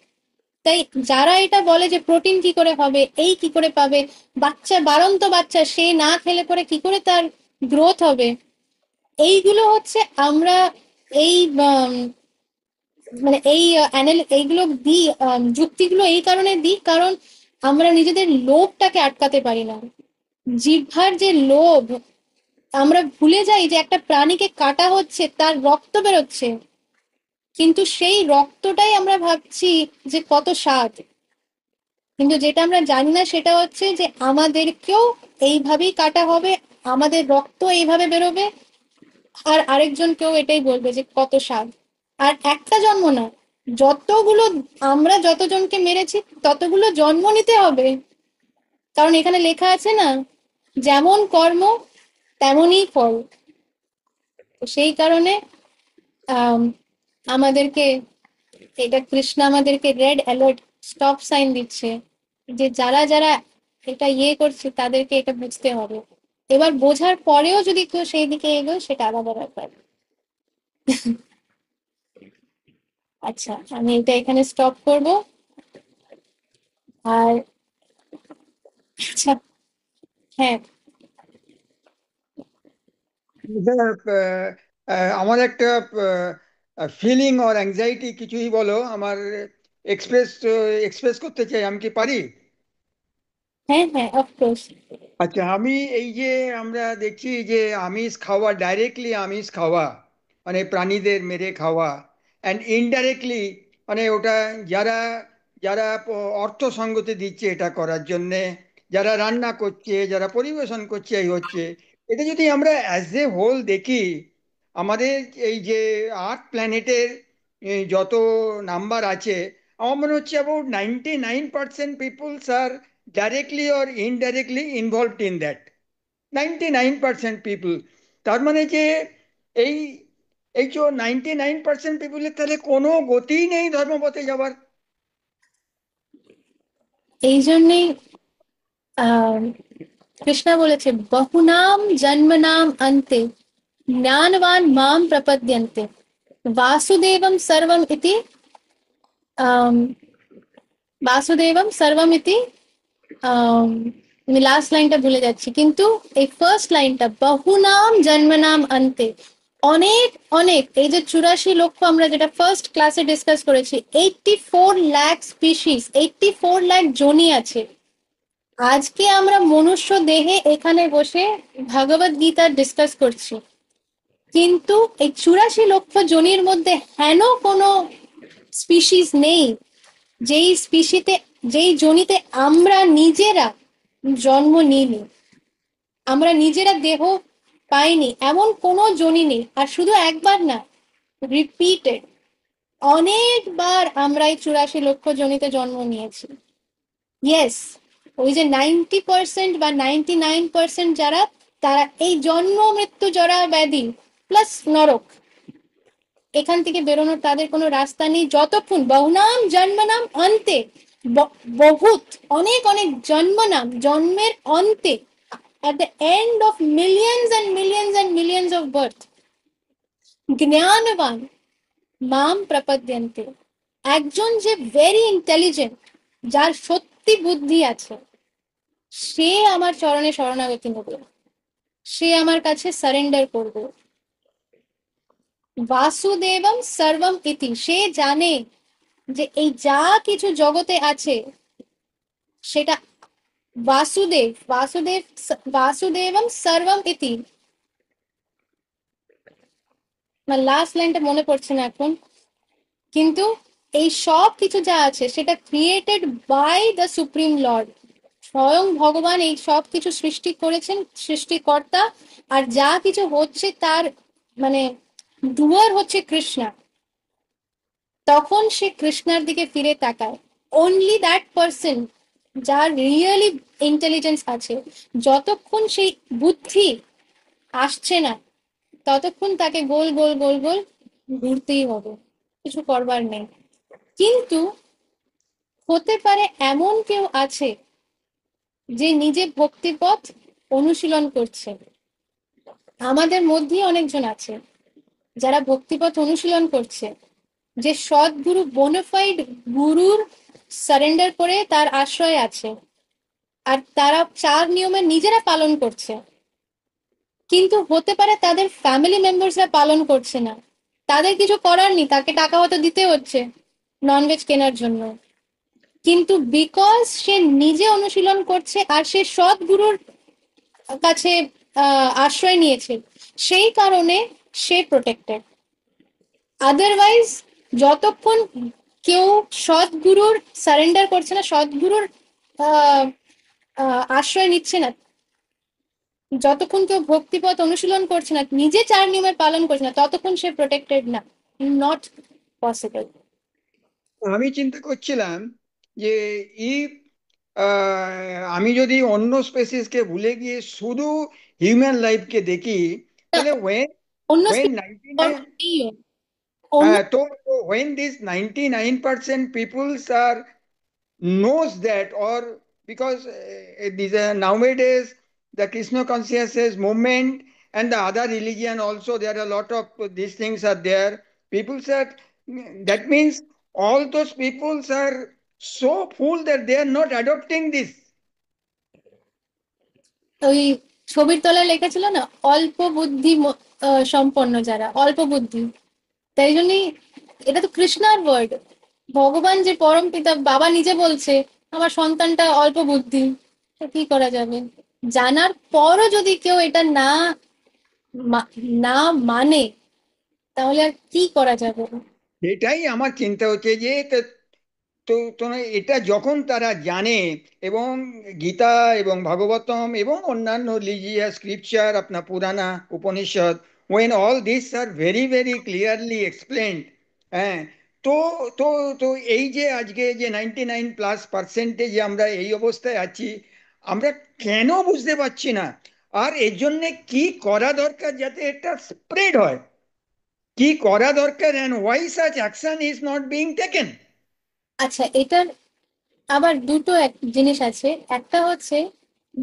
তাই যারা এটা বলে যে প্রোটিন কি করে হবে, এই কি করে পাবে, বাচ্চা বাড়ন্ত বাচ্চা সে না খেলে পরে কি করে তার গ্রোথ হবে, এইগুলো হচ্ছে আমরা এই মানে এইগুলো দিই, যুক্তিগুলো এই কারণে দিই কারণ আমরা নিজেদের লোভটাকে আটকাতে পারি না। জিহ্বার যে লোভ, আমরা ভুলে যাই যে একটা প্রাণীকে কাটা হচ্ছে, তার রক্ত বেরোচ্ছে, কিন্তু সেই রক্তটাই আমরা ভাবছি যে কত স্বাদ। কিন্তু যেটা আমরা জানি না সেটা হচ্ছে যে আমাদেরকেও এইভাবেই কাটা হবে, আমাদের রক্ত এইভাবে বেরোবে, আর আরেকজনকেও এটাই বলবে যে কত স্বাদ। আর একটা জন্ম না, যতগুলো, আমরা যতজনকে মেরেছি ততগুলো জন্ম নিতে হবে, কারণ এখানে লেখা আছে না, যেমন কর্ম তেমনই ফল। তো সেই কারণে আম, আমাদেরকে এটা কৃষ্ণ আমাদেরকে রেড অ্যালার্ট স্টপ সাইন দিচ্ছে, যে যারা যারা এটা করছে তাদেরকে এটা বুঝতে হবে। এবার বোঝার পরেও যদি কেউ সেই দিকে এগোয় সেটা আলাদা ব্যাপার। আচ্ছা, আমি এটা এখানে স্টপ করব। আর আচ্ছা, হ্যাঁ, আমার একটা ফিলিং অর অ্যাংজাইটি কিছুই বলো, আমার এক্সপ্রেস এক্সপ্রেস করতে চাই, আমি কি পারি? হ্যাঁ, হ্যাঁ, অফকোর্স। আচ্ছা, আমি এই যে আমরা দেখছি যে আমিষ খাওয়া, ডাইরেক্টলি আমিষ খাওয়া মানে প্রাণীদের মেরে খাওয়া, অ্যান্ড ইনডাইরেক্টলি মানে ওটা যারা যারা অর্থ সঙ্গতি দিচ্ছে এটা করার জন্যে, যারা রান্না করছে, যারা পরিবেশন করছে, এই হচ্ছে, এটা যদি আমরা অ্যাজ এ হোল দেখি, আমাদের এই যে আর্থ প্ল্যানেটের যত নাম্বার আছে, আমার মনে হচ্ছে about 99% peoples are directly or indirectly involved in that. 99% people. তার মানে যে এই এই যে 99% পিপুলের তাহলে কোনো গতিই নেই ধর্মপথে যাবার। এই জন্যই আহ কৃষ্ণা বলেছে বহুনাম জন্মনাম অন্তে জ্ঞানবান মাম প্রপদ্যন্তে বাসুদেবম সর্বম ইতি, আম, বাসুদেবম সর্বম ইতি, আমি লাস্ট লাইনটা ভুলে যাচ্ছি, কিন্তু এই ফার্স্ট লাইনটা বহুনাম জন্মনাম অন্তে, অনেক অনেক, এই যে 84 লক্ষ আমরা যেটা ফার্স্ট ক্লাসে ডিসকাস করেছি, 84 লাখ স্পিসিস, 84 লাখ জনি আছে। আজকে আমরা মনুষ্য দেহে এখানে বসে ভগবত গীতা ডিসকাস করছি, কিন্তু এই 84 লক্ষ জনির মধ্যে হেন কোনো স্পিসিস নেই যেই জনিতে আমরা নিজেরা জন্ম নিইনি, আমরা নিজেরা দেহ পাইনি, এমন কোনো জনি নেই। আর শুধু একবার না, রিপিটেড অনেকবার আমরা এই 84 লক্ষ জনিতে জন্ম নিয়েছি। ইয়েস, ওই যে 90% বা 99% যারা, তারা এই জন্ম মৃত্যু জরা ব্যাধি প্লাস নরক, এখান থেকে বেরোনোর তাদের কোনো রাস্তা নেই যতক্ষণ বহুনাম জন্মনাম অন্তে, বহুত অনেক অনেক জন্মনাম জন্মের অন্তে, at the end of millions and millions and millions of birth, জ্ঞানবান মাম প্রপদ্যন্তে, একজন যে ভেরি ইন্টেলিজেন্ট, যার সত্যি বুদ্ধি আছে, সে আমার চরণে শরণাগতি নেবে, সে আমার কাছে সারেন্ডার করবে। বাসুদেবম সর্বম ইতি, সে জানে যে এই যা কিছু জগতে আছে সেটা বাসুদেবম সর্বম ইতি। আমার লাস্ট লাইনটা মনে পড়ছে না এখন, কিন্তু এই সব কিছু যা আছে সেটা created by the supreme lord, স্বয়ং ভগবান এই সব কিছু সৃষ্টি করেছেন, সৃষ্টিকর্তা। আর যা কিছু হচ্ছে তার মানে ডুয়ার হচ্ছে কৃষ্ণা। তখন সে কৃষ্ণার দিকে ফিরে তাকায়। অনলি দ্যাট পার্সন যার রিয়েলি ইন্টেলিজেন্স আছে, যতক্ষণ সেই বুদ্ধি আসছে না ততক্ষণ তাকে গোল গোল গোল গোল ঘুরতেই হবে, কিছু করবার নেই। কিন্তু হতে পারে এমন কেউ আছে যে নিজে ভক্তিপথ অনুশীলন করছে। আমাদের মধ্যেই অনেকজন আছে যারা ভক্তিপথ অনুশীলন করছে, যে সৎগুরু বোনাফাইড গুরুর সারেন্ডার করে তার আশ্রয় আছে, আর তারা 4 নিয়মে নিজেরা পালন করছে। কিন্তু হতে পারে তাদের ফ্যামিলি মেম্বার্সরা পালন করছে না, তাদের কিছু করার নেই, তাকে টাকা হয়তো দিতে হচ্ছে ননভেজ কেনার জন্য, কিন্তু বিকজ সে নিজে অনুশীলন করছে আর সে সৎগুরুর কাছে আশ্রয় নিয়েছে, সেই কারণে সে প্রোটেক্টেড। আদারওয়াইজ যতক্ষণ কেউ সৎগুরুর সারেন্ডার করছে না, সৎগুরুর আশ্রয় নিচ্ছে না, যতক্ষণ কেউ ভক্তিপথ অনুশীলন করছে না, নিজে 4 নিয়মের পালন করছে না, ততক্ষণ সে প্রোটেক্টেড না, নট পসিবল। আমি চিন্তা করছিলাম যে ইফ আমি যদি অন্য স্পেসিসকে ভুলে গিয়ে শুধু হিউম্যান লাইফকে দেখি, তাহলে অন্য when 99 অন্য তো when these 99% peoples are knows that, or because these nowadays the Krishna consciousness movement and the other religion also, there are a lot of these things are there. People said that means all those peoples are so full that they are not adopting this. ওই ছবির তলায় লেখা ছিল না, অল্প বুদ্ধি সম্পন্ন যারা, অল্প বুদ্ধি, তাই জন্যই এটা তো কৃষ্ণার ওয়ার্ড। ভগবান যে পরম পিতা, বাবা নিজে বলছে আমার সন্তানটা অল্প বুদ্ধি, তো কি করা যাবে? জানার পরও যদি কেউ এটা না মানে, তাহলে আর কি করা যাবে? এটাই আমার চিন্তা হচ্ছে যে তো এটা যখন তারা জানে, এবং গীতা এবং ভাগবতম এবং অন্যান্য রিলিজিয়াস স্ক্রিপচার, আপনার পুরানা Upanishad, when all these are very very clearly explained, হ্যাঁ, তো তো তো এই যে আজকে যে 99+% যে আমরা এই অবস্থায় আছি, আমরা কেন বুঝতে পারছি না? আর এর জন্য কি করা দরকার যাতে এটা স্প্রেড হয়? কি করা দরকার, and why such action is not being taken? আচ্ছা, এটার আবার দুটো জিনিস আছে। একটা হচ্ছে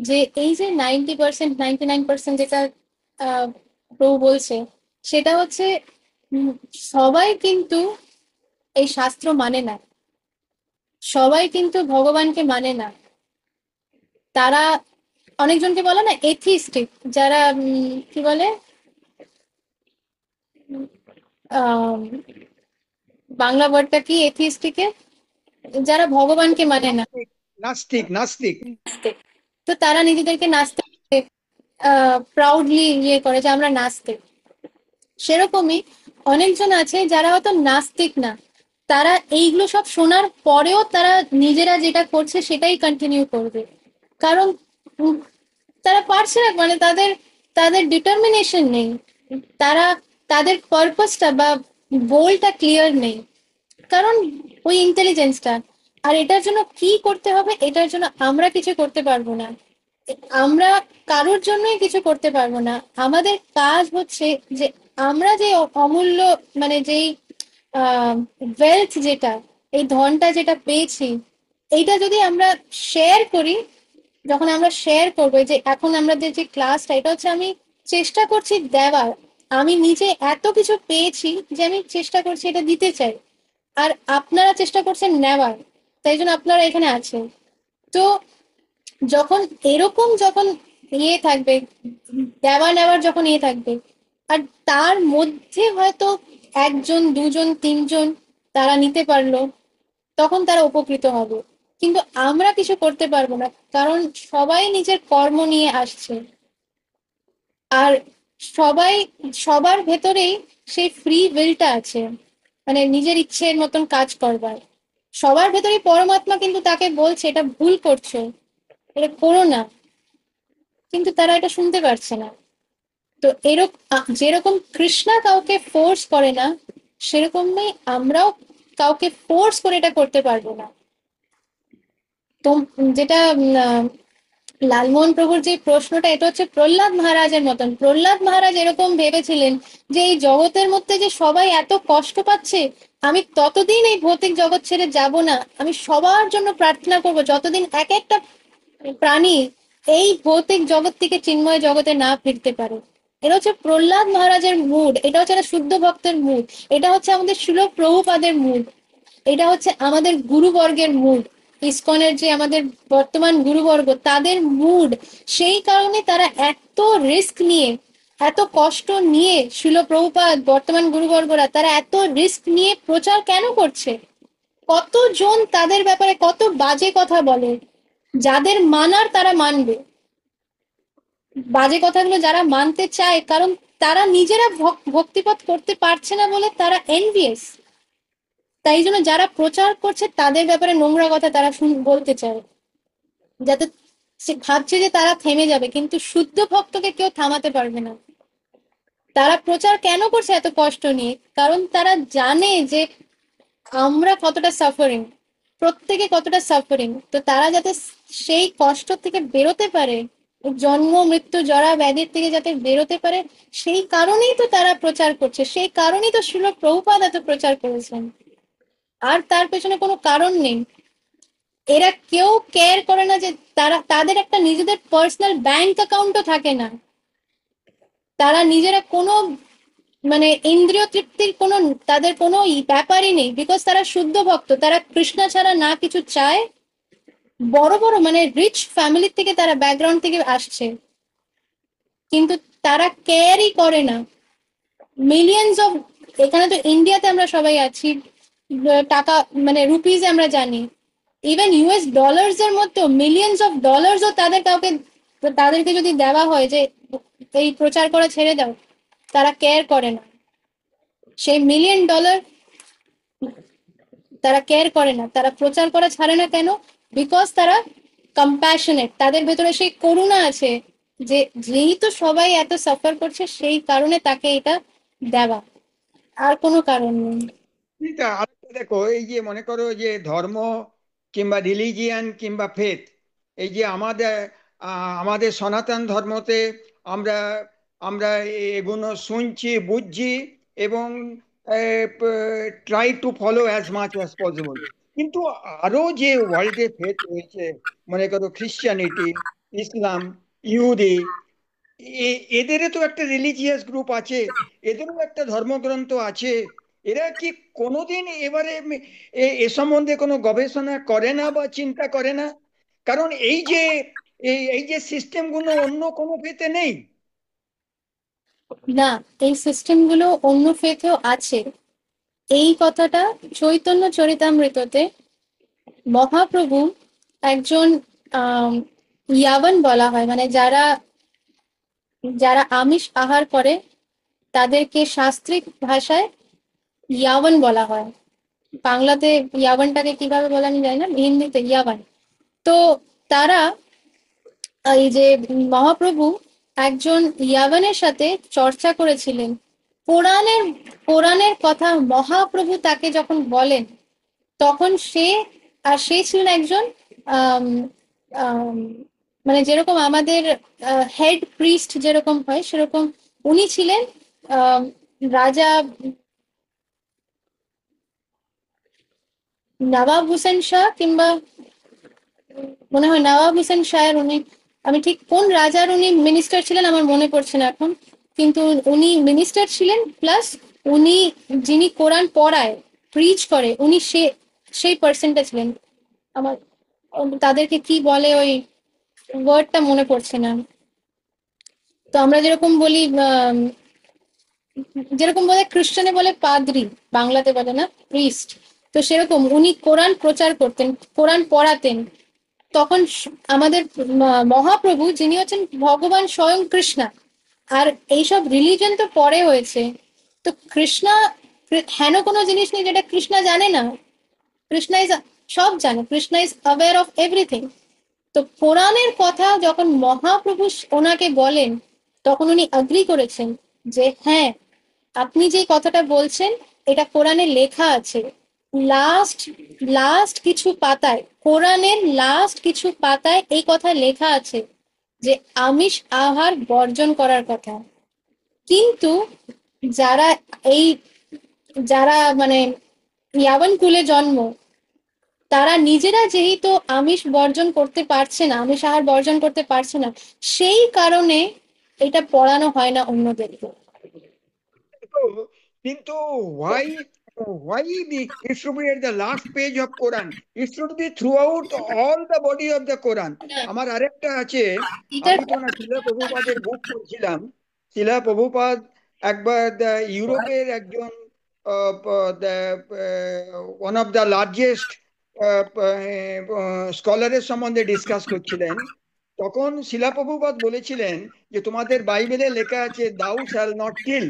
যে এই যে 90% 99% যেটা প্রভু বলছে, সেটা হচ্ছে সবাই কিন্তু এই শাস্ত্র মানে না, সবাই কিন্তু ভগবানকে মানে না। তারা অনেকজনকে বলে না এথিস্টিক, যারা কি বলে, বাংলা ওয়ার্ডটা কি এথিস্টিকে, যারা ভগবানকে মানে না, নাস্তিক নাস্তিক। তো তারা নিজেদেরকে নাস্তিক প্রাউডলি ইয়ে করে যে আমরা নাস্তিক। সেরকমই অনেকজন আছে যারা হয়তো নাস্তিক না, তারা এইগুলো সব শোনার পরেও তারা নিজেরা যেটা করছে সেটাই কন্টিনিউ করবে, কারণ তারা পারছে না, মানে তাদের তাদের ডিটারমিনেশন নেই, তারা তাদের পারপাসটা বা গোলটা ক্লিয়ার নেই, কারণ ওই ইন্টেলিজেন্সটা। আর এটার জন্য কি করতে হবে? এটার জন্য আমরা কিছু করতে পারবো না, আমরা কারোর জন্যই কিছু করতে পারবো না। আমাদের কাজ হচ্ছে যে আমরা যে অমূল্য মানে যেই ওয়েলথ যেটা, এই ধনটা যেটা পেয়েছি, এইটা যদি আমরা শেয়ার করি, যখন আমরা শেয়ার করবো, যে এখন আমাদের যে ক্লাসটা, এটা হচ্ছে আমি চেষ্টা করছি দেওয়ার। আমি নিজে এত কিছু পেয়েছি যে আমি চেষ্টা করছি এটা দিতে চাই, আর আপনারা চেষ্টা করছেন নেওয়ার, তাই জন্য আপনারা এখানে আছেন। তো যখন এরকম যখন থাকবে, দেওয়া নেওয়ার যখন থাকবে, আর তার মধ্যে হয়তো একজন দুজন তিনজন তারা নিতে পারলো, তখন তারা উপকৃত হবে। কিন্তু আমরা কিছু করতে পারবো না, কারণ সবাই নিজের কর্ম নিয়ে আসছে, আর সবাই সবার ভেতরেই সেই ফ্রি উইলটা আছে, মানে নিজের ইচ্ছের মতন কাজ করবার। সবার ভেতরেই পরমাত্মা কিন্তু তাকে বলছে এটা ভুল করছো, এটা করো না, কিন্তু তারা এটা শুনতে পারছে না। তো এরকম যেরকম কৃষ্ণা কাউকে ফোর্স করে না, সেরকমই আমরাও কাউকে ফোর্স করে এটা করতে পারবো না। তো যেটা লালমোহন প্রভুর যে প্রশ্নটা, এটা হচ্ছে প্রহ্লাদ মহারাজের মতন। প্রহ্লাদ মহারাজ এরকম ভেবেছিলেন যে এই জগতের মধ্যে যে সবাই এত কষ্ট পাচ্ছে, আমি ততদিন এই ভৌতিক জগৎ ছেড়ে যাব না, আমি সবার জন্য প্রার্থনা করব, যতদিন এক একটা প্রাণী এই ভৌতিক জগৎ থেকে চিন্ময় জগতে না ফিরতে পারে। এটা হচ্ছে প্রহ্লাদ মহারাজের মুড, এটা হচ্ছে একটা শুদ্ধ ভক্তের মুড, এটা হচ্ছে আমাদের শিল প্রভুপাদের মুড, এটা হচ্ছে আমাদের গুরুবর্গের মুড, ইসকনের যে আমাদের বর্তমান গুরুবর্গ তাদের মুড। সেই কারণে তারা এত রিস্ক নিয়ে, এত কষ্ট নিয়ে, শিল প্রভুপাদ বর্তমান গুরুবর্গরা তারা এত রিস্ক নিয়ে প্রচার কেন করছে? কতজন তাদের ব্যাপারে কত বাজে কথা বলে, যাদের মানার তারা মানবে, বাজে কথাগুলো যারা মানতে চায়, কারণ তারা নিজেরা ভক্তিপথ করতে পারছে না বলে তারা এনভিয়াস। তাই জন্য যারা প্রচার করছে তাদের ব্যাপারে নোংরা কথা তারা বলতে চায়, যাতে সে ভাবছে যে তারা থেমে যাবে, কিন্তু শুদ্ধ ভক্তকে কেউ থামাতে পারবে না। তারা প্রচার কেন করছে এত কষ্ট নিয়ে? কারণ তারা জানে যে আমরা কতটা সাফারিং, প্রত্যেকে কতটা সাফারিং। তো তারা যাতে সেই কষ্ট থেকে বেরোতে পারে, জন্ম মৃত্যু জরা ব্যাধির থেকে যাতে বেরোতে পারে, সেই কারণেই তো তারা প্রচার করছে, সেই কারণেই তো শিল প্রভুপাদ এত প্রচার করেছেন, আর তার পেছনে কোনো কারণ নেই। এরা কেউ কেয়ার করে না যে তাদের একটা নিজেদের পার্সোনাল ব্যাংক অ্যাকাউন্টও থাকে না, তারা নিজেরা কোনো মানে ইন্দ্রিয় তৃপ্তির কোনো তাদের কোনো ব্যাপারই নেই, বিকজ তারা শুদ্ধ ভক্ত, তারা কৃষ্ণ ছাড়া না কিছু চায়। বড় বড় মানে রিচ ফ্যামিলি থেকে তারা ব্যাকগ্রাউন্ড থেকে আসছে, কিন্তু তারা কেয়ারই করে না। মিলিয়ন্স অফ, এখানে তো ইন্ডিয়াতে আমরা সবাই আছি, টাকা মানে রুপিজ আমরা জানি, ইভেন ইউএস ডলার্স এর মধ্যেও মিলিয়ন্স অফ ডলার্সও তাদেরকে যদি দেওয়া হয় যে এই প্রচার করা ছেড়ে দাও, তারা কেয়ার করে না। সেই মিলিয়ন ডলার তারা কেয়ার করে না, তারা প্রচার করা ছাড়ে না কেন? বিকজ তারা কম্প্যাশনেট, তাদের ভেতরে সেই করুণা আছে, যে যেহেতু সবাই এত সাফার করছে সেই কারণে তাকে এটা দেওয়া, আর কোনো কারণ নেই। এটা আরেকটা দেখো, এই যে মনে করো যে ধর্ম কিংবা রিলিজিয়ান কিংবা ফেথ, এই যে আমাদের সনাতন ধর্মতে আমরা আমরা এগুলো শুনছি, বুঝছি, এবং try to follow as much as possible. কিন্তু আরো যে ওয়ার্ল্ডে ফেথ রয়েছে, মনে করো খ্রিস্টানিটি, ইসলাম, ইহুদি, এদেরও তো একটা রিলিজিয়াস গ্রুপ আছে, এদেরও একটা ধর্মগ্রন্থ আছে। এরা কি কোনোদিন এবারে এ সম্বন্ধে কোনো গবেষণা করে না বা চিন্তা করে না? কারণ এই যে সিস্টেমগুলো অন্য কোনো ফেতে নেই। না, এই সিস্টেমগুলো অন্য ফেথেও আছে। এই কথাটা চৈতন্য চরিতামৃততে মহাপ্রভু একজন ইয়াবন বলা হয়, মানে যারা যারা আমিষ আহার করে তাদেরকে শাস্ত্রিক ভাষায় ইয়াবন বলা হয়। বাংলাতে ইয়াবনটাকে কিভাবে বলে আমি জানি না, হিন্দিতে ইয়াবন। তো তারা এই যে মহাপ্রভু একজন ইয়াবনের সাথে চর্চা করেছিলেন, পুরাণের পুরাণের কথা মহাপ্রভু তাকে যখন বলেন, তখন সে ছিলেন একজন আম, আম, মানে যেরকম আমাদের হেড প্রিস্ট যেরকম হয় সেরকম উনি ছিলেন রাজা নবাব হোসেন শাহ, কিংবা মনে হয় নবাব হোসেন শাহের উনি, আমি ঠিক কোন রাজার উনি মিনিস্টার ছিলেন আমার মনে পড়ছে না এখন, কিন্তু উনি মিনিস্টার ছিলেন, প্লাস উনি যিনি কোরআন পড়ায়, প্রিচ করে, উনি সেই পার্সনটা ছিলেন। আমার তাদেরকে কি বলে, ওই ওয়ার্ডটা মনে পড়ছে না। তো আমরা যেরকম বলি, যেরকম বলে খ্রিস্টানে বলে পাদ্রি, বাংলাতে বলে না প্রিস্ট, তো সেরকম উনি কোরআন প্রচার করতেন, কোরআন পড়াতেন। তখন আমাদের মহাপ্রভু যিনি হচ্ছেন ভগবান স্বয়ং কৃষ্ণা, আর এইসব রিলিজন তো পরে হয়েছে, তো কৃষ্ণা হেন কোনো জিনিস নেই যেটা কৃষ্ণা জানে না। কৃষ্ণা ইজ, সব জানে, Krishna is aware of everything. তো কোরআনের কথা যখন মহাপ্রভু ওনাকে বলেন, তখন উনি অ্যাগ্রি করেছেন যে হ্যাঁ, আপনি যে কথাটা বলছেন এটা কোরআনে লেখা আছে। লাস্ট লাস্ট কিছু পাতায়, কোরআনের লাস্ট কিছু পাতায় এই কথা লেখা আছে যে আমিষ আহার বর্জন করার কথা। কিন্তু যারা এই যারা মানে ইয়াবান কুলে জন্ম, তারা নিজেরা যেহেতু আমিষ বর্জন করতে পারছে না, আমিষ আহার বর্জন করতে পারছে না, সেই কারণে এটা পড়ানো হয় না অন্যদেরকে। So, কিন্তু why why it should be at the last page of Quran? It should be throughout all the body of the Quran. আমার আরেকটা আছে, এটার আমি তো না শিলা প্রভুপাদের বুক পড়ছিলাম। শিলা প্রভুপাদ একবার ইউরোপের একজন ওয়ান অফ দ্য লার্জেস্ট স্কলারের সম্বন্ধে ডিসকাস করছিলেন। তখন শিলা প্রভুপাদ বলেছিলেন যে তোমাদের বাইবেলে লেখা আছে দাউ শ্যাল নট কিল,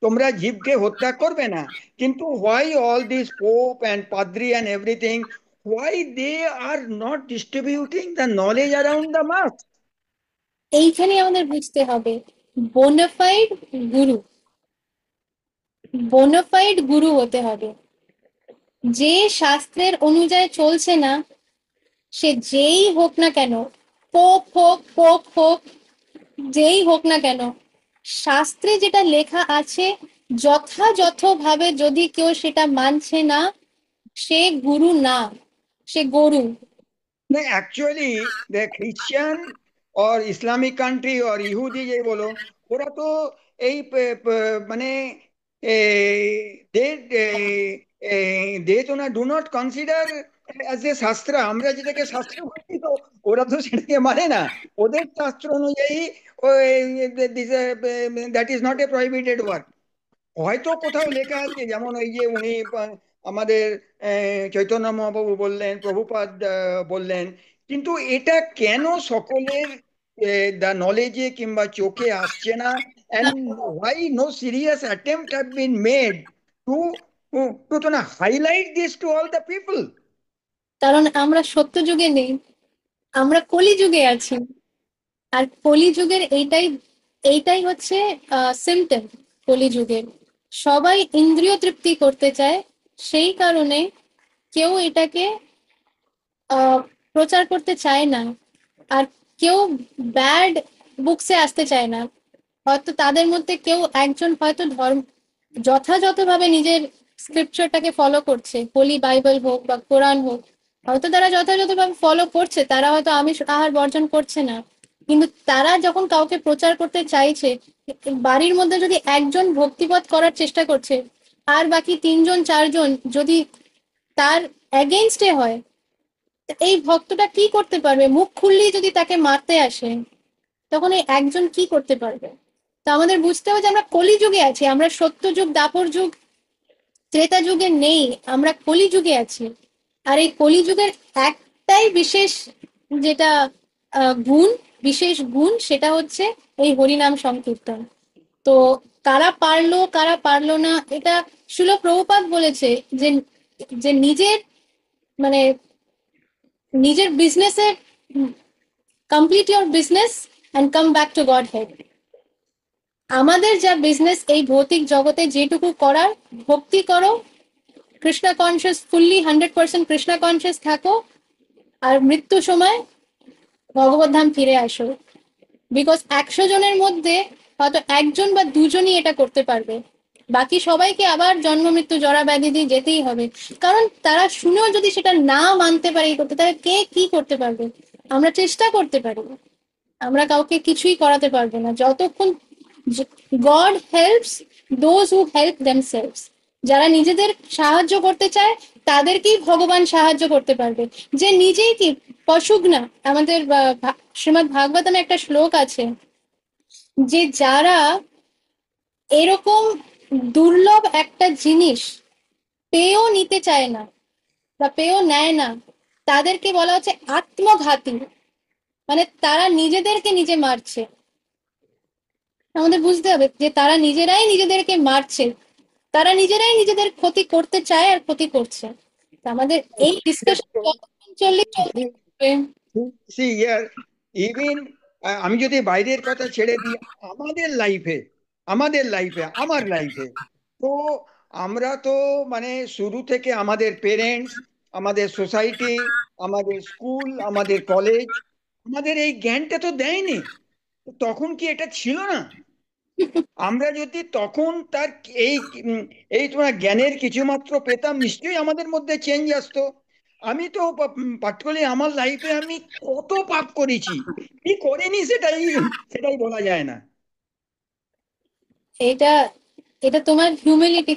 তোমরা জীবকে হত্যা করবে না। কিন্তু why all this pope and পাদ্রি and everything, why they are not distributing the knowledge around the mass? এইখানে আমাদের বুঝতে হবে, বোনাফাইড গুরু, বোনাফাইড গুরু হতে হবে। যে শাস্ত্রের অনুযায়ী চলছে না, সে যেই হোক না কেন, পোপ হোক, যেই হোক না কেন, শাস্ত্রে যেটা লেখা আছে যথাযথভাবে যদি কেউ সেটা মানছে না, সে গুরু না, সে গরু। না, actually the Christian or Islamic country or ইহুদি যে বলো, ওরা তো এই মানে দে দে তো না do not consider as a শাস্ত্র। আমরা যেটাকে শাস্ত্র বলি, তো ওরা তো সেটাকে মানে না। ওদের শাস্ত্র অনুযায়ী that is not a prohibited work. হয়তো কোথাও লেখা আছে, যেমন ওই যে উনি আমাদের চৈতন্য মহাপ্রভু বললেন, প্রভুপাদ বললেন, কিন্তু এটা কেন সকলের দা নলেজে কিংবা চোখে আসছে না? And why no serious attempt have been made to to না highlight this to all the people? কারণ আমরা সত্য যুগে নেই, আমরা কলিযুগে আছি। আর কলিযুগের এইটাই হচ্ছে সিমটম। কলিযুগের সবাই ইন্দ্রিয় তৃপ্তি করতে চায়, সেই কারণে কেউ এটাকে প্রচার করতে চায় না, আর কেউ ব্যাড বুকসে আসতে চায় না। হয়তো তাদের মধ্যে কেউ একজন হয়তো যথাযথভাবে নিজের স্ক্রিপচারটাকে ফলো করছে, হোলি বাইবেল হোক বা কোরআন হোক, হয়তো তারা যথাযথভাবে ফলো করছে, তারা হয়তো আমিষ আহার বর্জন করছে না। কিন্তু তারা যখন কাউকে প্রচার করতে চাইছে, বাড়ির মধ্যে যদি একজন ভক্তিপথ করার চেষ্টা করছে, আর বাকি 3-4জন যদি তার এগেইনস্টে হয়, এই ভক্তটা কি করতে পারবে? মুখ খুললেই যদি তাকে মারতে আসে, তখন এই একজন কি করতে পারবে? তো আমাদের বুঝতে হবে যে আমরা কলিযুগে আছি, আমরা সত্যযুগ, দাপর যুগ, ত্রেতা যুগে নেই, আমরা কলিযুগে আছি। আর এই কলিযুগের একটাই বিশেষ যেটা গুণ, বিশেষ গুণ, সেটা হচ্ছে এই হরিনাম সংকীর্তন। তো কারা পারলো না, এটা শিল প্রভুপাদ বলেছে যে যে মানে নিজের বিজনেসে complete your business and come back to godhead. আমাদের যা বিজনেস এই ভৌতিক জগতে যেটুকু করার, ভক্তি করো, Krishna conscious, fully 100% Krishna conscious থাকো, আর মৃত্যু সময় ভগবত ধাম ফিরে আসো। বিকজ 100 জনের মধ্যে হয়তো একজন বা দুজনই এটা করতে পারবে, বাকি সবাইকে আবার জন্ম মৃত্যু জরা ব্যাধি দিয়ে যেতেই হবে। কারণ তারা শুনেও যদি সেটা না মানতে পারে এই করতে, তাহলে কে কি করতে পারবে? আমরা চেষ্টা করতে পারি, আমরা কাউকে কিছুই করাতে পারবো না যতক্ষণ god helps those who help themselves. যারা নিজেদের সাহায্য করতে চায় তাদেরকেই ভগবান সাহায্য করতে পারবে। যে নিজেই কি পশুগ্না, আমাদের শ্রীমদ্ ভাগবতমে একটা শ্লোক আছে যে যারা এরকম দুর্লভ একটা জিনিস পেয়েও নিতে চায় না বা পেয়েও নেয় না, তাদেরকে বলা হচ্ছে আত্মঘাতী। মানে তারা নিজেদেরকে নিজে মারছে। আমাদের বুঝতে হবে যে তারা নিজেরাই নিজেদেরকে মারছে, তারা নিজেরাই নিজেদের ক্ষতি করতে চায় আর ক্ষতি করছে। তো আমাদের এই ডিসকাশন যতক্ষণ চলতে থাকবে। সি ইয়ার ইভেন আমি যদি বাইরের কথা ছেড়ে দিই, আমার লাইফে তো আমরা তো মানে শুরু থেকে আমাদের পেরেন্টস, আমাদের সোসাইটি, আমাদের স্কুল, আমাদের কলেজ আমাদের এই জ্ঞানটা তো দেয়নি। তো তখন কি এটা ছিল না? আমরা যদি তখন তার এই এই তোমার জ্ঞানের কিছুমাত্র পেতাম, নিশ্চয়ই আমাদের মধ্যে চেঞ্জ আসতো। আমি তো পার্টিকুলারলি আমার লাইফে আমি কত পাপ করেছি, কি করিনি সেটাই সেটাই বলা যায় না। এটা এটা তোমার হিউমিলিটি।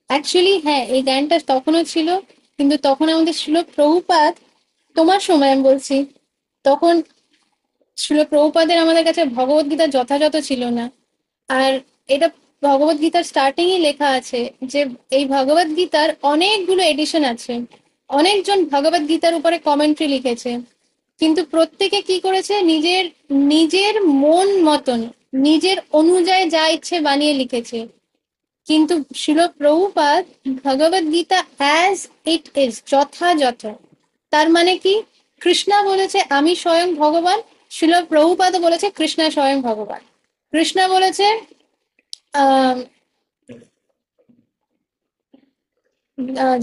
অ্যাকচুয়ালি হ্যাঁ, এই জ্ঞানটা তখনও ছিল, কিন্তু তখন আমাদের ছিল প্রভুপাদ। তোমার সময় আমি বলছি, তখন ছিল প্রভুপাদের আমাদের কাছে ভগবদ্গীতা যথাযথ ছিল না। আর এটা ভগবদ্গীতার স্টার্টিংই লেখা আছে যে এই ভগবদ্গীতার অনেকগুলো এডিশন আছে, অনেকজন ভগবদ্গীতার উপরে কমেন্ট্রি লিখেছে, কিন্তু প্রত্যেকে কি করেছে নিজের নিজের মন মতন নিজের অনুযায়ী যা ইচ্ছে বানিয়ে লিখেছে। কিন্তু Srila Prabhupada Bhagavad Gita as it is যথাযথ, তার মানে কি কৃষ্ণা বলেছে আমি স্বয়ং ভগবান, শিল প্রভুপাদ বলেছে কৃষ্ণা স্বয়ং ভগবান। কৃষ্ণা বলেছে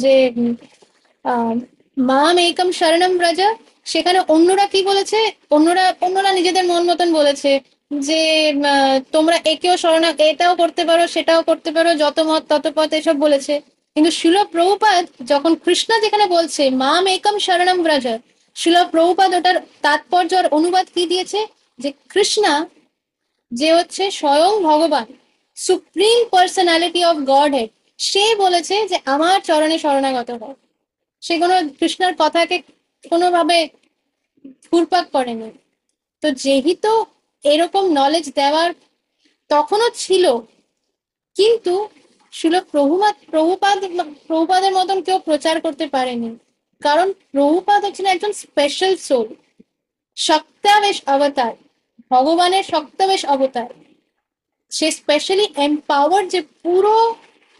যে মাম একম শরণম ব্রজ, সেখানে অন্যরা কি বলেছে, অন্যরা নিজেদের মন মতন বলেছে যে তোমরা একেও এটাও করতে পারো সেটাও করতে পারো, যত মত তত পথ, এসব বলেছে। কিন্তু শিল প্রভুপাদ যখন কৃষ্ণ যেখানে বলছে মাম একম শরণম ব্রজ, শিল প্রভুপাদ ওটার তাৎপর্য আর অনুবাদ কি দিয়েছে যে কৃষ্ণা যে হচ্ছে স্বয়ং ভগবান, supreme personality of godhead, সে বলেছে যে আমার চরণে শরণাগত হয়। সে কোনো কৃষ্ণের কথাকে কোনোভাবে ঘুরপাক করেনি। তো যেহেতু এরকম নলেজ দেওয়ার তখনও ছিল, কিন্তু শিল প্রভুপাদের মতন কেউ প্রচার করতে পারেনি। কারণ প্রভুপাদ হচ্ছেন একজন স্পেশাল সোল, শক্তাবেশ অবতার, ভগবানের শক্তাবেশ অবতার। সে স্পেশালি এম্পাওয়ার যে পুরো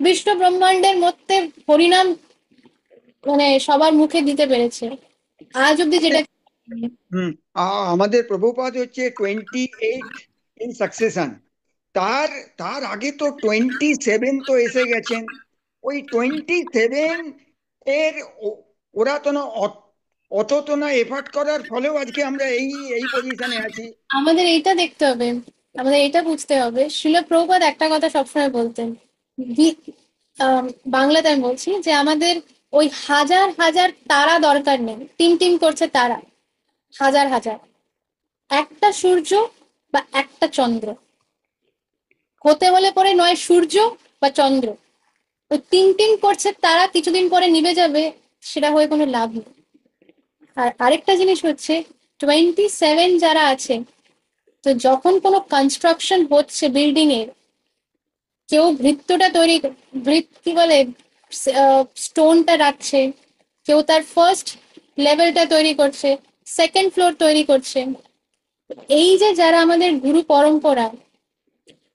বিশ্ব ব্রহ্মাণ্ডের মধ্যে হরিনাম মানে সবার মুখে দিতে পেরেছে আজ অব্দি, যেটা আমাদের প্রভুপাদ হচ্ছে 28 ইন সাকসেশন। তার তার আগে তো 27 তো এসে গেছেন। ওই 27 এর ওরা তো না অত তো না এফার্ট করার ফলেও আজকে আমরা এই এই পজিশনে আছি। আমাদের এইটা দেখতে হবে, আমাদের এটা বুঝতে হবে। শিল প্রভুপাদ একটা কথা সবসময় বলতেন, বাংলাতে আমি বলছি, যে আমাদের ওই হাজার হাজার তারা দরকার নেই, টিম টিম করছে তারা হাজার হাজার, একটা সূর্য বা একটা চন্দ্র হতে হলে পরে নয় সূর্য বা চন্দ্র। ওই টিম টিম করছে তারা কিছুদিন পরে নিভে যাবে, সেটা হয়ে কোনো লাভ নেই। আর আরেকটা জিনিস হচ্ছে 27 যারা আছে, তো যখন কোনো কনস্ট্রাকশন হচ্ছে বিল্ডিং এর, কেউ কি বলে স্টোনটা রাখছে, কেউ তার ফার্স্ট লেভেলটা তৈরি করছে, সেকেন্ড ফ্লোর তৈরি করছে। এই যে যারা আমাদের গুরু পরম্পরা,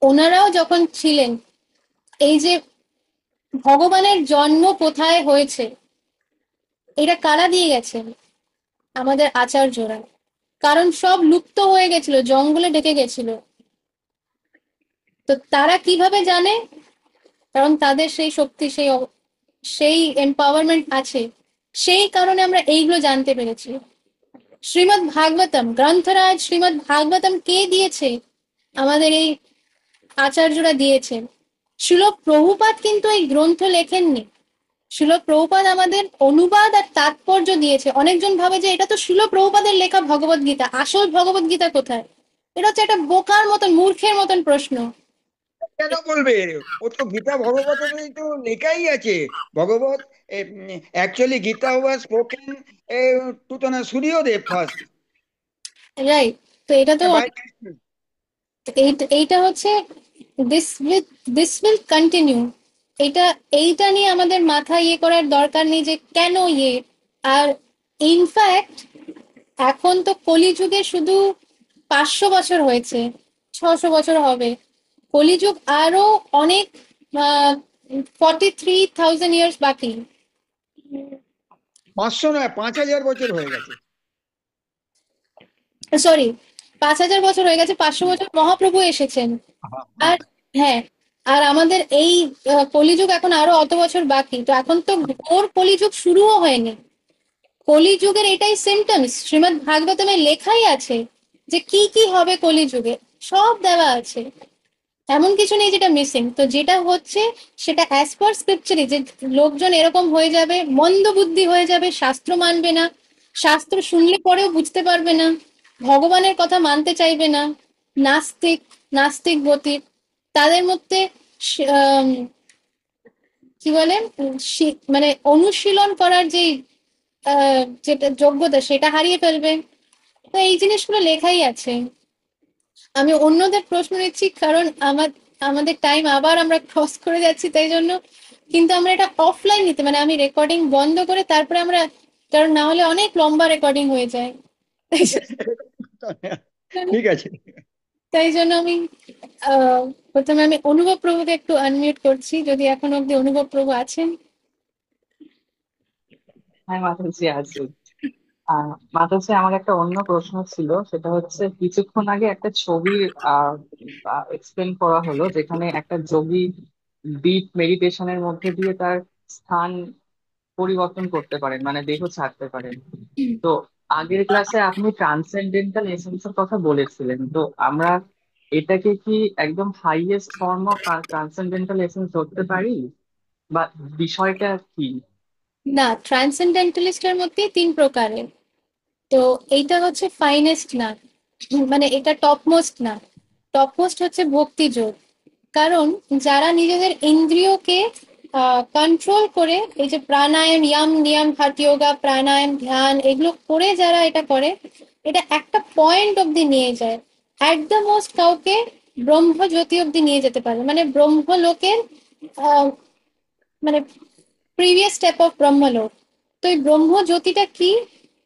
ওনারাও যখন ছিলেন, এই যে ভগবানের জন্ম কোথায় হয়েছে এটা কারা দিয়ে গেছেন? আমাদের আচার্যরা। কারণ সব লুপ্ত হয়ে গেছিল, জঙ্গলে ঢেকে গেছিল। তো তারা কিভাবে জানে? কারণ তাদের সেই শক্তি, সেই এম্পাওয়ারমেন্ট আছে, সেই কারণে আমরা এইগুলো জানতে পেরেছি। শ্রীমদ্ ভাগবতম গ্রন্থরাজ, শ্রীমদ্ ভাগবতম কে দিয়েছে? আমাদের এই আচার্যরা দিয়েছেন। শিল প্রভুপাদ কিন্তু এই গ্রন্থ লেখেননি। শিল প্রভুপাদ আমাদের অনুবাদ আর তাৎপর্য দিয়েছে। অনেকজন ভাবে যে এটা তো শিল প্রভুপাদের লেখা ভগবত গীতা, আসল ভগবত গীতা কোথায়? এটা হচ্ছে একটা বোকার মতন, মূর্খের মতন প্রশ্ন। কেন বলবে? ও তো গীতা ভগবতের তো লেখাই আছে। Bhagavad actually Gita was spoken to Suryadev first right. তো এটা তো বাই। এইটা হচ্ছে দিস উইল কন্টিনিউ। এটা এইটা নিয়ে আমাদের মাথায় ইয়ে করার দরকার নেই যে কেন ইয়ে। আর ইনফ্যাক্ট এখন তো কলিযুগে শুধু 500 বছর হয়েছে, 600 বছর হবে। কলিযুগ আরো অনেক 43,000 ইয়ার্স বাকি। 500 নয়, 5,000 বছর হয়ে গেছে। সরি, 5,000 বছর হয়ে গেছে, 500 বছর মহাপ্রভু এসেছেন। আর হ্যাঁ, আর আমাদের এই কলিযুগ এখন আরো অত বছর বাকি। তো এখন তো ওর কলিযুগ শুরুও হয়নি। কলিযুগের এটাই সিমটমস শ্রীমদ্ ভাগবতমে লেখাই আছে যে কি কি হবে কলিযুগে, সব দেওয়া আছে। এমন কিছু নেই যেটা মিসিং। তো যেটা হচ্ছে সেটা অ্যাজ পার স্ক্রিপচারে যে লোকজন এরকম হয়ে যাবে, মন্দ বুদ্ধি হয়ে যাবে, শাস্ত্র মানবে না, শাস্ত্র শুনলে পরেও বুঝতে পারবে না, ভগবানের কথা মানতে চাইবে না, নাস্তিক, নাস্তিক গতির। তাদের মধ্যে কি বলে মানে অনুশীলন করার যে যেটা যোগ্যতা সেটা হারিয়ে ফেলবে। তো এই জিনিসগুলো লেখাই আছে। আমি অন্যদের প্রশ্ন নিচ্ছি কারণ আমাদের টাইম আবার আমরা ক্রস করে যাচ্ছি, তাই জন্য। কিন্তু আমরা এটা অফলাইন নিতে, মানে আমি রেকর্ডিং বন্ধ করে তারপরে আমরা, কারণ না হলে অনেক লম্বা রেকর্ডিং হয়ে যায়। ঠিক আছে। তাই জন্য আমি প্রথমে আমি অনুভব প্রভুকে একটু আনমিউট করছি, যদি এখন অব্দি অনুভব প্রভু আছেন। হ্যাঁ মাতাজি আছে। মাতাজি, আমার একটা অন্য প্রশ্ন ছিল, সেটা হচ্ছে কিছুক্ষণ আগে একটা ছবি এক্সপ্লেন করা হলো যেখানে একটা যোগী ডিপ মেডিটেশনের মধ্যে দিয়ে তার স্থান পরিবর্তন করতে পারেন, মানে দেহ ছাড়তে পারেন। তো আগের ক্লাসে আপনি ট্রান্সেন্ডেন্টাল এসেন্সের কথা বলেছিলেন, তো আমরা এটাকে কি একদম highest form of transcendental essence ধরতে পারি, বা বিষয়টা কি? না, ট্রান্সেন্ডেন্টালিস্টের মধ্যে 3 প্রকারের। তো এইটা হচ্ছে ফাইনেস্ট না, মানে এটা টপমোস্ট না। টপমোস্ট হচ্ছে ভক্তি যোগ। কারণ যারা নিজেদের ইন্দ্রিয়কে কন্ট্রোল করে, এই যে প্রাণায়াম, ইয়াম নিয়াম হাঠ যোগা, প্রাণায়াম, ধ্যান, এগুলো করে যারা এটা করে, এটা একটা পয়েন্ট অব্দি নিয়ে যায়। অ্যাট দ্য মোস্ট কাউকে ব্রহ্মজ্যোতি অব্দি নিয়ে যেতে পারে, মানে ব্রহ্মলোকের আহ, মানে প্রিভিয়াস স্টেপ অফ ব্রহ্মলোক। তো এই ব্রহ্মজ্যোতিটা কি?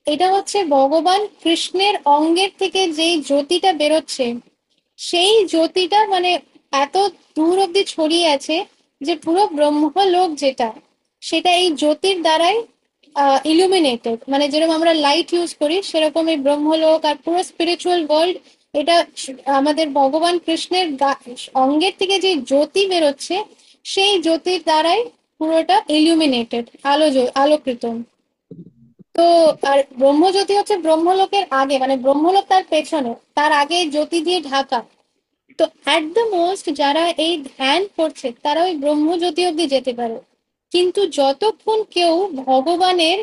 এটা হচ্ছে ভগবান কৃষ্ণের অঙ্গের থেকে যেই জ্যোতিটা বেরোচ্ছে, সেই জ্যোতিটা মানে এত দূর অব্দি ছড়িয়ে আছে যে পুরো ব্রহ্মলোক যেটা, সেটা এই জ্যোতির দ্বারাই ইলুমিনেটেড। মানে যেরকম আমরা লাইট ইউজ করি, সেরকম এই ব্রহ্মলোক আর পুরো স্পিরিচুয়াল ওয়ার্ল্ড, এটা আমাদের ভগবান কৃষ্ণের অঙ্গের থেকে যে জ্যোতি বেরোচ্ছে, সেই জ্যোতির দ্বারাই পুরোটা ইলুমিনেটেড, আলোকৃত। তো আর ব্রহ্মজ্যোতি হচ্ছে ব্রহ্মলোকের আগে, মানে ব্রহ্মলোক তার পেছনে, তার আগে জ্যোতি দিয়ে ঢাকা। তো অ্যাট দ্য মোস্ট যারা এই ধ্যান করছে তারা ওই ব্রহ্মজ্যোতি অব্দি যেতে পারে। কিন্তু যতক্ষণ কেউ ভগবানের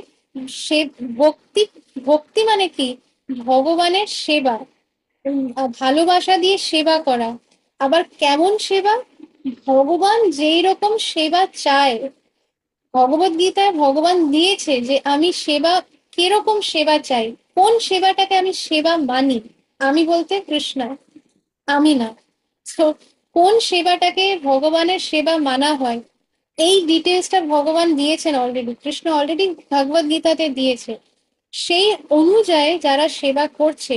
সে ভক্তি, ভক্তি মানে কি? ভগবানের সেবা, ভালোবাসা দিয়ে সেবা করা। আবার কেমন সেবা? ভগবান যেই রকম সেবা চায়, ভগবত গীতায় ভগবান দিয়েছে যে আমি সেবা, কিরকম সেবা চাই, কোন সেবাটাকে আমি সেবা মানি। আমি বলতে কৃষ্ণ, আমি না। তো কোন সেবাটাকে ভগবানের সেবা মানা হয়, এই ডিটেলসটা ভগবান দিয়েছেন অলরেডি, কৃষ্ণ অলরেডি ভগবত গীতাতে দিয়েছে। সেই অনুযায়ী যারা সেবা করছে,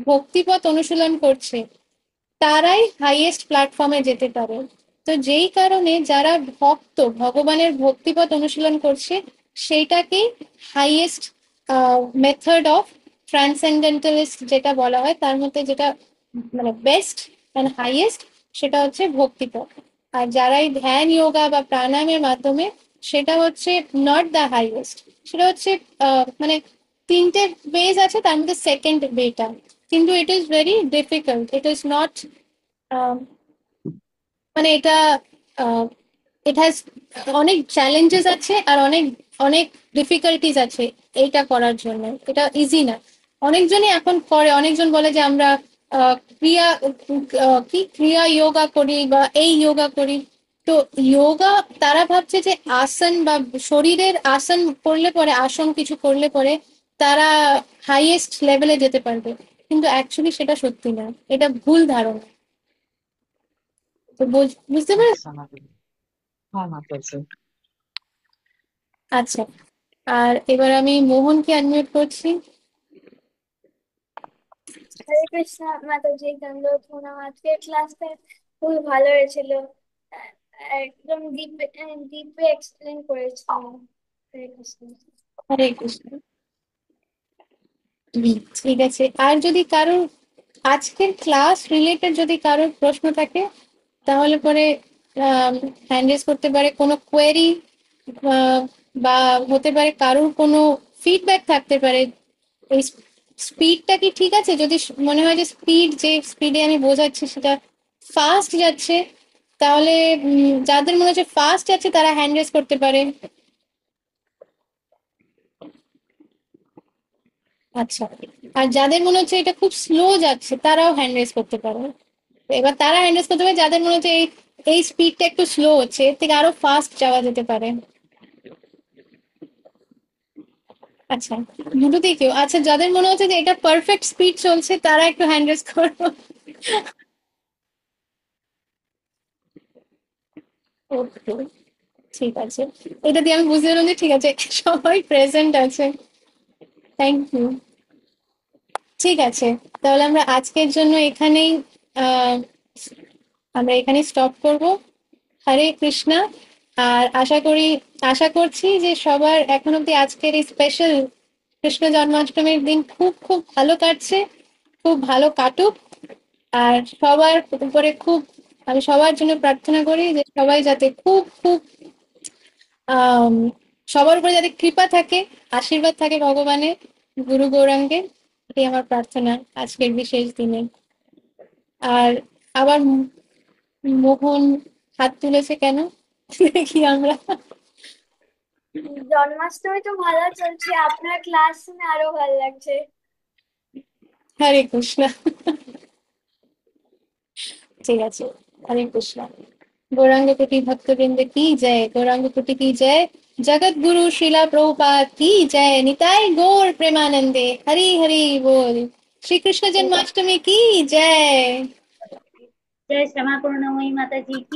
ভক্তিপথ অনুশীলন করছে, তারাই হাইয়েস্ট প্ল্যাটফর্মে যেতে পারে। তো যেই কারণে যারা ভক্ত, ভগবানের ভক্তিপথ অনুশীলন করছে, সেইটাকেই হাইয়েস্ট মেথড অফ ট্রান্সেন্ডেন্টালিস্ট যেটা বলা হয়, তার মধ্যে যেটা মানে বেস্ট অ্যান্ড হাইয়েস্ট, সেটা হচ্ছে ভক্তিপথ। আর যারা এই ধ্যান, যোগা বা প্রাণায়ামের মাধ্যমে, সেটা হচ্ছে নট দ্য হাইয়েস্ট। সেটা হচ্ছে মানে 3টে ওয়েজ আছে, তার মধ্যে সেকেন্ড ওয়েটা। কিন্তু it is very difficult, it is not মানে এটা অনেক চ্যালেঞ্জেস আছে আর অনেক অনেক ডিফিকাল্টিজ আছে এইটা করার জন্য। এটা ইজি না। অনেকজনই এখন করে, অনেকজন বলে যে আমরা ক্রিয়া যোগা করি বা এই যোগা করি। তো যোগা তারা ভাবছে যে আসন বা শরীরের আসন করলে পরে, আসন কিছু করলে পরে তারা হাইয়েস্ট লেভেলে যেতে পারবে, কিন্তু অ্যাকচুয়ালি সেটা সত্যি না, এটা ভুল ধারণা। তো বুঝতে পেরেছ? আচ্ছা মাতাজি। হ্যাঁ মাতাজি। আচ্ছা, আর এবার আমি মোহনকে অ্যাডমিট করছি। হরে কৃষ্ণ মাতাজি, দণ্ডবোধ প্রণাম। আজকের ক্লাসটা খুবই ভালো হয়েছিল। আহ, একদম ডিপে এক্সপ্লেন করেছিলেন। হরে কৃষ্ণ। হরে কৃষ্ণ। ঠিক আছে, আর যদি কারোর আজকের ক্লাস রিলেটেড যদি কারোর প্রশ্ন থাকে তাহলে পরে হ্যান্ড রেজ করতে পারে। কোনো কোয়েরি বা হতে পারে কারোর কোনো ফিডব্যাক থাকতে পারে। এই স্পিডটা কি ঠিক আছে? যদি মনে হয় যে যে স্পিডে আমি বোঝাচ্ছি সেটা ফাস্ট যাচ্ছে, তাহলে যাদের মনে হচ্ছে ফাস্ট যাচ্ছে তারা হ্যান্ড রেজ করতে পারে। আচ্ছা, আর যাদের মনে হচ্ছে এটা খুব স্লো যাচ্ছে তারাও হ্যান্ড রেজ করতে পারে। এবার তারা হ্যান্ড রেজ করতে পারে যাদের মনে হচ্ছে এই স্পিডটা একটু স্লো হচ্ছে, এর থেকে আরো ফাস্ট যাওয়া যেতে পারে। আচ্ছা, দুটোতেই কেউ? আচ্ছা, যাদের মনে হচ্ছে যে এটা পারফেক্ট স্পিড চলছে তারা একটু হ্যান্ড রেজ করো। ওকে, ঠিক আছে। এটা দিয়ে আমি বুঝতে পারলাম যে ঠিক আছে, সবাই প্রেজেন্ট আছে। Thank you. ঠিক আছে, তাহলে আমরা আজকের জন্য এখানেই আহ আমরা এখানেই স্টপ করব। হরে কৃষ্ণা। আর আশা করছি যে সবার এখন অব্দি আজকের এই স্পেশাল কৃষ্ণ জন্মাষ্টমীর দিন খুব খুব ভালো কাটছে, খুব ভালো কাটুক। আর সবার উপরে আমি সবার জন্য প্রার্থনা করি যে সবাই যাতে খুব খুব আহ সবার উপরে যাতে কৃপা থাকে, আশীর্বাদ থাকে ভগবানের, গুরু গৌরাঙ্গের। এটাই আমার প্রার্থনা আজকের বিশেষ দিনে। আর আবার মোহন হাত তুলেছে কেন দেখি আমরা। জন্মাষ্টমী তো ভালো চলছে, আপনার ক্লাস শুনে আরো ভালো লাগছে। হরে কৃষ্ণ। ঠিক আছে, হরে কৃষ্ণ। गौरांग कोटि भक्तवृंद की जय, गौरांग कोटि की जय। जगत गुरु श्रीला प्रभुपाद की जय। निताय गौर प्रेमानंदे, हरि हरि बोल। श्री कृष्ण जन्माष्टमी की जय। जय श्यामा पूर्णमयी माता जी की